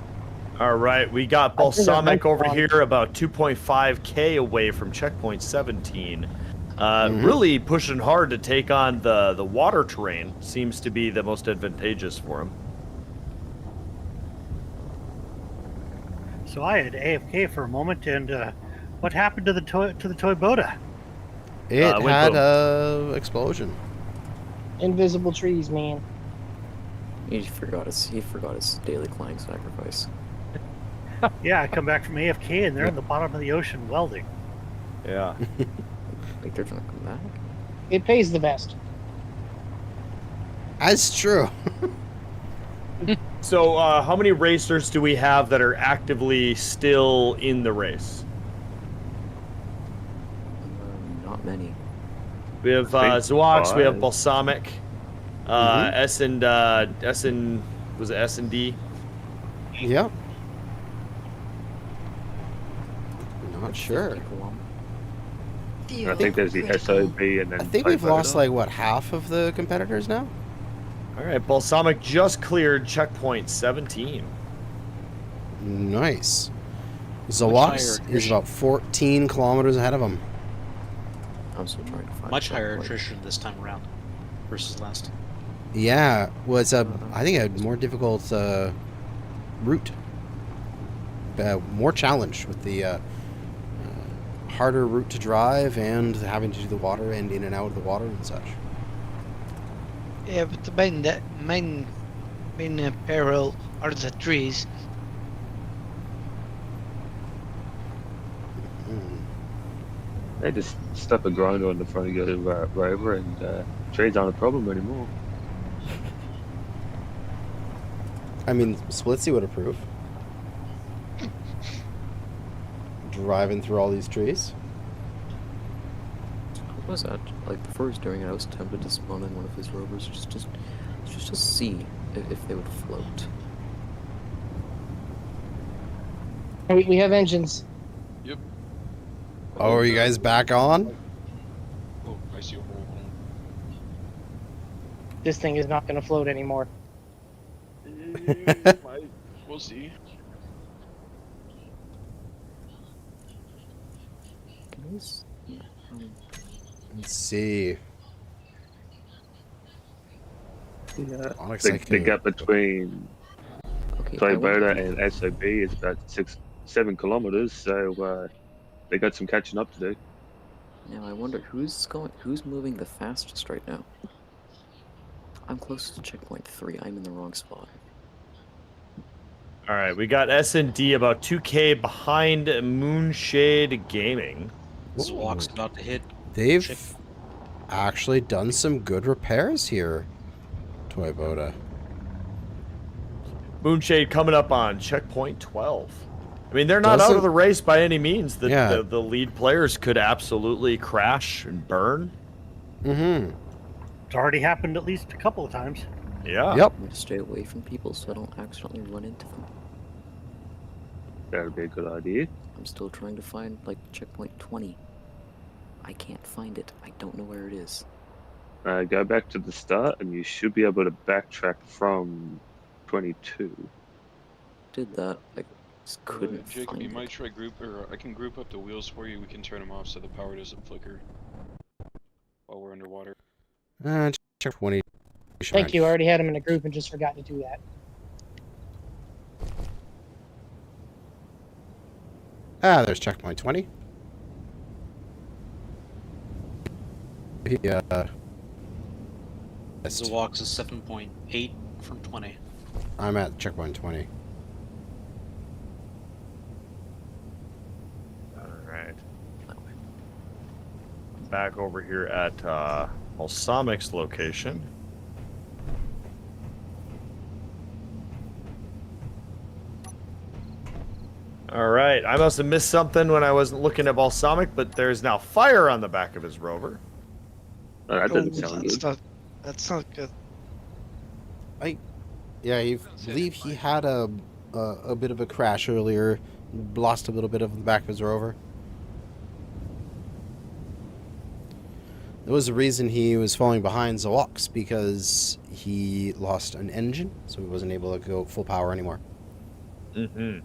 All right, we got I think I Balsamic meant over one. here about 2.5k away from checkpoint 17. Really pushing hard to take on the water terrain. Seems to be the most advantageous for him. So I had AFK for a moment, and what happened to the Toyota? It went had boom. a explosion. Invisible trees, man. He forgot his daily clanging sacrifice. Yeah, I come back from AFK, and they're in the bottom of the ocean welding. Yeah. Like they're gonna come back? It pays the best. That's true. So, how many racers do we have that are actively still in the race? Not many. We have I think Zoax, we have 5. Balsamic, S and was it S and D? Yep. Not sure. I think there's the SOB and then. I think we've lost like what, half of the competitors now? All right, Balsamic just cleared checkpoint 17. Nice. higher Zawox is attrition. about 14 kilometers ahead of him. I'm still trying to find Much higher checkpoint. attrition this time around versus last. Yeah, was I think a more difficult route. More challenge with the harder route to drive and having to do the water and in and out of the water and such. Yeah, but the main peril are the trees. They just stuck a grinder on the front of your rover and trees aren't a problem anymore. I mean, Splitsy would approve. Driving through all these trees. What was that? Like before he was doing it, I was tempted to spawn in one of his rovers just to see if they would float. We have engines. Yep. Oh, are you guys back on? Oh, I see a hole. This thing is not going to float anymore. We'll see. Let's see. Yeah. The gap between Toyota and SOB is about 7 kilometers, so they got some catching up to do. Now I wonder who's moving the fastest right now. I'm close to checkpoint 3. I'm in the wrong spot. All right, we got S&D about 2K behind Moonshade Gaming. Walk's about to hit. They've actually done some good repairs here, Toyota. Moonshade coming up on checkpoint 12. I mean, they're not out of the race by any means. The lead players could absolutely crash and burn. Mm-hmm. It's already happened at least a couple of times. Yeah. Yep. I'm gonna stay away from people so I don't accidentally run into them. That would be a good idea. I'm still trying to find, like, checkpoint 20. I can't find it. I don't know where it is. Go back to the start and you should be able to backtrack from 22. Did that. I just couldn't Jacob, find you it. might try I can group up the wheels for you. We can turn them off so the power doesn't flicker while we're underwater. Check 20. Thank you. I already had them in a group and just forgot to do that. There's checkpoint 20. Yeah. The walks is 7.8 from 20. I'm at checkpoint 20. back over here at Balsamic's location. All right, I must have missed something when I wasn't looking at Balsamic, but there's now fire on the back of his rover. Oh, that doesn't sound That's good. that's not good. Yeah, I believe he had a bit of a crash earlier, lost a little bit of the back of his rover. There was a reason he was falling behind Zawaks, because he lost an engine, so he wasn't able to go full power anymore. Mm-hmm.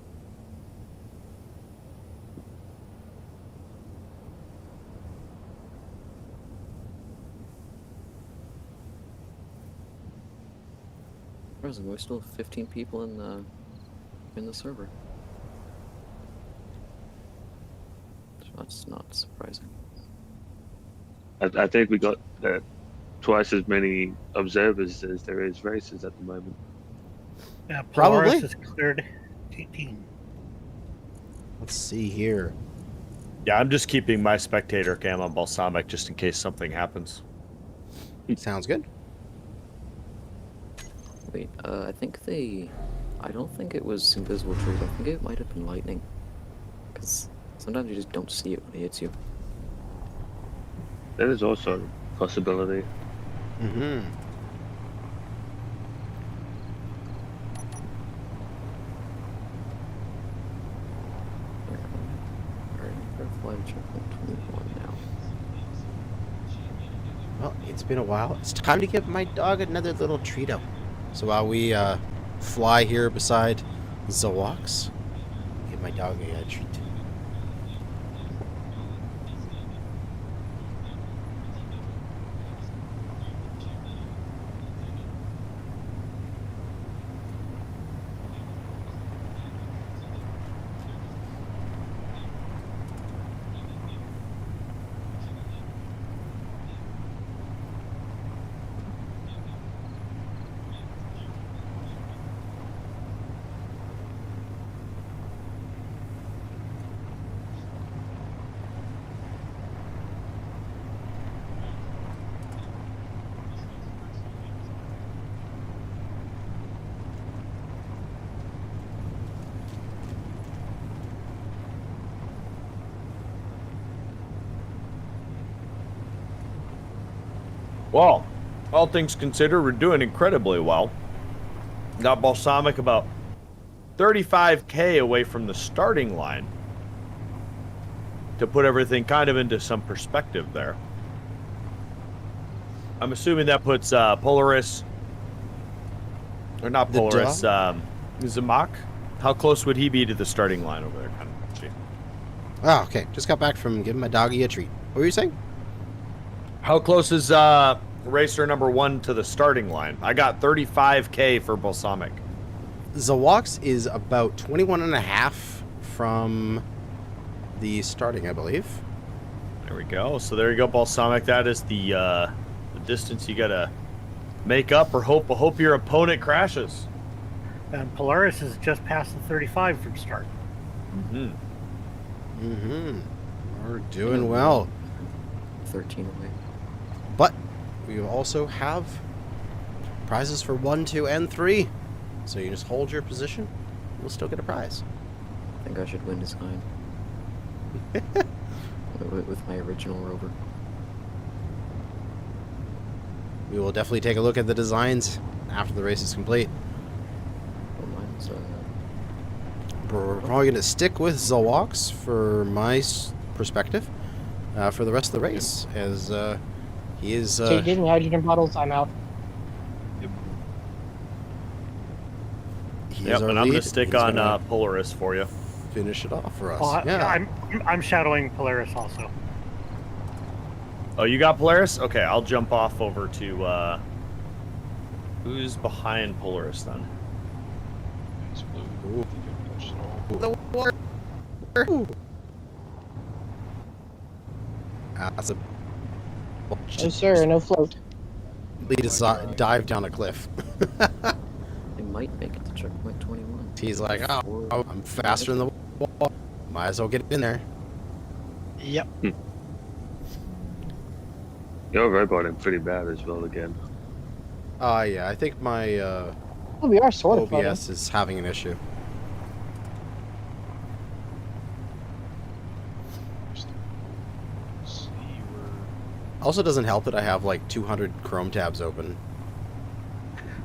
There's still 15 people in the server. So that's not surprising. I think we got twice as many observers as there is races at the moment. Yeah, Probably. Polaris has cleared 18. Let's see here. Yeah, I'm just keeping my spectator cam on Balsamic just in case something happens. Sounds good. Wait, I don't think it was invisible trees. I think it might have been lightning. Because sometimes you just don't see it when it hits you. That is also a possibility. Mm-hmm. Alright, we're flying checkpoint 21 now. Well, it's been a while. It's time to give my dog another little treat-o. So while we fly here beside Zawaks, give my dog a treat. Well, all things considered, we're doing incredibly well. Got Balsamic about 35k away from the starting line. To put everything kind of into some perspective there. I'm assuming that puts Polaris, or not Polaris, Zamak. How close would he be to the starting line over there, Kanajashi? Oh, okay. Just got back from giving my doggy a treat. What were you saying? How close is racer number 1 to the starting line? I got 35k for Balsamic. Zawaks is about 21.5 from the starting, I believe. There we go. So there you go, Balsamic. That is the distance you gotta make up, or hope your opponent crashes. And Polaris is just past the 35 from start. Mm-hmm. Mm-hmm. We're doing well. 13 away. But we also have prizes for 1, 2, and 3. So you just hold your position, you'll still get a prize. I think I should win design. with my original rover. We will definitely take a look at the designs after the race is complete. Oh, mine's, We're probably going to stick with Zawaks for my perspective for the rest of the race, as he is... So you did hydrogen bottles, I'm out. Yep, and I'm going to stick on Polaris for you. Finish it off for us. Well, yeah. I'm shadowing Polaris also. Oh, you got Polaris? Okay, I'll jump off over to... who's behind Polaris, then? It's blue. The water. That's a... No sir, no float. Lead us dive down a cliff. I might make it to checkpoint 21. He's like, oh, I'm faster than the wall. Might as well get in there. Yep. You're roboting pretty bad as well again. Yeah, I think my Well, we are sort of flooding. OBS is having an issue. Also doesn't help that I have like 200 Chrome tabs open.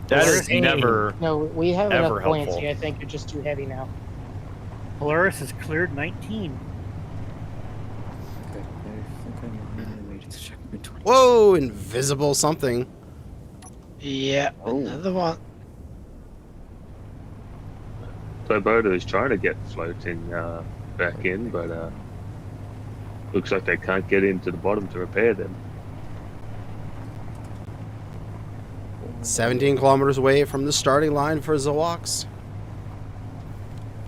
That is never. No, we have ever enough buoyancy. helpful. I think you're just too heavy now. Polaris has cleared 19. Okay, I think I nearly made it to checkpoint 20. Whoa, invisible something. Yeah, another one. So Bodo is trying to get floating back in, but looks like they can't get into the bottom to repair them. 17 kilometers away from the starting line for Zoax.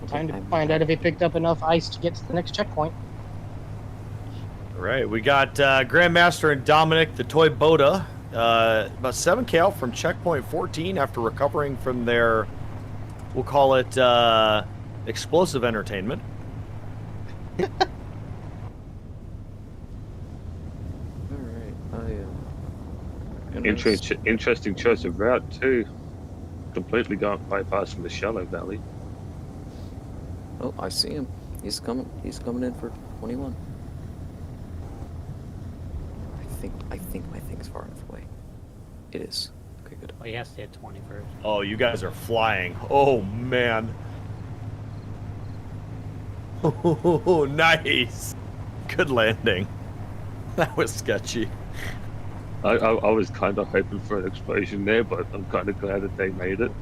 Time to find out if he picked up enough ice to get to the next checkpoint. All right, we got Grandmaster and Dominic, the toy Boda, about 7K out from checkpoint 14 after recovering from their, we'll call it explosive entertainment. Interesting choice of route too. Completely bypassing the shallow valley. Oh, I see him. He's coming. He's coming in for 21. I think my thing's far enough away. It is. Okay, good. Well, he has to hit 20 first. Oh, you guys are flying. Oh, man. Oh, nice. Good landing. That was sketchy. I was kind of hoping for an explosion there, but I'm kind of glad that they made it.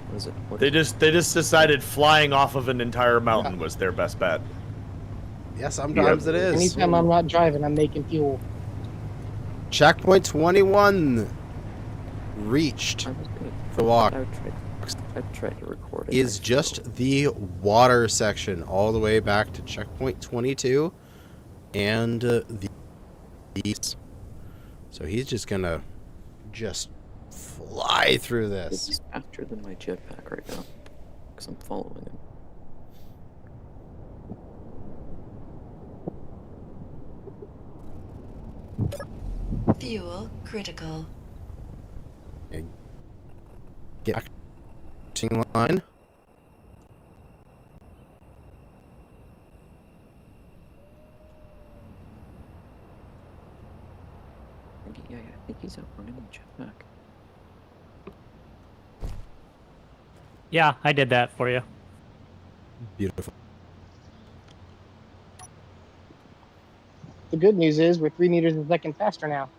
What is it? They just decided flying off of an entire mountain was their best bet. Yeah, sometimes it is. Anytime I'm not driving, I'm making fuel. Checkpoint 21 reached. The walk I tried to record it. is just the water section all the way back to checkpoint 22 and the east. So he's just gonna fly through this. He's faster than my jetpack right now because I'm following him. Fuel critical. Get back to line. Yeah, I think he's outrunning my jetpack. Yeah, I did that for you. Beautiful. The good news is we're 3 meters a second faster now.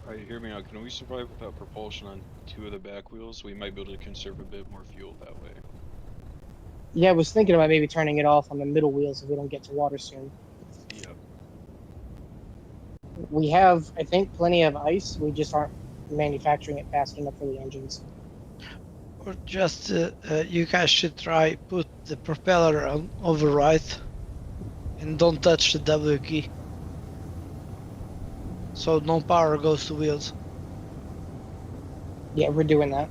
Alright, hear me out. Can we survive without propulsion on 2 of the back wheels? We might be able to conserve a bit more fuel that way. Yeah, I was thinking about maybe turning it off on the middle wheels if we don't get to water soon. Yep. We have, I think, plenty of ice. We just aren't manufacturing it fast enough for the engines. Or just, you guys should try put the propeller on override and don't touch the W key. So no power goes to wheels. Yeah, we're doing that.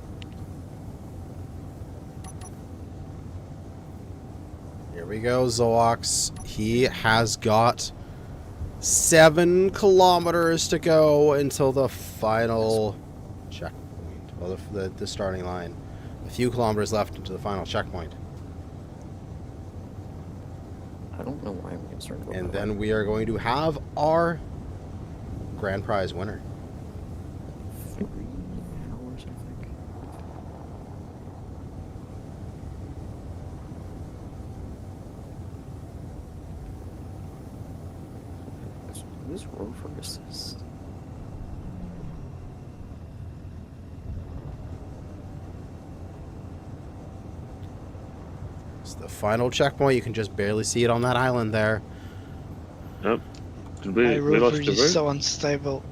Here we go, Zoax. He has got 7 kilometers to go until the final checkpoint. Well, the starting line. A few kilometers left into the final checkpoint. I don't know why I'm concerned about And that. then we are going to have our grand prize winner. 3 hours, I think. Whose rover is this? It's the final checkpoint. You can just barely see it on that island there. Yep. My rover is so unstable.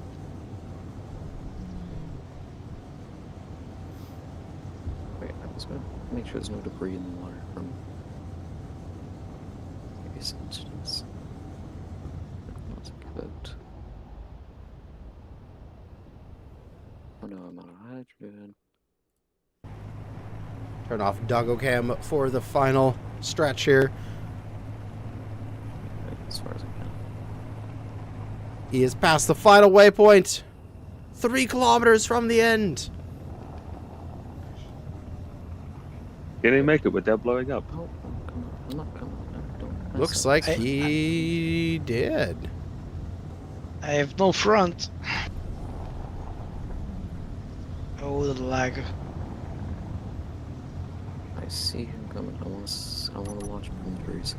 Wait, I was gonna make sure there's no debris in the water from previous incidents. Not good. Oh no, I'm out of hydrogen. Turn off doggo cam for the final stretch here. As far as I can. He is past the final waypoint. 3 kilometers from the end. Can he make it without blowing up? Oh, I'm not coming. No, don't mess Looks up. like he did. I have no front. Oh, the lag. I see him coming. I want to watch boundaries.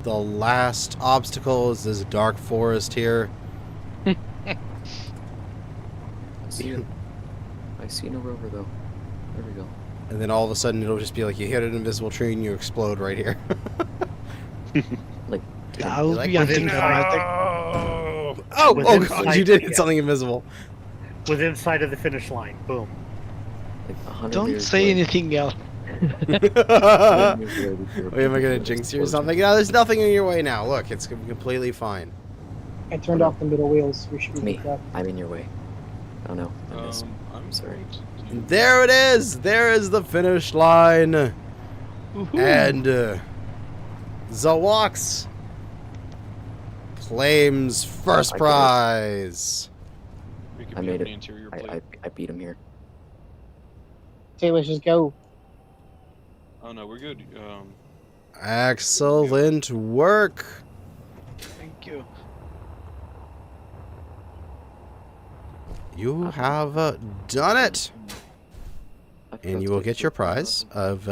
The last obstacle is this dark forest here. I see it. I see no rover though. There we go. And then all of a sudden it'll just be like you hit an invisible tree and you explode right here. Like, I'll like, be hunting within- dramatic. Oh Within god, sight, you did hit yeah. something invisible. Within sight of the finish line. Boom. like 100 Don't meters say away. anything else. Wait, am I gonna jinx you or something? No, there's nothing in your way now. Look, it's completely fine. I turned off the middle wheels. We should be Me. good to go. I'm in your way. Oh no. I missed. I'm sorry. There it is. There is the finish line. And Zawax claims first I did it. prize. We could I be made on it. the interior plate. I beat him here. Say, let's just go. Oh no, we're good. Excellent work. Thank you. You have done it. And you will get your prize of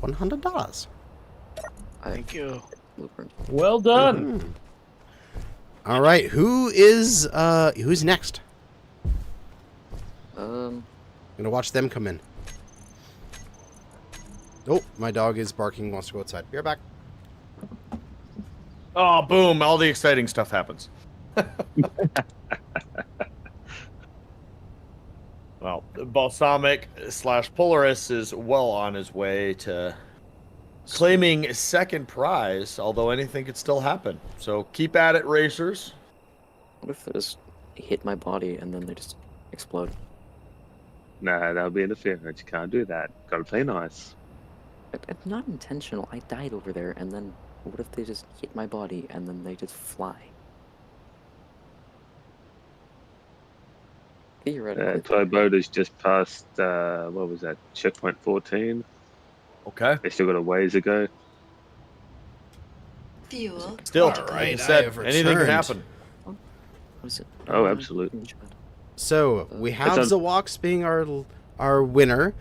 $100. Thank you. Blueprint. Well done. All right, who's next? Gonna watch them come in. Oh, my dog is barking. Wants to go outside. Be right back. Oh, boom! All the exciting stuff happens. Well, Balsamic / Polaris is well on his way to claiming second prize, although anything could still happen. So keep at it, racers. What if they just hit my body and then they just explode? Nah, that'll be interference. You can't do that. Gotta play nice. It's not intentional. I died over there, and then what if they just hit my body and then they just fly? Theoretically. Toy boat is just past, what was that, checkpoint 14. Okay. They still got a ways to go. Fuel. Still, All like I right, said, I have anything can returned. happen. What is it? Oh, absolutely. So we have It's Zawax being our winner.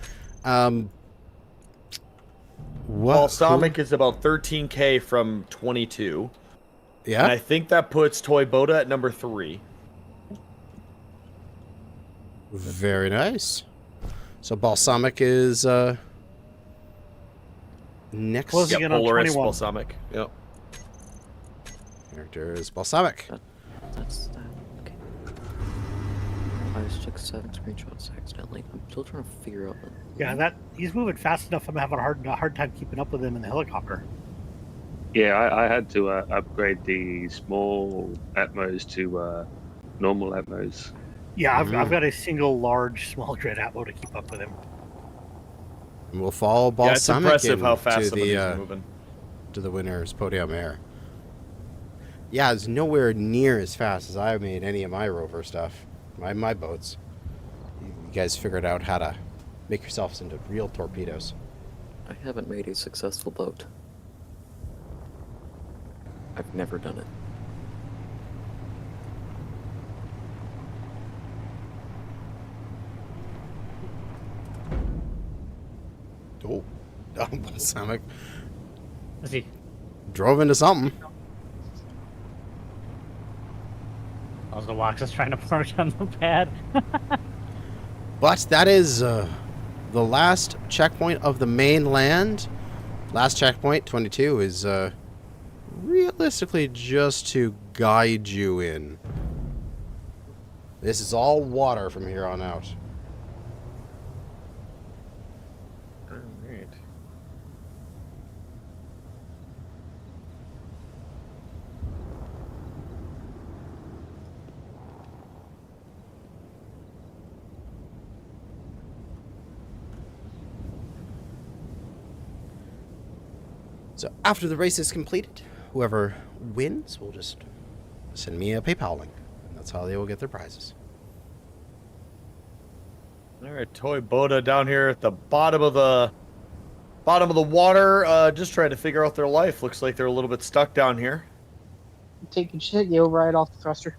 Balsamic is about 13K from 22. Yeah. And I think that puts Toy Boda at number 3. Very nice. So Balsamic is next. Closing in on Polaris 21. Balsamic. Yep. Character is Balsamic. That's that. Okay. I just took 7 screenshots accidentally. I'm still trying to figure out. Yeah, that he's moving fast enough. I'm having a hard time keeping up with him in the helicopter. Yeah, I had to upgrade the small Atmos to normal Atmos. Yeah, I've got a single large small grid Atmo to keep up with him. And we'll follow Yeah, it's Balsamic impressive how into fast some of these the are moving. to the winner's podium air. Yeah, it's nowhere near as fast as I made any of my rover stuff. My boats. You guys figured out how to make yourselves into real torpedoes. I haven't made a successful boat. I've never done it. Oh, Balsamic Let's see. drove into something. Oh, the Wax is trying to park on the pad. But that is the last checkpoint of the mainland. Last checkpoint, 22, is realistically just to guide you in. This is all water from here on out. Alright. So after the race is completed, whoever wins will just send me a PayPal link. And that's how they will get their prizes. All right, Toy Boda down here at the bottom of the water, just trying to figure out their life. Looks like they're a little bit stuck down here. Take the override off the thruster.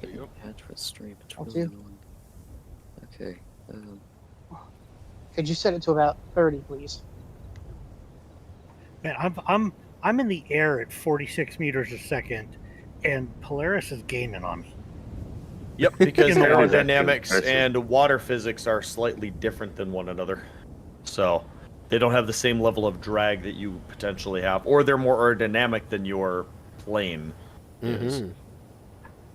There you go. Patch for the stream. It's I'll really do. annoying. Okay. Could you set it to about 30, please? Man, I'm in the air at 46 meters a second, and Polaris is gaining on me. Yep, because In the water. aerodynamics and water physics are slightly different than one another. So they don't have the same level of drag that you potentially have, or they're more aerodynamic than your plane is.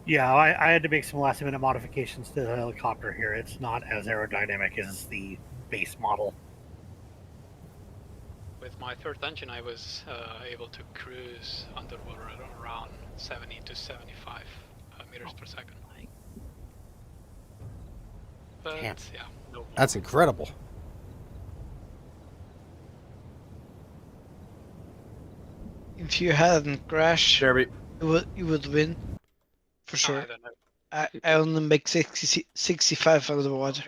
Yeah, I had to make some last-minute modifications to the helicopter here. It's not as aerodynamic as the base model. With my third engine, I was able to cruise underwater at around 70 to 75 meters per second. But Damn. yeah, no. That's incredible. If you hadn't crashed, Derby, you would win. For sure. I don't know. I only make 65 out of the water.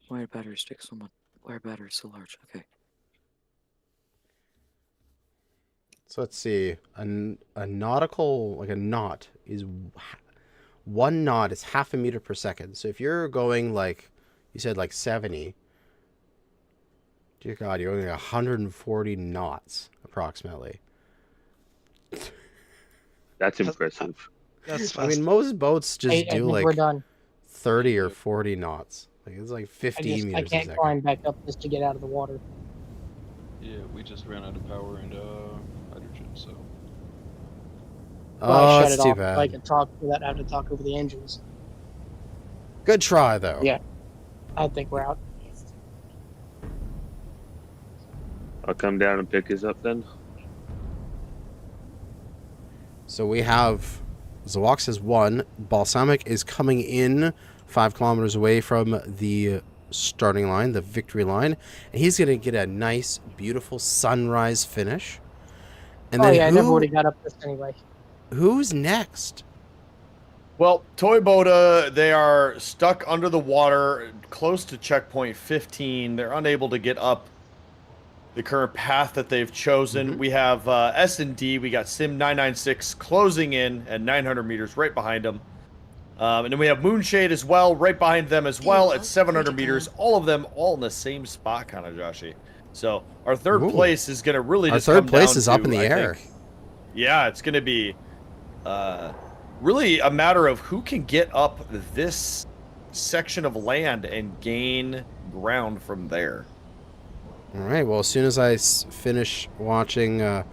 Why are batteries take so much? Why are batteries so large? Okay. So let's see. A nautical, like a knot, is 1 knot is half a meter per second. So if you're going like, you said like 70, dear God, you're going 140 knots approximately. That's impressive. That's I fast. mean, most boats just I do think like we're done. 30 or 40 knots. Like it's like 50 I meters a can't second. climb back up just to get out of the water. Yeah, we just ran out of power and hydrogen, so. Oh, I shut that's it too off bad. so I could talk without having to talk over the engines. Good try, though. Yeah, I think we're out. I'll come down and pick us up then. So we have Zawaks has 1. Balsamic is coming in 5 kilometers away from the starting line, the victory line, and he's going to get a nice, beautiful sunrise finish. And Oh then yeah, I never would have got up this anyway. Who's next? Well, Toy Boda, they are stuck under the water, close to checkpoint 15. They're unable to get up the current path that they've chosen. We have S&D. We got Sim 996 closing in at 900 meters right behind them. And then we have Moonshade as well, right behind them as well at 700 meters. All of them all in the same spot, Kanajashi. So our third place is going to really just Our third come place down is up to, in the I air. think, yeah, it's going to be really a matter of who can get up this section of land and gain ground from there. All right. Well, as soon as I finish watching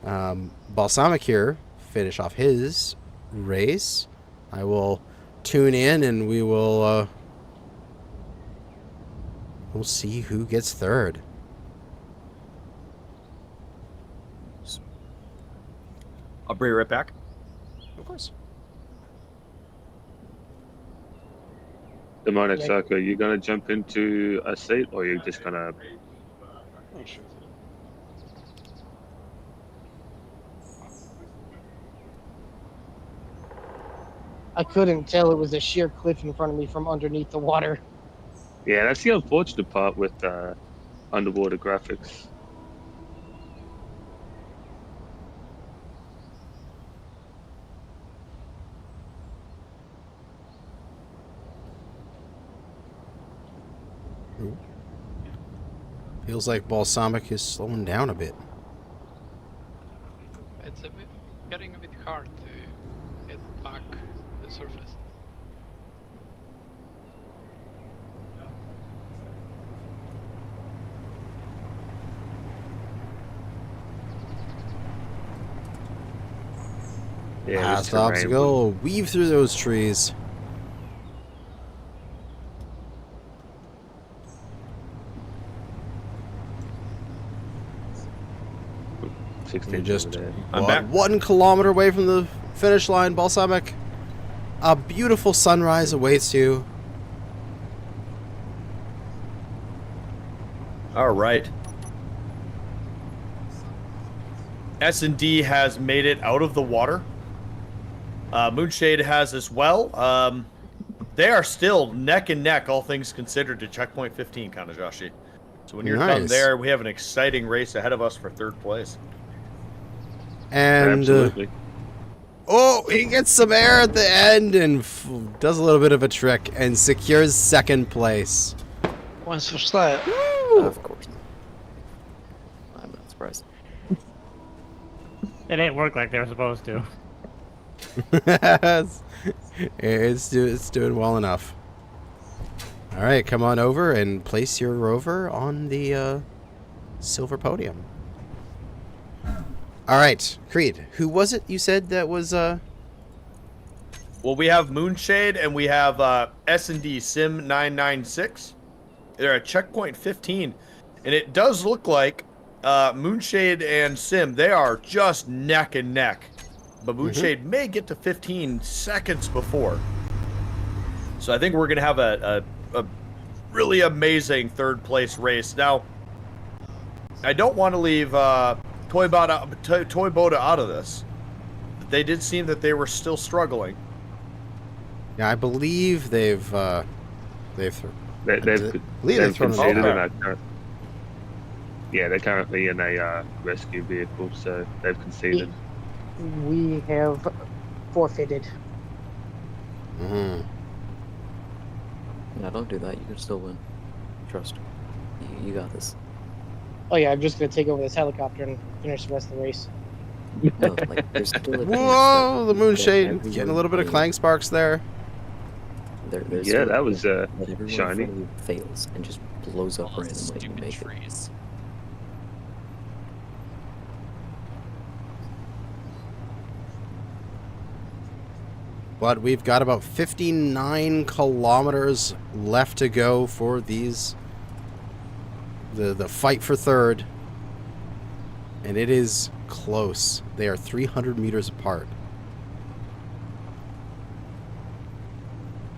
Balsamic here finish off his race, I will tune in and we will we'll see who gets third. I'll bring it right back. Of course. Demonic Psycho, are you going to jump into a seat or are you just going to... Oh, sure. I couldn't tell it was a sheer cliff in front of me from underneath the water. Yeah, that's the unfortunate part with underwater graphics. Ooh. Feels like Balsamic is slowing down a bit. It's getting a bit hard to get back to the surface. Yeah, Last obstacle, weave through those trees. You're just back. 1 kilometer away from the finish line, Balsamic. A beautiful sunrise awaits you. All right. S&D has made it out of the water. Moonshade has as well. They are still neck and neck, all things considered, to checkpoint 15, Kanajashi. So when you're done Nice. there, we have an exciting race ahead of us for 3rd place. And Absolutely. oh, he gets some air at the end and does a little bit of a trick and secures 2nd place. Points for Slayer. Of course. I'm not surprised. It didn't work like they were supposed to. it's doing well enough. All right, come on over and place your rover on the silver podium. All right, Creed, who was it you said that was... Well, we have Moonshade and we have S&D Sim 996. They're at checkpoint 15. And it does look like Moonshade and Sim, they are just neck and neck. But Moonshade may get to 15 seconds before. So I think we're going to have a really amazing 3rd place race. Now, I don't want to leave Toy Boda out of this. They did seem that they were still struggling. Yeah, I believe they've thrown Conceded in that. Yeah, they're currently in a rescue vehicle, so they've conceded. We have forfeited. Mm-hmm. No, don't do that. You can still win. Trust. You got this. Oh yeah, I'm just gonna take over this helicopter and finish the rest of the race. No, like, there's still a chance Whoa, that the Moonshade everyone getting a little bit of fails. clang sparks there. There's Yeah, still a that was chance that everyone in shiny. front of you fails and just blows up randomly and make it. Trees. But we've got about 59 kilometers left to go for these... The fight for 3rd. And it is close. They are 300 meters apart.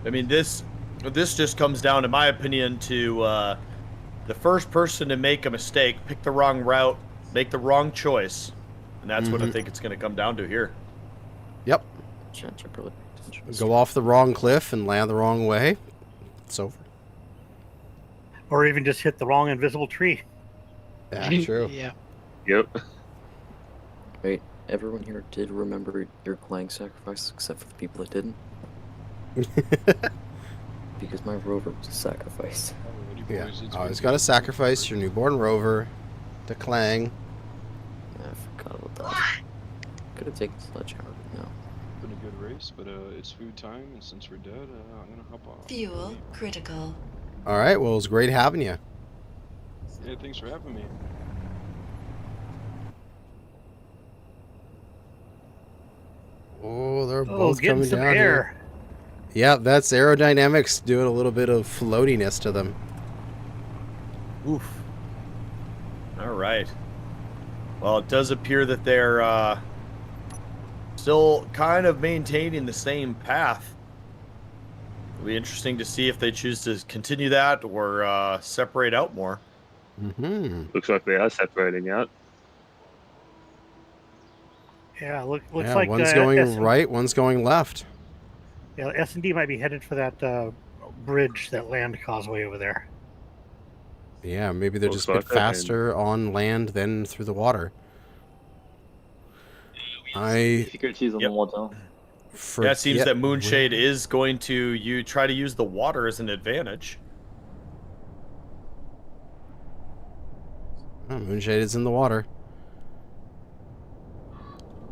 I mean, this just comes down, in my opinion, to the first person to make a mistake, pick the wrong route, make the wrong choice. And that's what I think it's going to come down to here. Yep. Go off the wrong cliff and land the wrong way. It's over. Or even just hit the wrong invisible tree. Yeah, true. Yeah. Yep. Wait, everyone here did remember your clang sacrifice, except for the people that didn't? Because my rover was a sacrifice. Yeah, always got to sacrifice your newborn rover to Clang. Yeah, I forgot about that. Could have taken Sledgehammer, but no. Been a good race, but it's food time, and since we're dead, I'm gonna hop off. Fuel critical. All right, well, it was great having you. Yeah, thanks for having me. Oh, they're both getting coming some down air. here. Yeah, that's aerodynamics doing a little bit of floatiness to them. Oof. All right. Well, it does appear that they're still kind of maintaining the same path. It'll be interesting to see if they choose to continue that or separate out more. Mm-hmm. Looks like they are separating out. Yeah, looks Yeah, like one's going right, one's going left. Yeah, S&D might be headed for that bridge, that land causeway over there. Yeah, maybe they're Looks just a bit like it, faster on land than through the water. Difficulties on the water. Yeah, it seems that Moonshade is going to try to use the water as an advantage. Oh, Moonshade is in the water.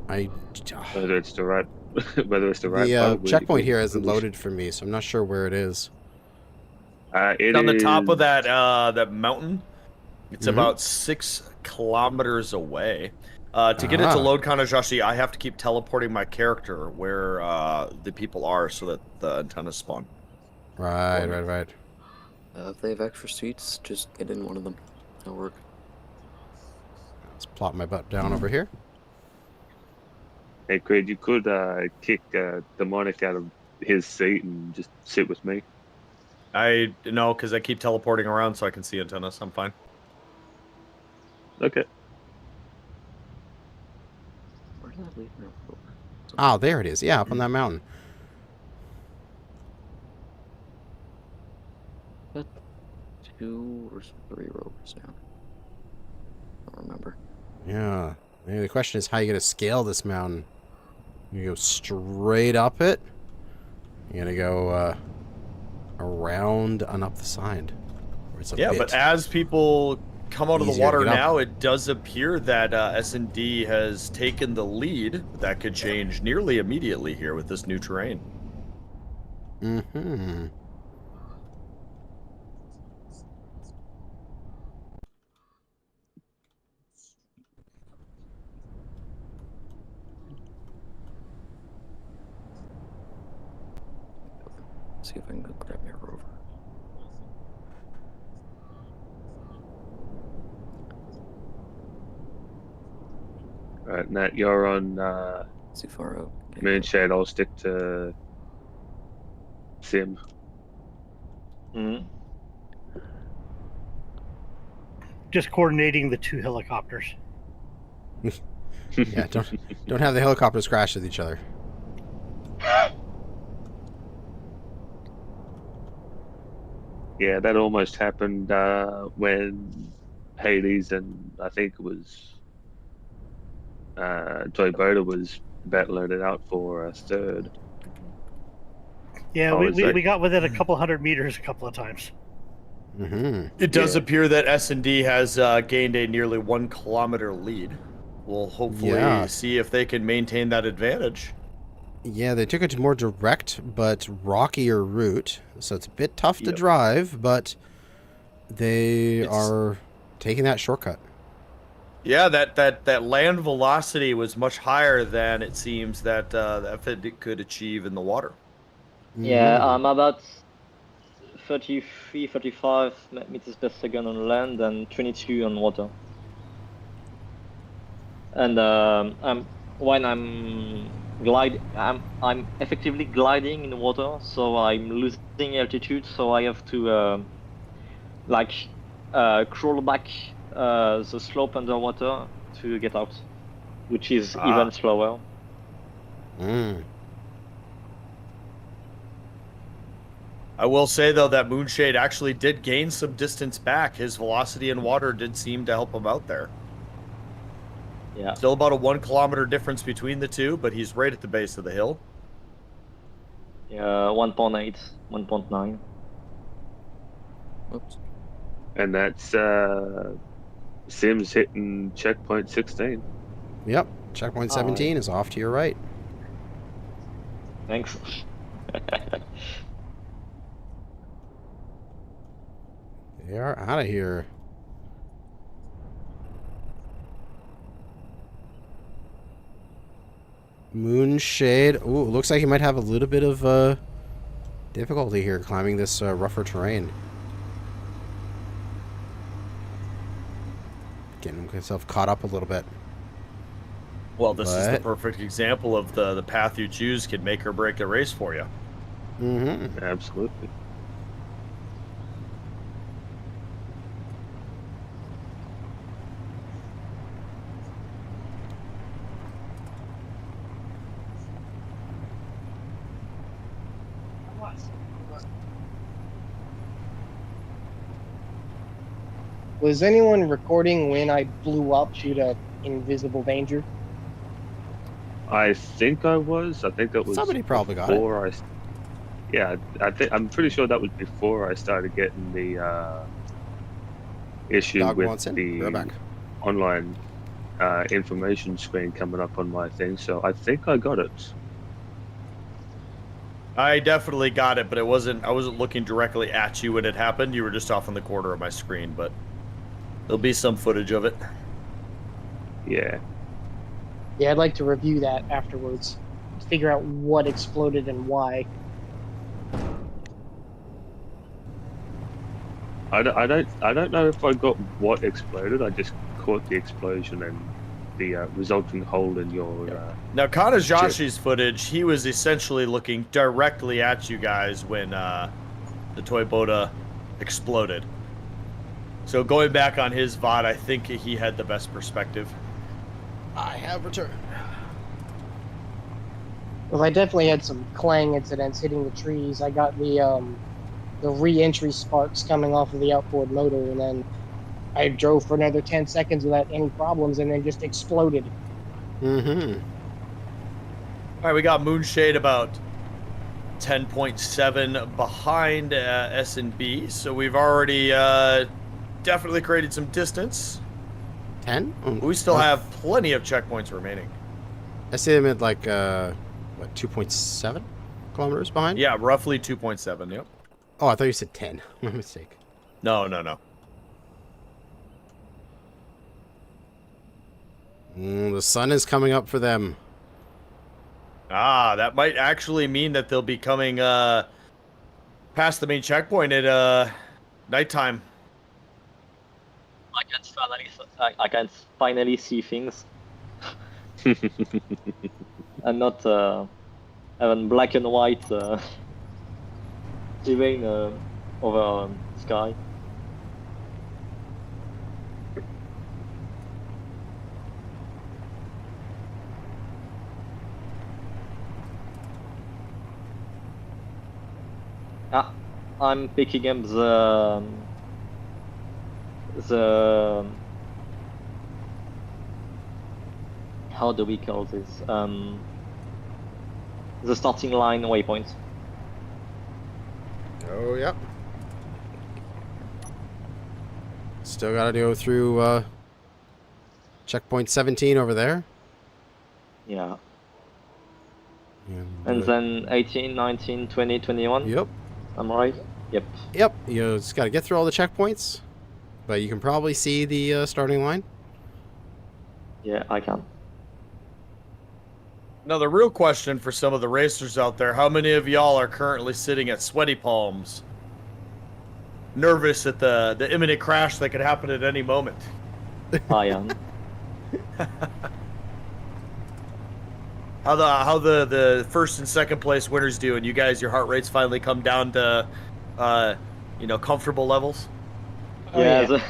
Whether it's the right, The checkpoint here hasn't loaded for me, so I'm not sure where it is. It's on the top of that mountain. It's about 6 kilometers away. To get it to load Kanajashi, I have to keep teleporting my character where the people are so that the antennas spawn. Right. If they have extra seats, just get in one of them. It'll work. Let's plop my butt down over here. Hey, Creed, you could kick Demonic out of his seat and just sit with me. I know, because I keep teleporting around so I can see antennas. I'm fine. Okay. Where did I leave my rover? Oh, there it is. Yeah, up on that mountain. But 2 or 3 rovers down. I don't remember. Yeah. Maybe the question is how you going to scale this mountain. You go straight up it. You got to go around and up the side. Where it's a Yeah, bit. but as people come out of the easier to water get up. now, it does appear that S&D has taken the lead. That could change nearly immediately here with this new terrain. Mm-hmm. See if I can go grab my rover. Alright, Nat, you're on Too far out. Moonshade. I'll stick to Sim. Just coordinating the 2 helicopters. Yeah, don't have the helicopters crash with each other. Yeah, that almost happened when Hades and I think it was Toyota was battling it out for a third. Yeah, Oh, is that- we got within a couple 100 meters a couple of times. Mm-hmm. It does appear that S&D has gained a nearly 1 kilometer lead. We'll hopefully see if they can maintain that advantage. Yeah, they took a more direct but rockier route, so it's a bit tough to drive, but they are taking that shortcut. Yeah, that land velocity was much higher than it seems that it could achieve in the water. Yeah, I'm about 33, 35 meters per second on land and 22 on water. And when I'm effectively gliding in the water, so I'm losing altitude, so I have to crawl back the slope underwater to get out, which is even slower. I will say, though, that Moonshade actually did gain some distance back. His velocity in water did seem to help him out there. Yeah. Still about a 1 kilometer difference between the two, but he's right at the base of the hill. Yeah, 1.8, 1.9. Oops. And that's Sim's hitting checkpoint 16. Yep, checkpoint 17 is off to your right. Thanks. They are out of here. Moonshade. Ooh, looks like he might have a little bit of difficulty here climbing this rougher terrain. Getting himself caught up a little bit. Well, this is the perfect example of the path you choose can make or break a race for you. Mm-hmm. Absolutely. Was anyone recording when I blew up due to invisible danger? I think I was. I think that was Somebody probably got it. before Yeah, I'm pretty sure that was before I started getting the issue Dog with wants in. the We're back. online information screen coming up on my thing. So I think I got it. I definitely got it, but I wasn't looking directly at you when it happened. You were just off in the corner of my screen, but there'll be some footage of it. Yeah. Yeah, I'd like to review that afterwards. Figure out what exploded and why. I don't know if I got what exploded. I just caught the explosion and the resulting hole in your. Now, Kanajashi's footage, he was essentially looking directly at you guys when the toy boda exploded. So going back on his VOD, I think he had the best perspective. I have returned. Well, I definitely had some clang incidents hitting the trees. I got the re-entry sparks coming off of the outboard motor, and then I drove for another 10 seconds without any problems, and then just exploded. Mm-hmm. All right, we got Moonshade about 10.7 behind S&B, so we've already definitely created some distance. 10? We still have plenty of checkpoints remaining. I see them at like, what, 2.7 kilometers behind? Yeah, roughly 2.7, yep. Oh, I thought you said 10. My mistake. No. The sun is coming up for them. Ah, that might actually mean that they'll be coming past the main checkpoint at nighttime. I can finally see things. And not having black and white terrain over sky. I'm picking up the how do we call this? The starting line waypoint. Oh, yep. Still gotta go through checkpoint 17 over there. Yeah. And then 18, 19, 20, 21? Yep. I'm right? Yep. Yep. You just gotta get through all the checkpoints. But you can probably see the starting line. Yeah, I can. Now, the real question for some of the racers out there, how many of y'all are currently sitting at sweaty palms? Nervous at the imminent crash that could happen at any moment? I am. How the first and second place winners doing? You guys, your heart rates finally come down to, comfortable levels? Yeah, the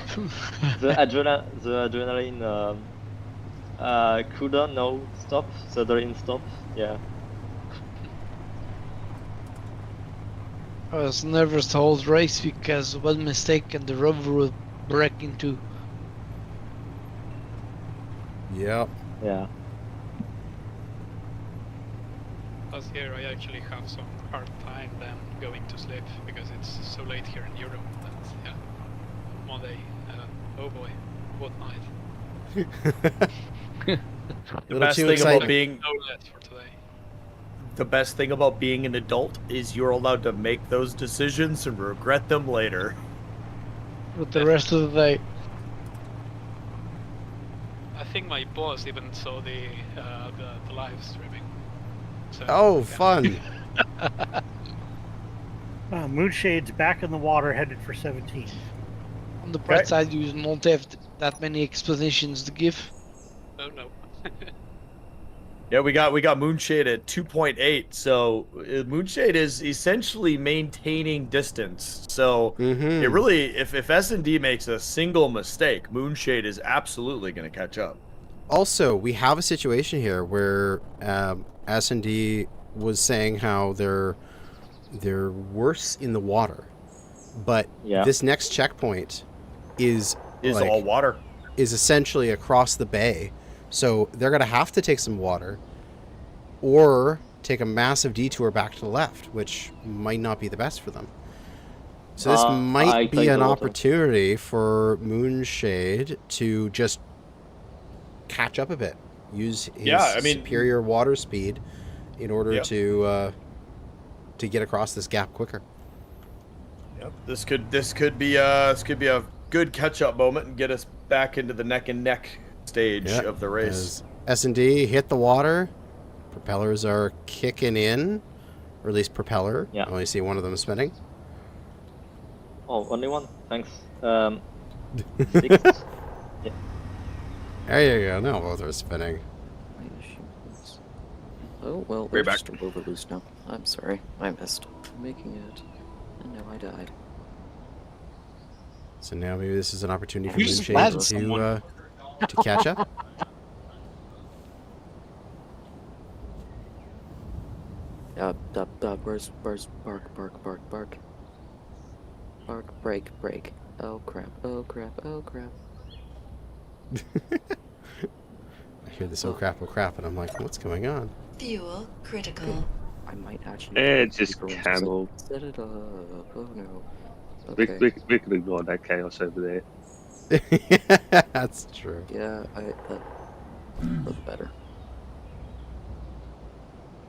adrenaline cooldown, no, stop, the adrenaline stop, yeah. I was nervous the whole race because one mistake and the rover would break into. Yep. Yeah. Last year I actually have some hard time then going to sleep because it's so late here in Europe that, yeah, Monday, oh boy, what night. The best thing about being no less for today. the best thing about being an adult is you're allowed to make those decisions and regret them later. With the rest of the day. I think my boss even saw the live streaming. So, oh, fun! Moonshade's back in the water, headed for 17. On the bright side, you don't have that many explanations to give. Oh no. Yeah, we got Moonshade at 2.8. So Moonshade is essentially maintaining distance. So it really, if S&D makes a single mistake, Moonshade is absolutely going to catch up. Also, we have a situation here where S&D was saying how they're worse in the water, but this next checkpoint is like, all water. Is essentially across the bay. So they're going to have to take some water or take a massive detour back to the left, which might not be the best for them. So this might be an opportunity for Moonshade to just catch up a bit. Use his superior water speed in order to get across this gap quicker. Yep. This could be a good catch-up moment and get us back into the neck and neck stage of the race. S&D hit the water. Propellers are kicking in, or at least propeller. I only see one of them spinning. Oh, only one. Thanks. 6. There you go. Now both are spinning. Oh, well, we're they're just over loose now. I'm sorry. I missed making it. And now I died. So now maybe this is an opportunity for You splatted Moonshade to catch up. Where's bark? Bark, break. Oh crap. I hear this oh crap, and I'm like, what's going on? Fuel critical. I might actually. It's just camel. Set it up. Oh no. We Okay. can ignore that chaos over there. That's true. Yeah, that for the better.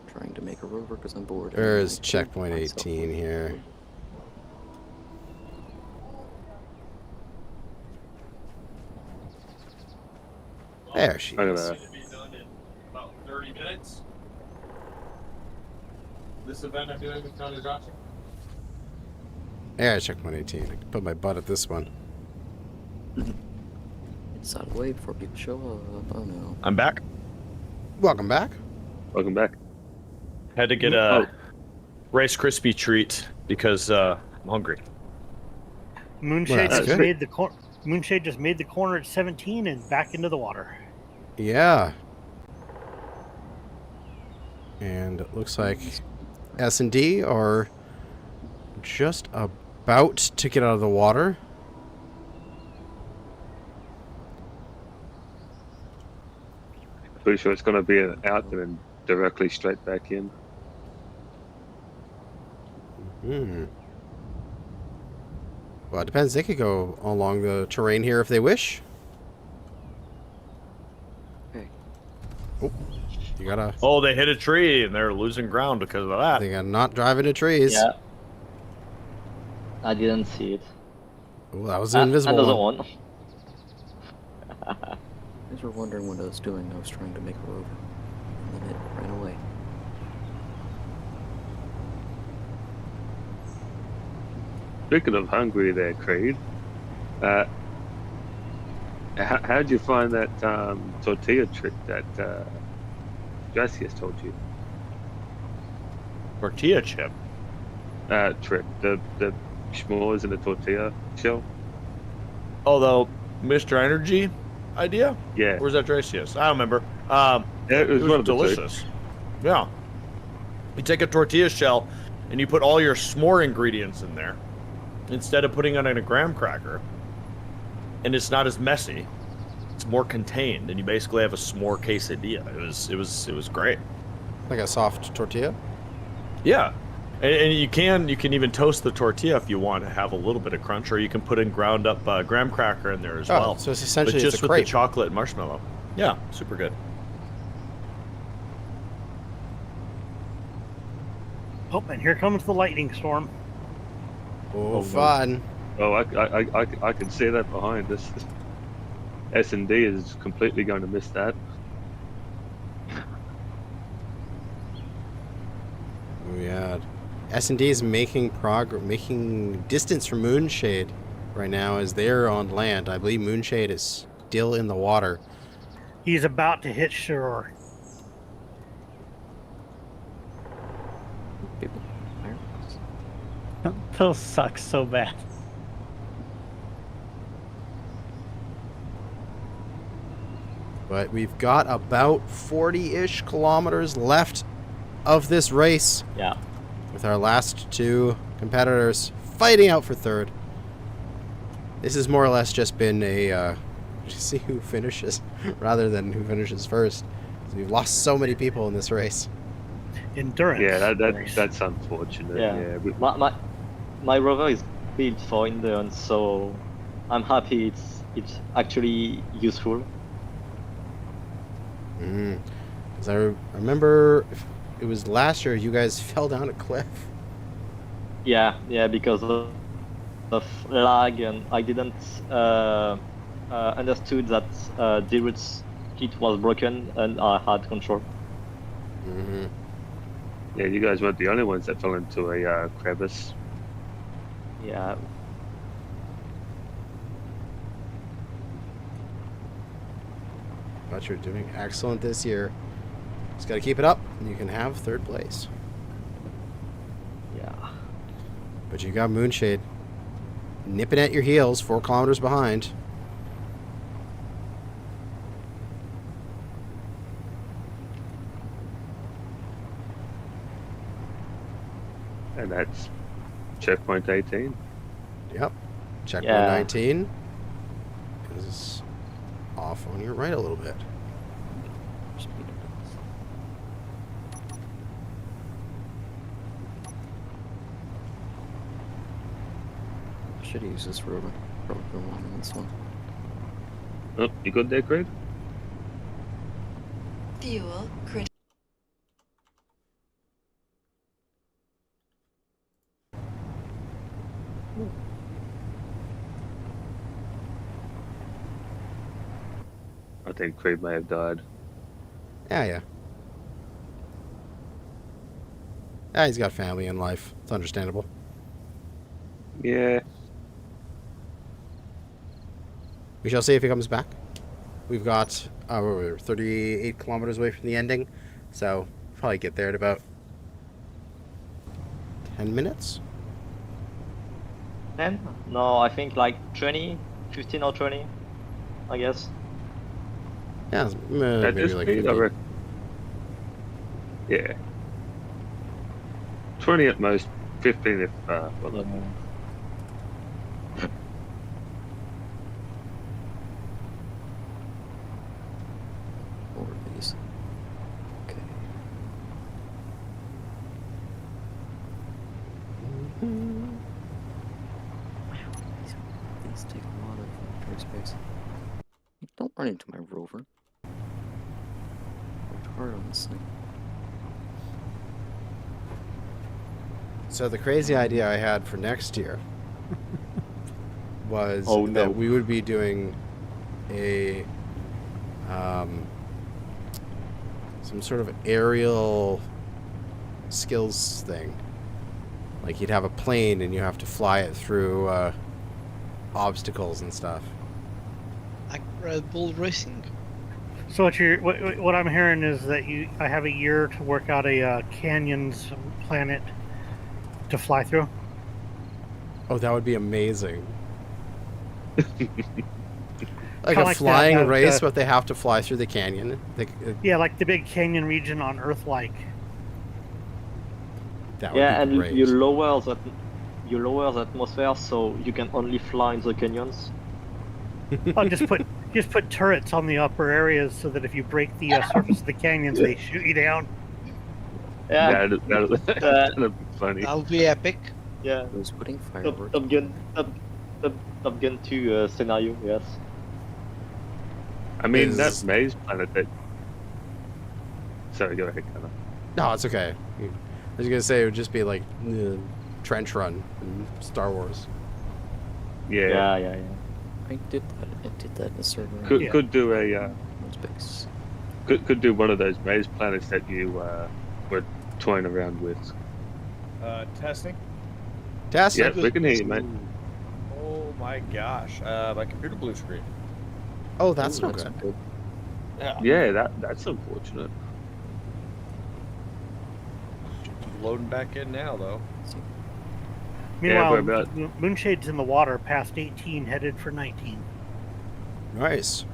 Trying to make a rover because I'm bored. There's checkpoint 18 here. There she is. About 30 minutes. This event I'm doing with Kanajashi. There's checkpoint 18. I can put my butt at this one. It's out of the way before people show up. Oh no. I'm back. Welcome back. Welcome back. Had to get a Rice Krispie treat because I'm hungry. Moonshade Well, just made the Moonshade just made the corner at 17 and back into the water. Yeah. And it looks like S&D are just about to get out of the water. Pretty sure it's going to be out and then directly straight back in. Well, it depends. They could go along the terrain here if they wish. Hey. Oh, you gotta. Oh, they hit a tree and they're losing ground because of that. They gotta not drive into trees. Yeah. I didn't see it. Oh, that was an invisible another one. one. You guys were wondering what I was doing. I was trying to make a rover, and then it ran away. Speaking of hungry there, Creed, how'd you find that tortilla trick that Jesse has told you? Tortilla chip? Trick. The s'mores in the tortilla shell? Oh, the Mr. Energy idea? Yeah. Where's that Dracius? I don't remember. Yeah, it was one of the two. delicious. Yeah. You take a tortilla shell and you put all your s'more ingredients in there instead of putting it in a graham cracker. And it's not as messy. It's more contained, and you basically have a s'more quesadilla. It was great. Like a soft tortilla? Yeah. And you can even toast the tortilla if you want to have a little bit of crunch, or you can put in ground up graham cracker in there as well. So it's essentially but just it's a with crepe. the chocolate and marshmallow. Yeah, super good. Oh, and here comes the lightning storm. Oh, fun. Oh, I can see that behind us. S&D is completely going to miss that. Oh, yeah. S&D is making distance from Moonshade right now as they're on land. I believe Moonshade is still in the water. He's about to hit shore. Those suck so bad. But we've got about 40-ish kilometers left of this race. Yeah. With our last two competitors fighting out for third. This has more or less just been a see who finishes rather than who finishes first. We've lost so many people in this race. Endurance. Yeah, that's unfortunate. Yeah. Yeah. My rover is built for endurance, so I'm happy it's actually useful. Because I remember it was last year you guys fell down a cliff. Yeah, because of lag, and I didn't understood that D-Root's kit was broken and I had control. Yeah, you guys weren't the only ones that fell into a crevice. Yeah. But you're doing excellent this year. Just got to keep it up, and you can have third place. Yeah. But you got Moonshade. nipping at your heels, 4 kilometers behind. And that's checkpoint 18. Yep. Checkpoint Yeah. 19 is off on your right a little bit. Should use this rover. Probably one on this one. Oh, you good there, Craig? Fuel critical. I think Craig may have died. Yeah. Yeah, he's got family and life. It's understandable. Yeah. We shall see if he comes back. We've got we're 38 kilometers away from the ending, so probably get there in about 10 minutes. 10? No, I think like 20, 15 or 20, I guess. Yeah, At maybe this like speed, 15. Yeah. 20 at most, 15 if, well, not. Over these. Okay. These take a lot of inventory space. Don't run into my rover. Worked hard on this thing. So the crazy idea I had for next year was Oh, no. that we would be doing a some sort of aerial skills thing. Like you'd have a plane and you have to fly it through obstacles and stuff. Like Red Bull Racing. So what I'm hearing is that I have a year to work out a canyons planet to fly through. Oh, that would be amazing. Like Kinda a like flying that, race, but they have to fly through the canyon. Yeah, like the big canyon region on Earth, like. That would Yeah, be and great. you lower the atmosphere so you can only fly in the canyons. Oh, just put turrets on the upper areas so that if you break the surface of the canyons, they shoot you down. Yeah, That'd be funny. That'll be epic. yeah. Who's putting fireworks? Top Gun 2 scenario, yes. I mean, Is- that maze planet that... Sorry, go ahead, Connor. No, it's okay. I was gonna say it would just be like Trench Run in Star Wars. Yeah. I did that. I did that in the server. Could do a... Space. Could do one of those maze planets that you were toying around with. Testing. Test. Yeah, we can hear you, mate. Oh my gosh, my computer blue screen. Oh, that's Ooh, no that's good. good. Yeah, that's unfortunate. Loading back in now though. Meanwhile, we're about- Moonshade's in the water, past 18, headed for 19. Nice.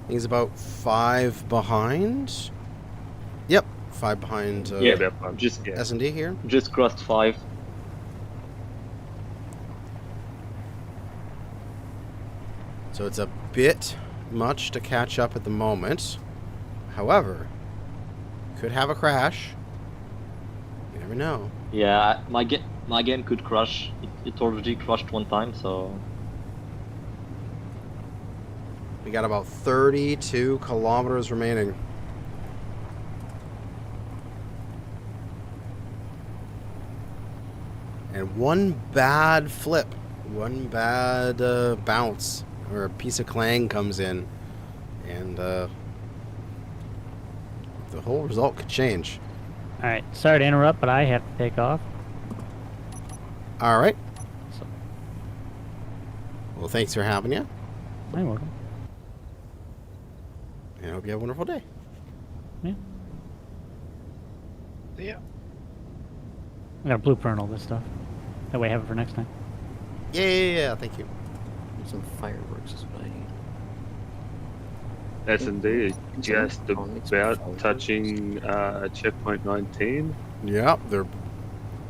He's about 5 behind. Yep, 5 behind. Yeah, about just S&D here. Just crossed 5. So it's a bit much to catch up at the moment. However, could have a crash. You never know. Yeah, my game could crash. It already crashed one time, so We got about 32 kilometers remaining. And one bad flip, one bad bounce, or a piece of clang comes in, and the whole result could change. All right, sorry to interrupt, but I have to take off. All right. Well, thanks for having you. You're welcome. And I hope you have a wonderful day. Yeah. Yeah. I got a blueprint on all this stuff. That way I have it for next time. Yeah, thank you. Some fireworks is what I need. S&D just about touching checkpoint 19. Yep, they're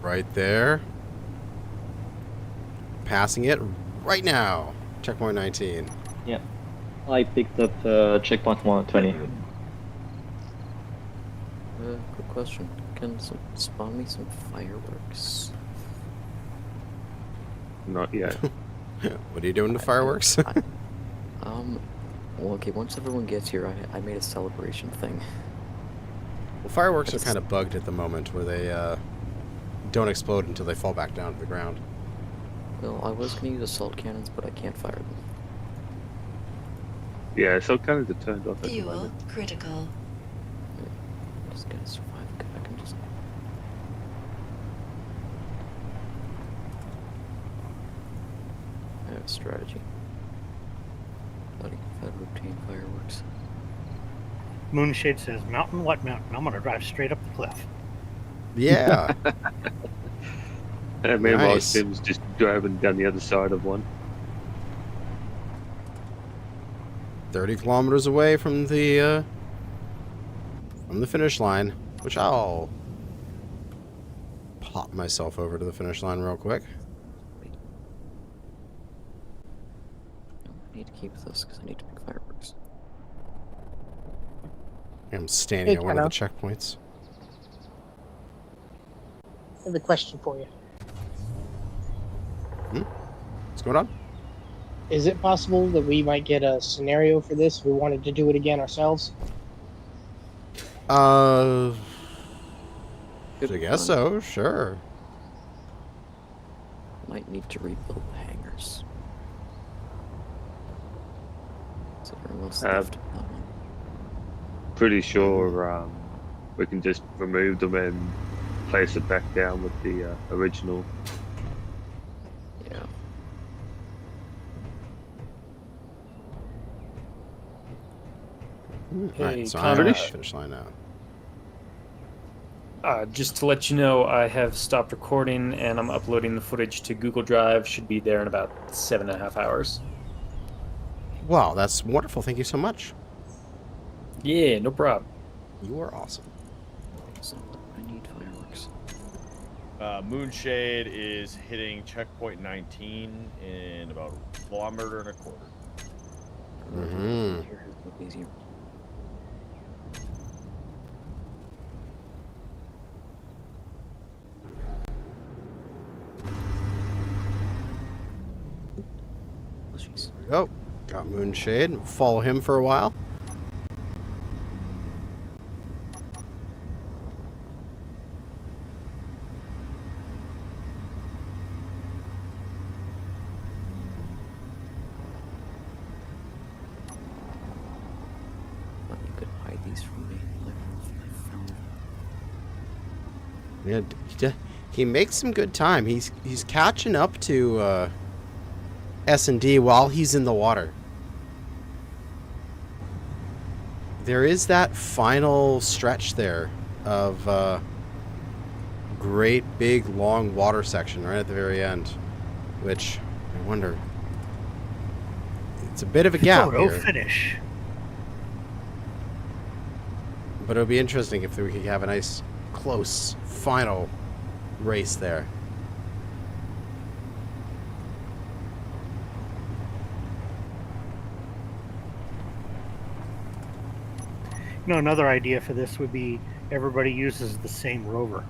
right there. Passing it right now. Checkpoint 19. Yeah. I picked up checkpoint 120. Quick question. Can someone spawn me some fireworks? Not yet. What are you doing to fireworks? Well, okay, once everyone gets here, I made a celebration thing. Well, fireworks are kind of bugged at the moment, where they don't explode until they fall back down to the ground. Well, I was gonna use assault cannons, but I can't fire them. Yeah, so kind of turned off at the Fuel moment. critical. I'm just gonna survive. I can just. I have a strategy. Bloody fed obtain fireworks. Moonshade says, "Mountain? What mountain? I'm gonna drive straight up the cliff." Yeah. And meanwhile, Nice. Tim's just driving down the other side of one. 30 kilometers away from the finish line, which I'll pop myself over to the finish line real quick. I need to keep this because I need to make fireworks. I'm standing Hey, at one of the Kenna. checkpoints. I have a question for you. What's going on? Is it possible that we might get a scenario for this if we wanted to do it again ourselves? I guess so, sure. Might need to rebuild the hangars. So everyone's left that one. Pretty sure we can just remove them and place it back down with the original. Yeah. Hey, Alright, so I'm at the Kana, finish line now. just to let you know, I have stopped recording and I'm uploading the footage to Google Drive. Should be there in about 7.5 hours. Wow, that's wonderful. Thank you so much. Yeah, no problem. You are awesome. So I need fireworks. Moonshade is hitting checkpoint 19 in about a kilometer and a quarter. Mm-hmm. Here, look easier. Oh, jeez. Oh, got Moonshade. Follow him for a while. But you could hide these from me. I found Yeah, he makes some good time. He's catching up to S&D while he's in the water. There is that final stretch there of great big long water section right at the very end, which I wonder. It's a bit of a gap Photo here, finish. but it would be interesting if we could have a nice close final race there. You know, another idea for this would be everybody uses the same rover.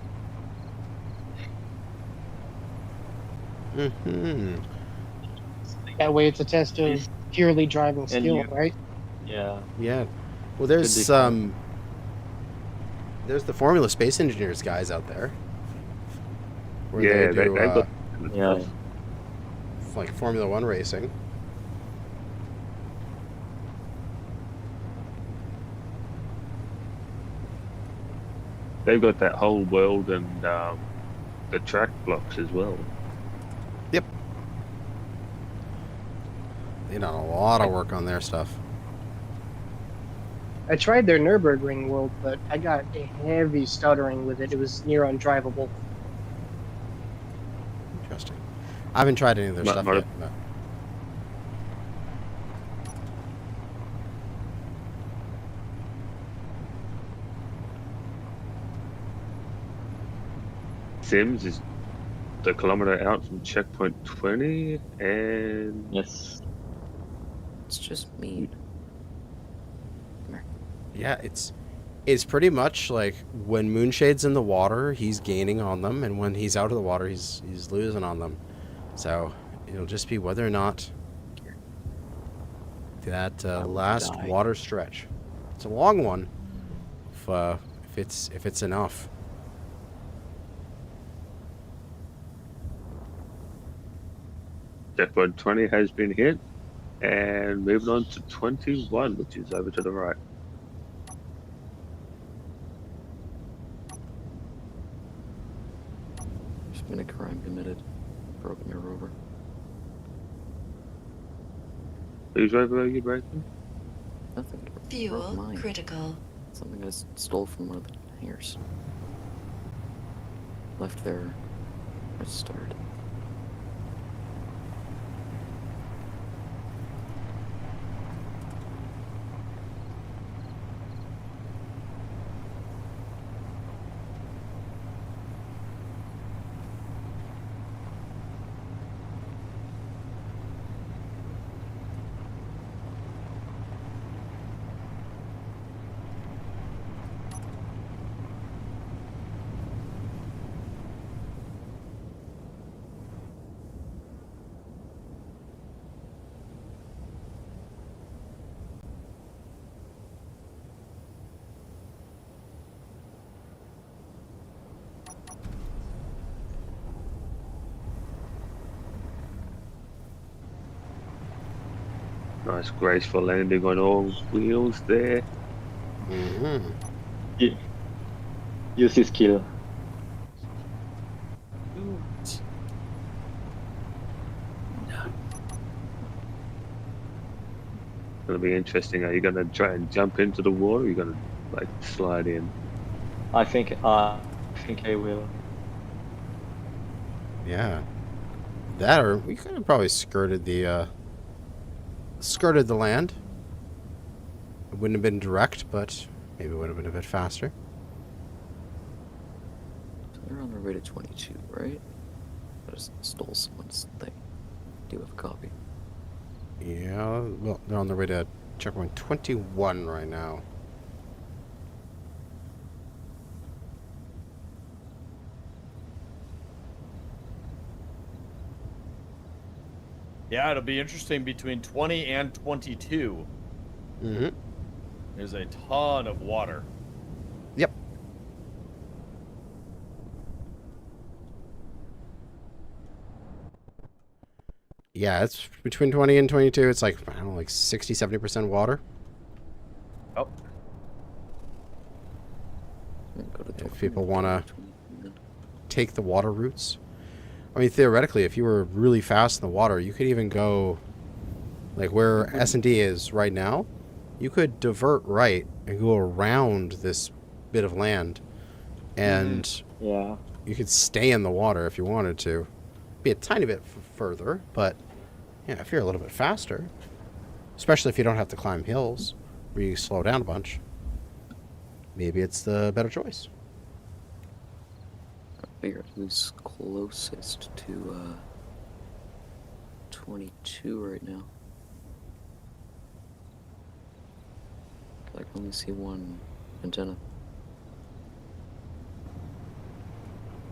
Mm-hmm. That way it's a test of purely driving skill, right? Yeah. Yeah. Well, there's the Formula Space Engineers guys out there. Where Yeah, they do, they've got Yeah. like Formula One racing. they've got that whole world and the track blocks as well. Yep. They done a lot of work on their stuff. I tried their Nürburgring world, but I got a heavy stuttering with it. It was near undrivable. Interesting. I haven't tried any of their Might- stuff might yet. have- But... Sims is the kilometer out from checkpoint 20, and Yes. It's just mean. Yeah, it's pretty much like when Moonshade's in the water, he's gaining on them, and when he's out of the water, he's losing on them. So it'll just be whether or not that last die. water stretch. It's a long one. If it's enough. checkpoint 20 has been hit, and moving on to 21, which is over to the right. There's been a crime committed. Broken your rover. Whose rover are you breaking? Nothing. Fuel Mine. critical. Something I stole from one of the hangars. Left there. Restored. Nice graceful landing on all wheels there. Mm-hmm. Use his skill. Gonna be interesting. Are you gonna try and jump into the water? Or are you gonna like slide in? I think I will. Yeah. That, or we could have probably skirted the land. It wouldn't have been direct, but maybe it would have been a bit faster. So they're on their way to 22, right? I just stole someone's thing. Do you have a copy? Yeah, well, they're on their way to checkpoint 21 right now. Yeah, it'll be interesting between 20 and 22. Mm-hmm. There's a ton of water. Yep. Yeah, it's between 20 and 22. It's like, I don't know, like 60, 70% water. Oh. If people want to take the water routes. I mean, theoretically, if you were really fast in the water, you could even go, like where S&D is right now, you could divert right and go around this bit of land. And yeah, you could stay in the water if you wanted to. Be a tiny bit further, but yeah, if you're a little bit faster, especially if you don't have to climb hills where you slow down a bunch, maybe it's the better choice. Figure out who's closest to 22 right now. I can only see one antenna.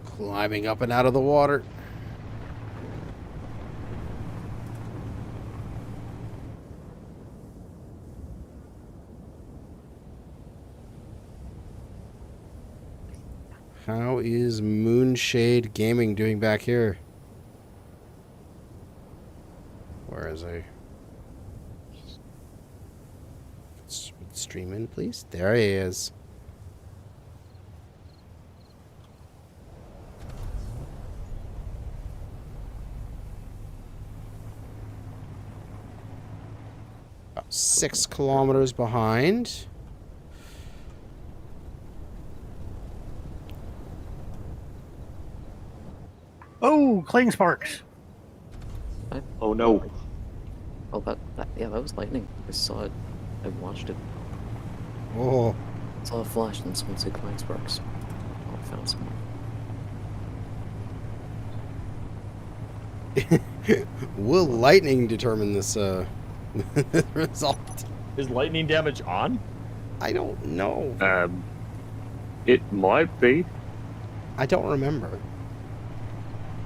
Climbing up and out of the water. How is Moonshade Gaming doing back here? Where is he? Stream in, please. There he is. About 6 kilometers behind. Oh, cling sparks. Oh no. Oh, yeah, that was lightning. I saw it. I watched it. Oh. I saw it flash and someone said flying sparks. Oh, I found someone. Will lightning determine this result? Is lightning damage on? I don't know. It might be. I don't remember.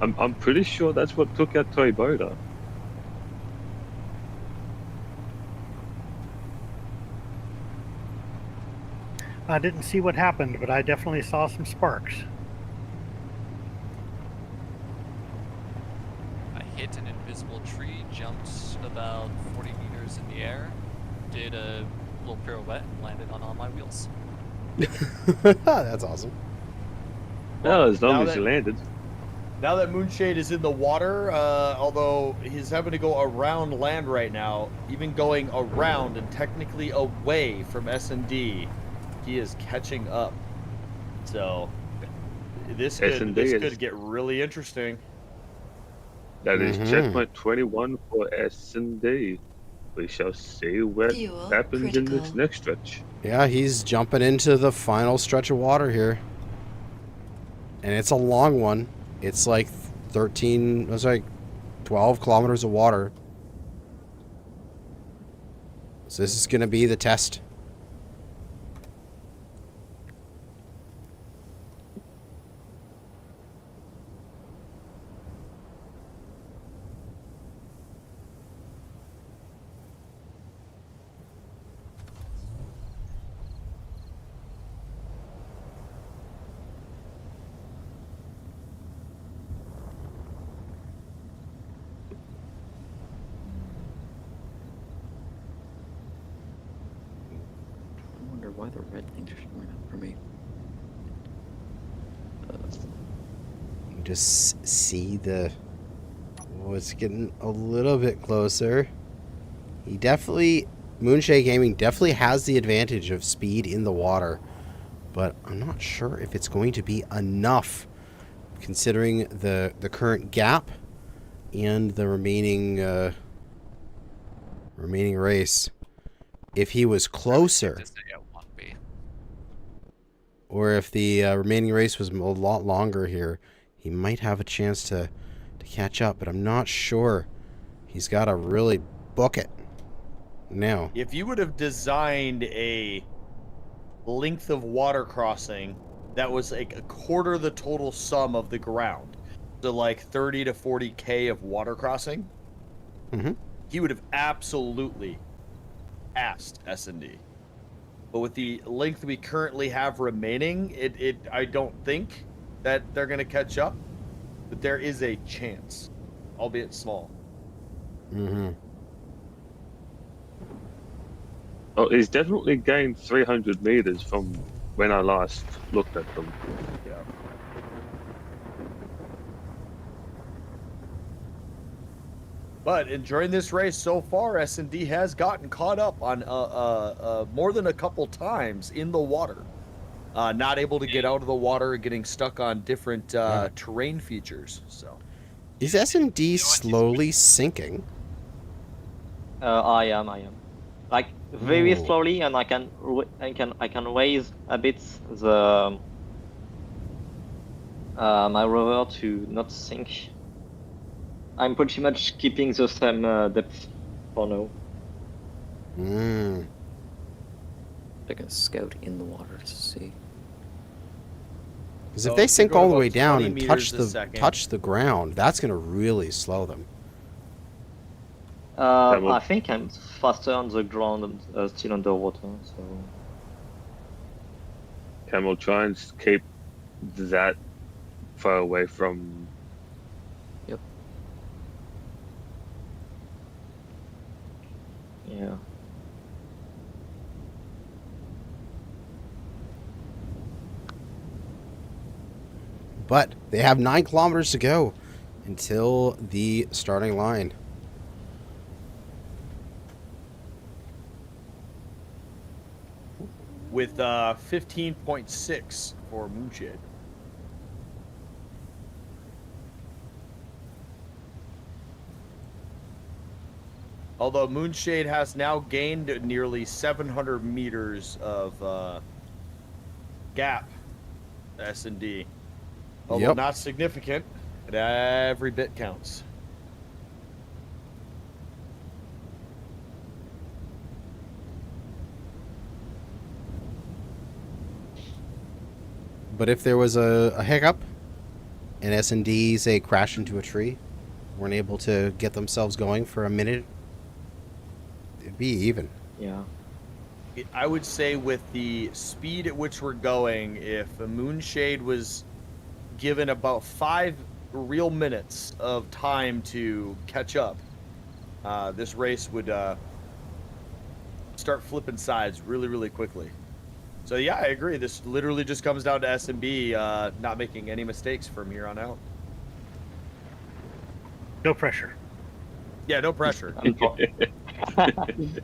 I'm pretty sure that's what took out Toyota. I didn't see what happened, but I definitely saw some sparks. I hit an invisible tree, jumped about 40 meters in the air, did a little pirouette, and landed on all my wheels. That's awesome. Well, as long now as that- you landed. Now that Moonshade is in the water, although he's having to go around land right now, even going around and technically away from S&D, he is catching up. So this could get really interesting. That is checkpoint 21 for S&D. We shall see what Fuel happens in this critical. next stretch. Yeah, he's jumping into the final stretch of water here. And it's a long one. It's like 12 kilometers of water. So this is going to be the test. I wonder why the red things are showing up for me. You just see the... Oh, it's getting a little bit closer. He definitely... Moonshade Gaming definitely has the advantage of speed in the water. But I'm not sure if it's going to be enough, considering the current gap and the remaining race. If he was closer, or if the remaining race was a lot longer here, he might have a chance to catch up. But I'm not sure. He's got to really book it now. If you would have designed a length of water crossing that was like a quarter the total sum of the ground, so like 30 to 40K of water crossing, he would have absolutely asked S&D. But with the length we currently have remaining, I don't think that they're going to catch up, but there is a chance, albeit small. Oh, he's definitely gained 300 meters from when I last looked at them. Yeah. But during this race so far, S&D has gotten caught up on more than a couple times in the water. Not able to get out of the water, getting stuck on different terrain features. So, is S&D slowly sinking? I am. Like very slowly, and I can raise a bit the my rover to not sink. I'm pretty much keeping the same depth for now. I can scout in the water to see. Because if they sink all the way down and touch second. touch the ground, that's going to really slow them. I think I'm faster on the ground and still underwater. So. Camel, try and keep that far away from. Yep. Yeah. But they have 9 kilometers to go until the starting line. with 15.6 for Moonshade. Although Moonshade has now gained nearly 700 meters of gap to S&D. Although Yep. not significant, but every bit counts. But if there was a hiccup, and S&D, say, crashed into a tree, weren't able to get themselves going for a minute, it'd be even. Yeah. I would say with the speed at which we're going, if a Moonshade was given about 5 real minutes of time to catch up, this race would start flipping sides really, really quickly. So yeah, I agree. This literally just comes down to S&B not making any mistakes from here on out. No pressure. Yeah, no pressure.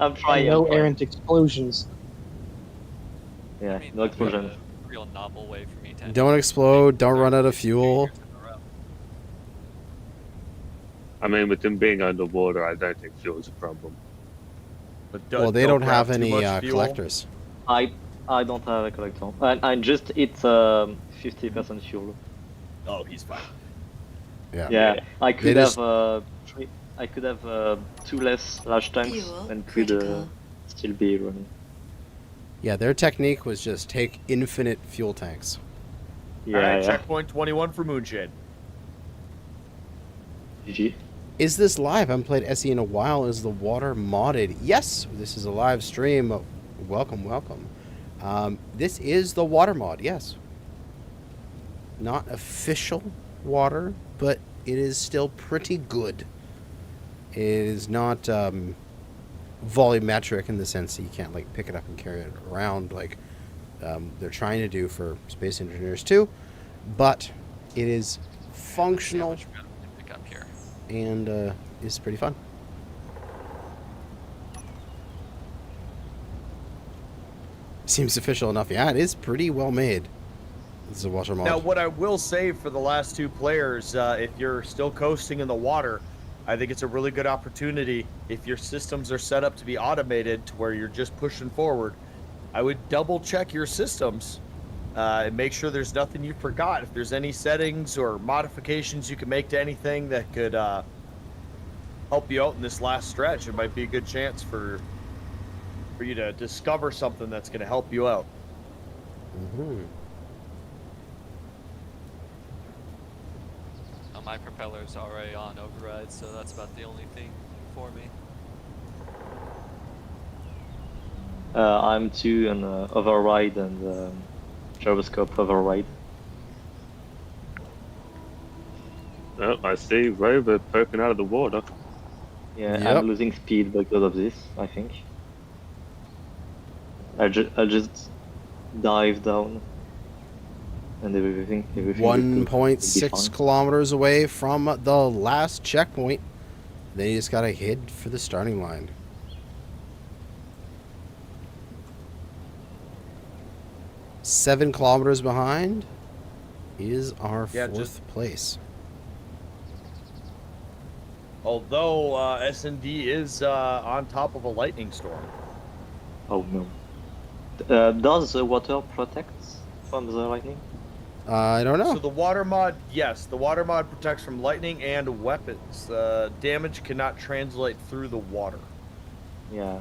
I'm trying. No errant explosions. Yeah, I mean, no that'd be explosion. a real novel way for me to. Don't explode, don't run out of fuel. I mean, with them being underwater, I don't think fuel's a problem. But Well, they don't have any collectors. I don't have a collector. I just hit 50% fuel. Oh, he's fine. Yeah. Yeah, I They could just- have I could have 2 less large tanks Fuel and could critical. still be running. Yeah, their technique was just take infinite fuel tanks. Yeah, All right, yeah. checkpoint 21 for Moonshade. GG. Is this live? I haven't played SE in a while. Is the water modded? Yes, this is a live stream. Welcome, welcome. This is the water mod, yes. Not official water, but it is still pretty good. It is not volumetric in the sense that you can't like pick it up and carry it around like they're trying to do for Space Engineers 2, but it is functional Pick up here. and is pretty fun. Seems official enough. Yeah, it is pretty well made. This is a water mod. Now, what I will say for the last 2 players, if you're still coasting in the water, I think it's a really good opportunity. If your systems are set up to be automated to where you're just pushing forward, I would double check your systems and make sure there's nothing you forgot. If there's any settings or modifications you can make to anything that could help you out in this last stretch, it might be a good chance for you to discover something that's going to help you out. Mm-hmm. My propeller's already on override, so that's about the only thing for me. I'm 2 on override and gyroscope override. Oh, I see Rover poking out of the water. Yeah, Yep. I'm losing speed because of this, I think. I just dive down. And everything will be 1.6 fine. kilometers away from the last checkpoint. Then you just gotta head for the starting line. Seven kilometers behind is our Yeah, fourth place. Although S&D is on top of a lightning storm. Oh no. Does the water protect from the lightning? I don't know. So the water mod, yes, the water mod protects from lightning and weapons. Damage cannot translate through the water. Yeah,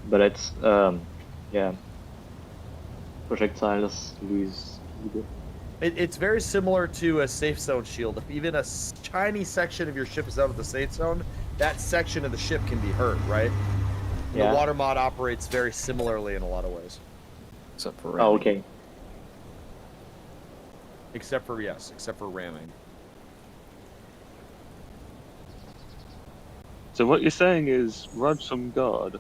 but it's yeah. Projectiles lose speed. It's very similar to a safe zone shield. If even a tiny section of your ship is out of the safe zone, that section of the ship can be hurt, right? And Yeah. The water mod operates very similarly in a lot of ways. Except for Oh, okay. Except for ramming. So what you're saying is run some guard.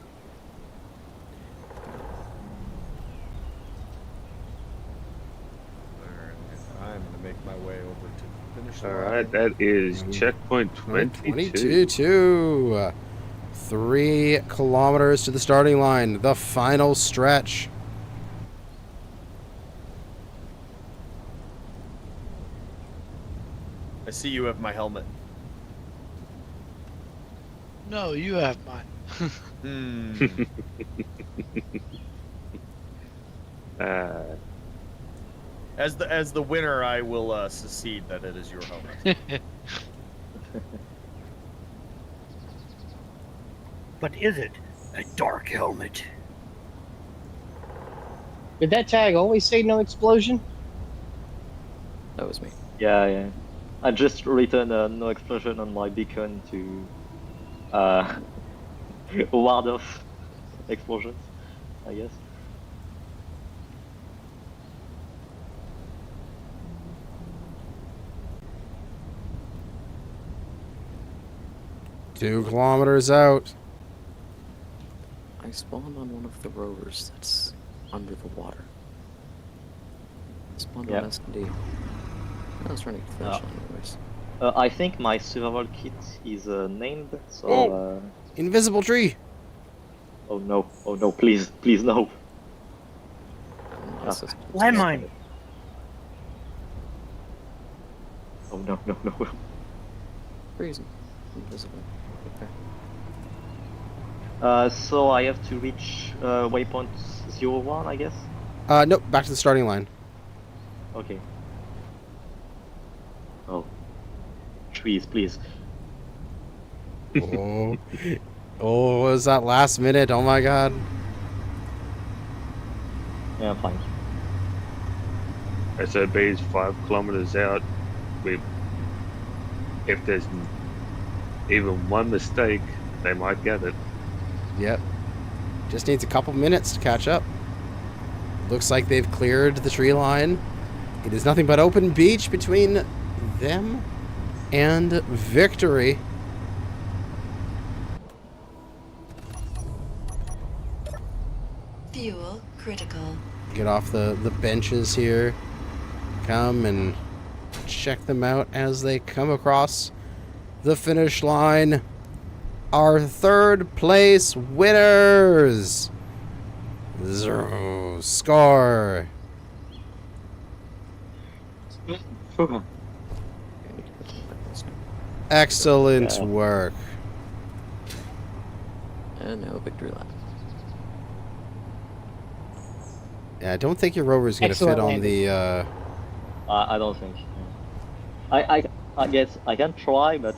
I'm gonna make my way over to the finish All line. right, that is checkpoint 22. 22. 3 kilometers to the starting line. The final stretch. I see you have my helmet. No, you have mine. As the winner, I will secede that it is your helmet. But is it a dark helmet? Did that tag always say no explosion? That was me. Yeah, yeah. I just written no explosion on my beacon to ward off explosions, I guess. Two kilometers out. I spawned on one of the rovers that's under the water. I spawned Yep. on S&D. I was trying to get finish on anyways. I think my survival kit is named, so... Oh! Invisible tree! Oh no, please, please no. Landmine! Oh no, no, no. Freezing. Invisible. So I have to reach waypoint 01, I guess? Nope, back to the starting line. Okay. Oh. Trees, please. Oh. Oh, what was that last minute? Oh my god. Yeah, I'm fine. SOB's 5 kilometers out. If there's even one mistake, they might get it. Yep. Just needs a couple minutes to catch up. Looks like they've cleared the tree line. It is nothing but open beach between them and victory. Fuel critical. Get off the benches here. Come and check them out as they come across the finish line. Our third place winners. 0 score. Excellent work. And now victory lap. Yeah, I don't think your rover's gonna fit on the. I don't think. I guess I can try, but.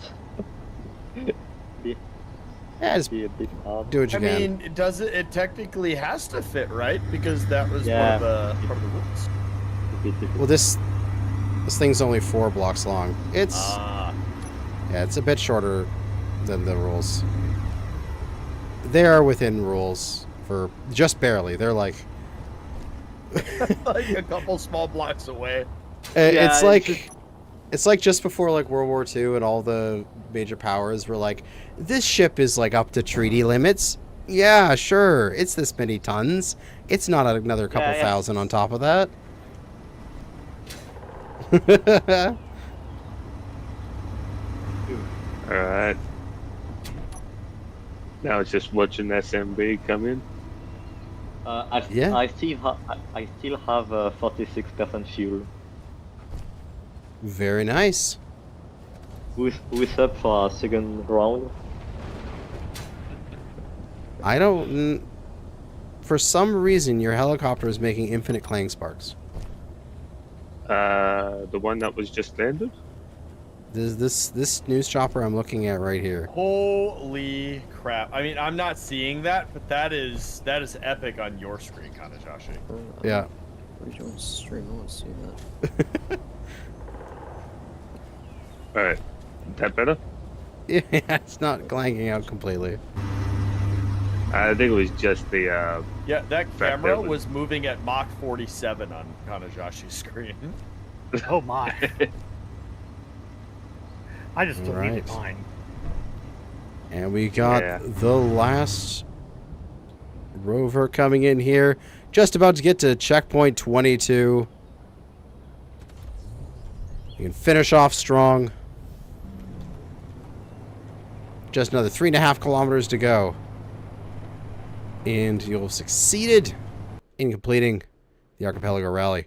Yeah, just be a bit hard. do what you I can. mean, it technically has to fit, right? Because that was Yeah. one of the rules. Well, this thing's only 4 blocks long. It's yeah, it's a bit shorter than the rules. They are within rules for just barely. They're like like a couple small blocks away. it's like just before like World War II and all the major powers were like, this ship is like up to treaty limits. Yeah, sure, it's this many tons. It's not another couple thousand on top of that. Alright. Now it's just watching SMB come in. I still have 46% fuel. Very nice. Who's up for a second round? I don't. For some reason, your helicopter is making infinite clang sparks. The one that was just landed? This news chopper I'm looking at right here. Holy crap! I mean, I'm not seeing that, but that is epic on your screen, Kanajashi. Yeah. Rejoin stream. I want to see that. Alright. That better? Yeah, it's not clanging out completely. I think it was just the Yeah, that fact camera that was moving at Mach 47 on Kanajashi's screen. Oh my. I just deleted Right. mine. And we got the last rover coming in here. Just about to get to checkpoint 22. You can finish off strong. Just another 3.5 kilometers to go. And you'll have succeeded in completing the Archipelago Rally.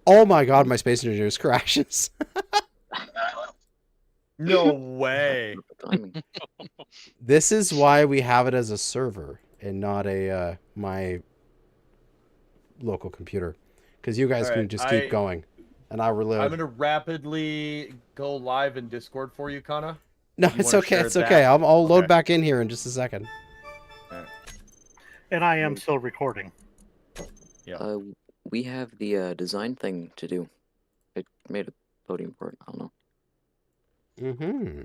Oh my god, my Space Engineers crashes. No way. This is why we have it as a server and not a my local computer, because you guys can just keep going, and I'll reload. I'm gonna rapidly go live in Discord for you, Kana. No, it's okay. It's okay. I'll load back in here in just a second. And I am still recording. Yeah. We have the design thing to do. I made a podium for it. I don't know. Mm-hmm.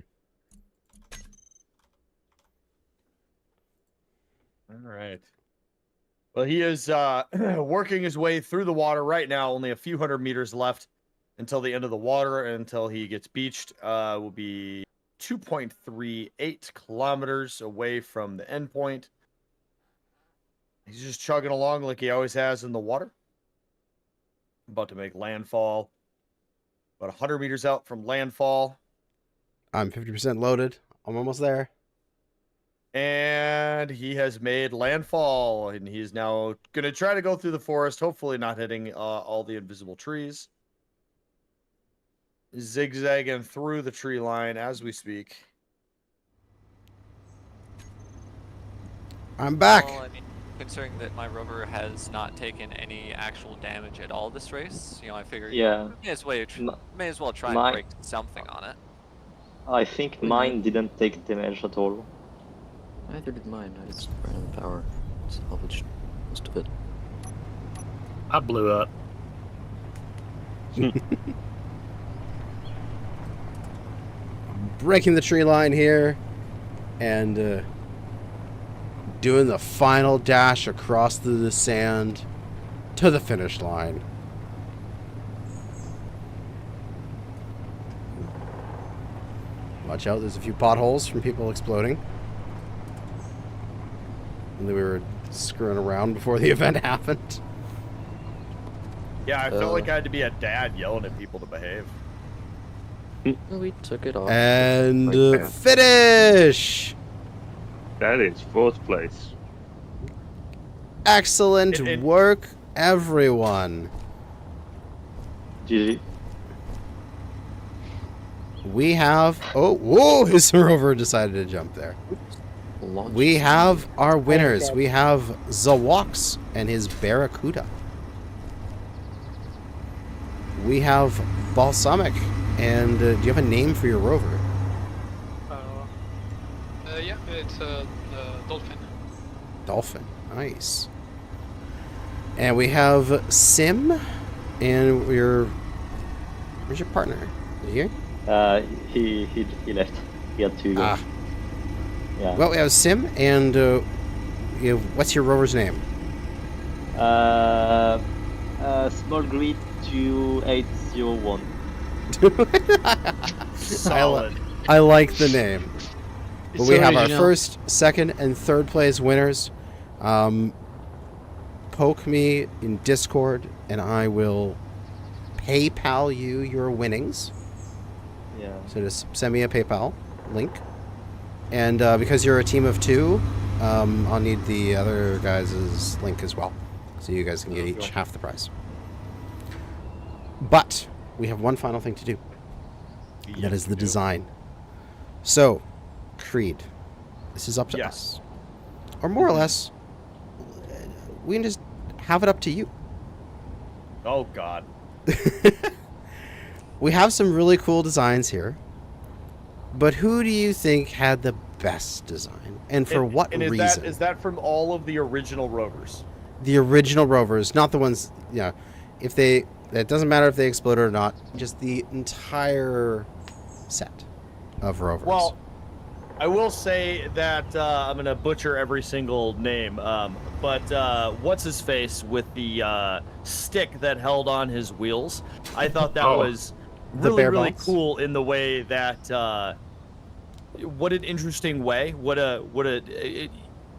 All right. Well, he is working his way through the water right now. Only a few hundred meters left until the end of the water, and until he gets beached. Will be 2.38 kilometers away from the end point. He's just chugging along like he always has in the water. About to make landfall. About 100 meters out from landfall. I'm 50% loaded. I'm almost there. And he has made landfall, and he's now going to try to go through the forest, hopefully not hitting all the invisible trees. Zigzagging through the tree line as we speak. I'm back. Well, I mean, considering that my rover has not taken any actual damage at all this race, you know, I figure may as well try and break something on it. I think mine didn't take damage at all. Neither did mine. I just ran out of power. Salvaged most of it. I blew up. Breaking the tree line here, and doing the final dash across the sand to the finish line. Watch out, there's a few potholes from people exploding. And then we were screwing around before the event happened. Yeah, I felt like I had to be a dad yelling at people to behave. We took it off. And finish! That is 4th place. Excellent work, everyone. GG. We have... Oh, whoa! His rover decided to jump there. We have our winners. We have Zawox and his Barracuda. We have Balsamic. And do you have a name for your rover? Yeah, it's Dolphin. Dolphin. Nice. And we have Sim. And where's your partner? Is he here? He left. He had to go. Yeah. Well, we have Sim, and what's your rover's name? Small Grid 2801. I like the name. But we have our first, second, and third place winners. Poke me in Discord, and I will PayPal you your winnings. Yeah. So just send me a PayPal link. And because you're a team of 2, I'll need the other guys' link as well. So you guys can get each half the price. But we have one final thing to do. That is the design. So, Creed, this is up to us. Or more or less, we can just have it up to you. Oh, God. We have some really cool designs here. But who do you think had the best design? And for what reason? Is that from all of the original rovers? The original rovers, not the ones, it doesn't matter if they exploded or not, just the entire set of rovers. Well, I will say that I'm going to butcher every single name, but what's his face with the stick that held on his wheels? I thought that was really cool in the way that what an interesting way, what a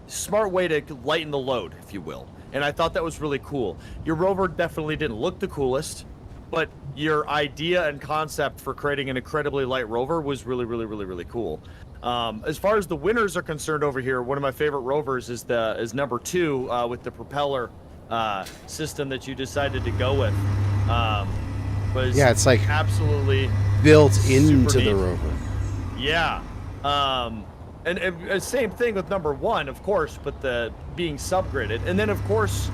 smart way to lighten the load, if you will. And I thought that was really cool. Your rover definitely didn't look the coolest, but your idea and concept for creating an incredibly light rover was really, really, really, really cool. As far as the winners are concerned over here, one of my favorite rovers is number 2 with the propeller system that you decided to go with. It's like absolutely built into the rover. Yeah. And same thing with number 1, of course, but the being subgridded. And then, of course,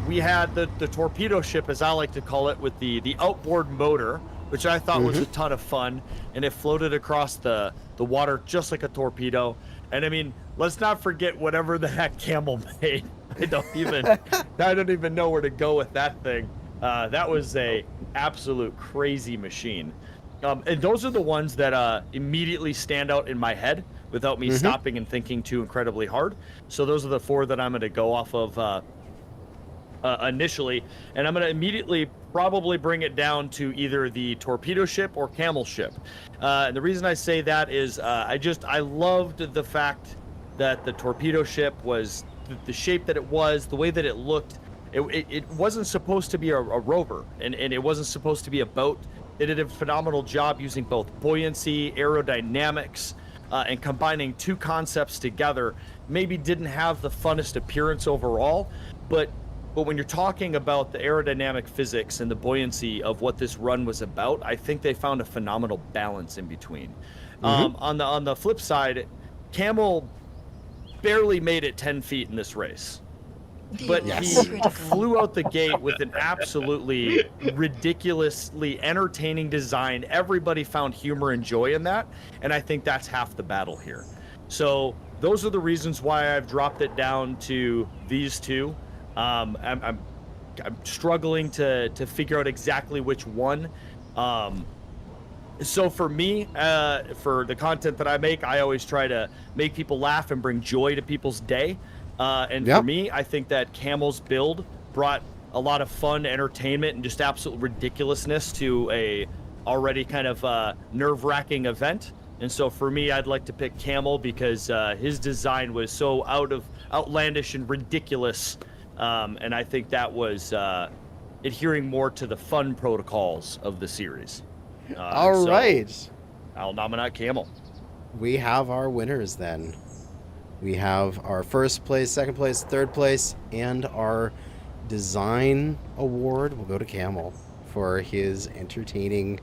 we had the torpedo ship, as I like to call it, with the outboard motor, which I thought was a ton of fun, and it floated across the water just like a torpedo. And I mean, let's not forget whatever the heck Camel made. I don't even know where to go with that thing. That was a absolute crazy machine. And those are the ones that immediately stand out in my head without me stopping and thinking too incredibly hard. So those are the 4 that I'm going to go off of initially, and I'm going to immediately probably bring it down to either the torpedo ship or camel ship. And the reason I say that is I loved the fact that the torpedo ship was the shape that it was, the way that it looked. It wasn't supposed to be a rover, and it wasn't supposed to be a boat. It did a phenomenal job using both buoyancy, aerodynamics, and combining 2 concepts together. Maybe didn't have the funnest appearance overall, but when you're talking about the aerodynamic physics and the buoyancy of what this run was about, I think they found a phenomenal balance in between. On the flip side, Camel barely made it 10 feet in this race. But he flew out the gate with an absolutely ridiculously entertaining design. Everybody found humor and joy in that, and I think that's half the battle here. So those are the reasons why I've dropped it down to these 2. I'm struggling to figure out exactly which one. So for me, for the content that I make, I always try to make people laugh and bring joy to people's day. For me, I think that Camel's build brought a lot of fun, entertainment, and just absolute ridiculousness to a already kind of nerve-wracking event. And so for me, I'd like to pick Camel because his design was so outlandish and ridiculous. And I think that was adhering more to the fun protocols of the series. All right. I'll nominate Camel. We have our winners then. We have our 1st place, 2nd place, 3rd place, and our design award will go to Camel for his entertaining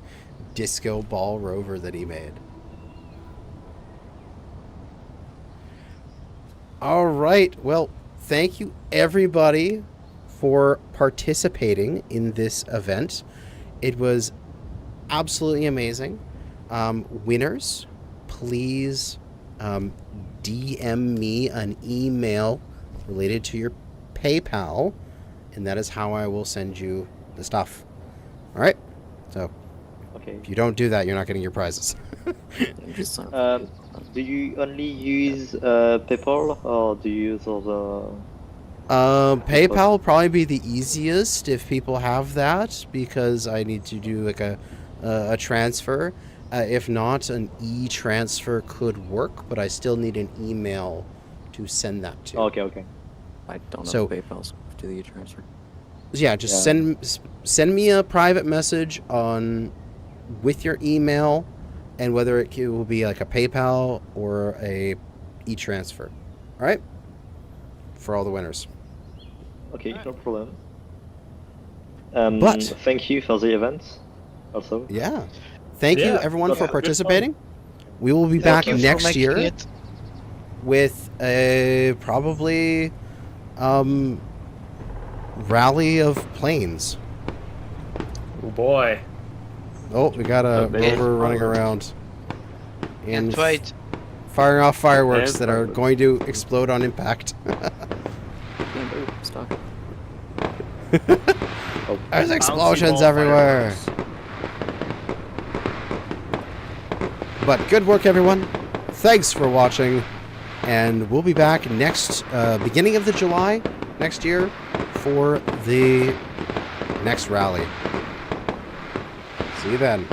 disco ball rover that he made. All right. Well, thank you everybody for participating in this event. It was absolutely amazing. Winners, please DM me an email related to your PayPal, and that is how I will send you the stuff. All right? So, if you don't do that, you're not getting your prizes. Do you only use PayPal, or do you use other? PayPal will probably be the easiest if people have that, because I need to do like a transfer. If not, an e-transfer could work, but I still need an email to send that to. Okay. I don't have PayPal, so do the e-transfer. Yeah, just send me a private message with your email, and whether it will be like a PayPal or a e-transfer. All right? For all the winners. Okay, no problem. But thank you for the event also. Yeah. Thank you everyone for participating. We will be back next year with a probably rally of planes. Oh boy. Oh, we got a rover running around and wait. firing off fireworks that are going to explode on impact. Stop. There's explosions everywhere. But good work, everyone. Thanks for watching, and we'll be back beginning of the July next year for the next rally. See you then.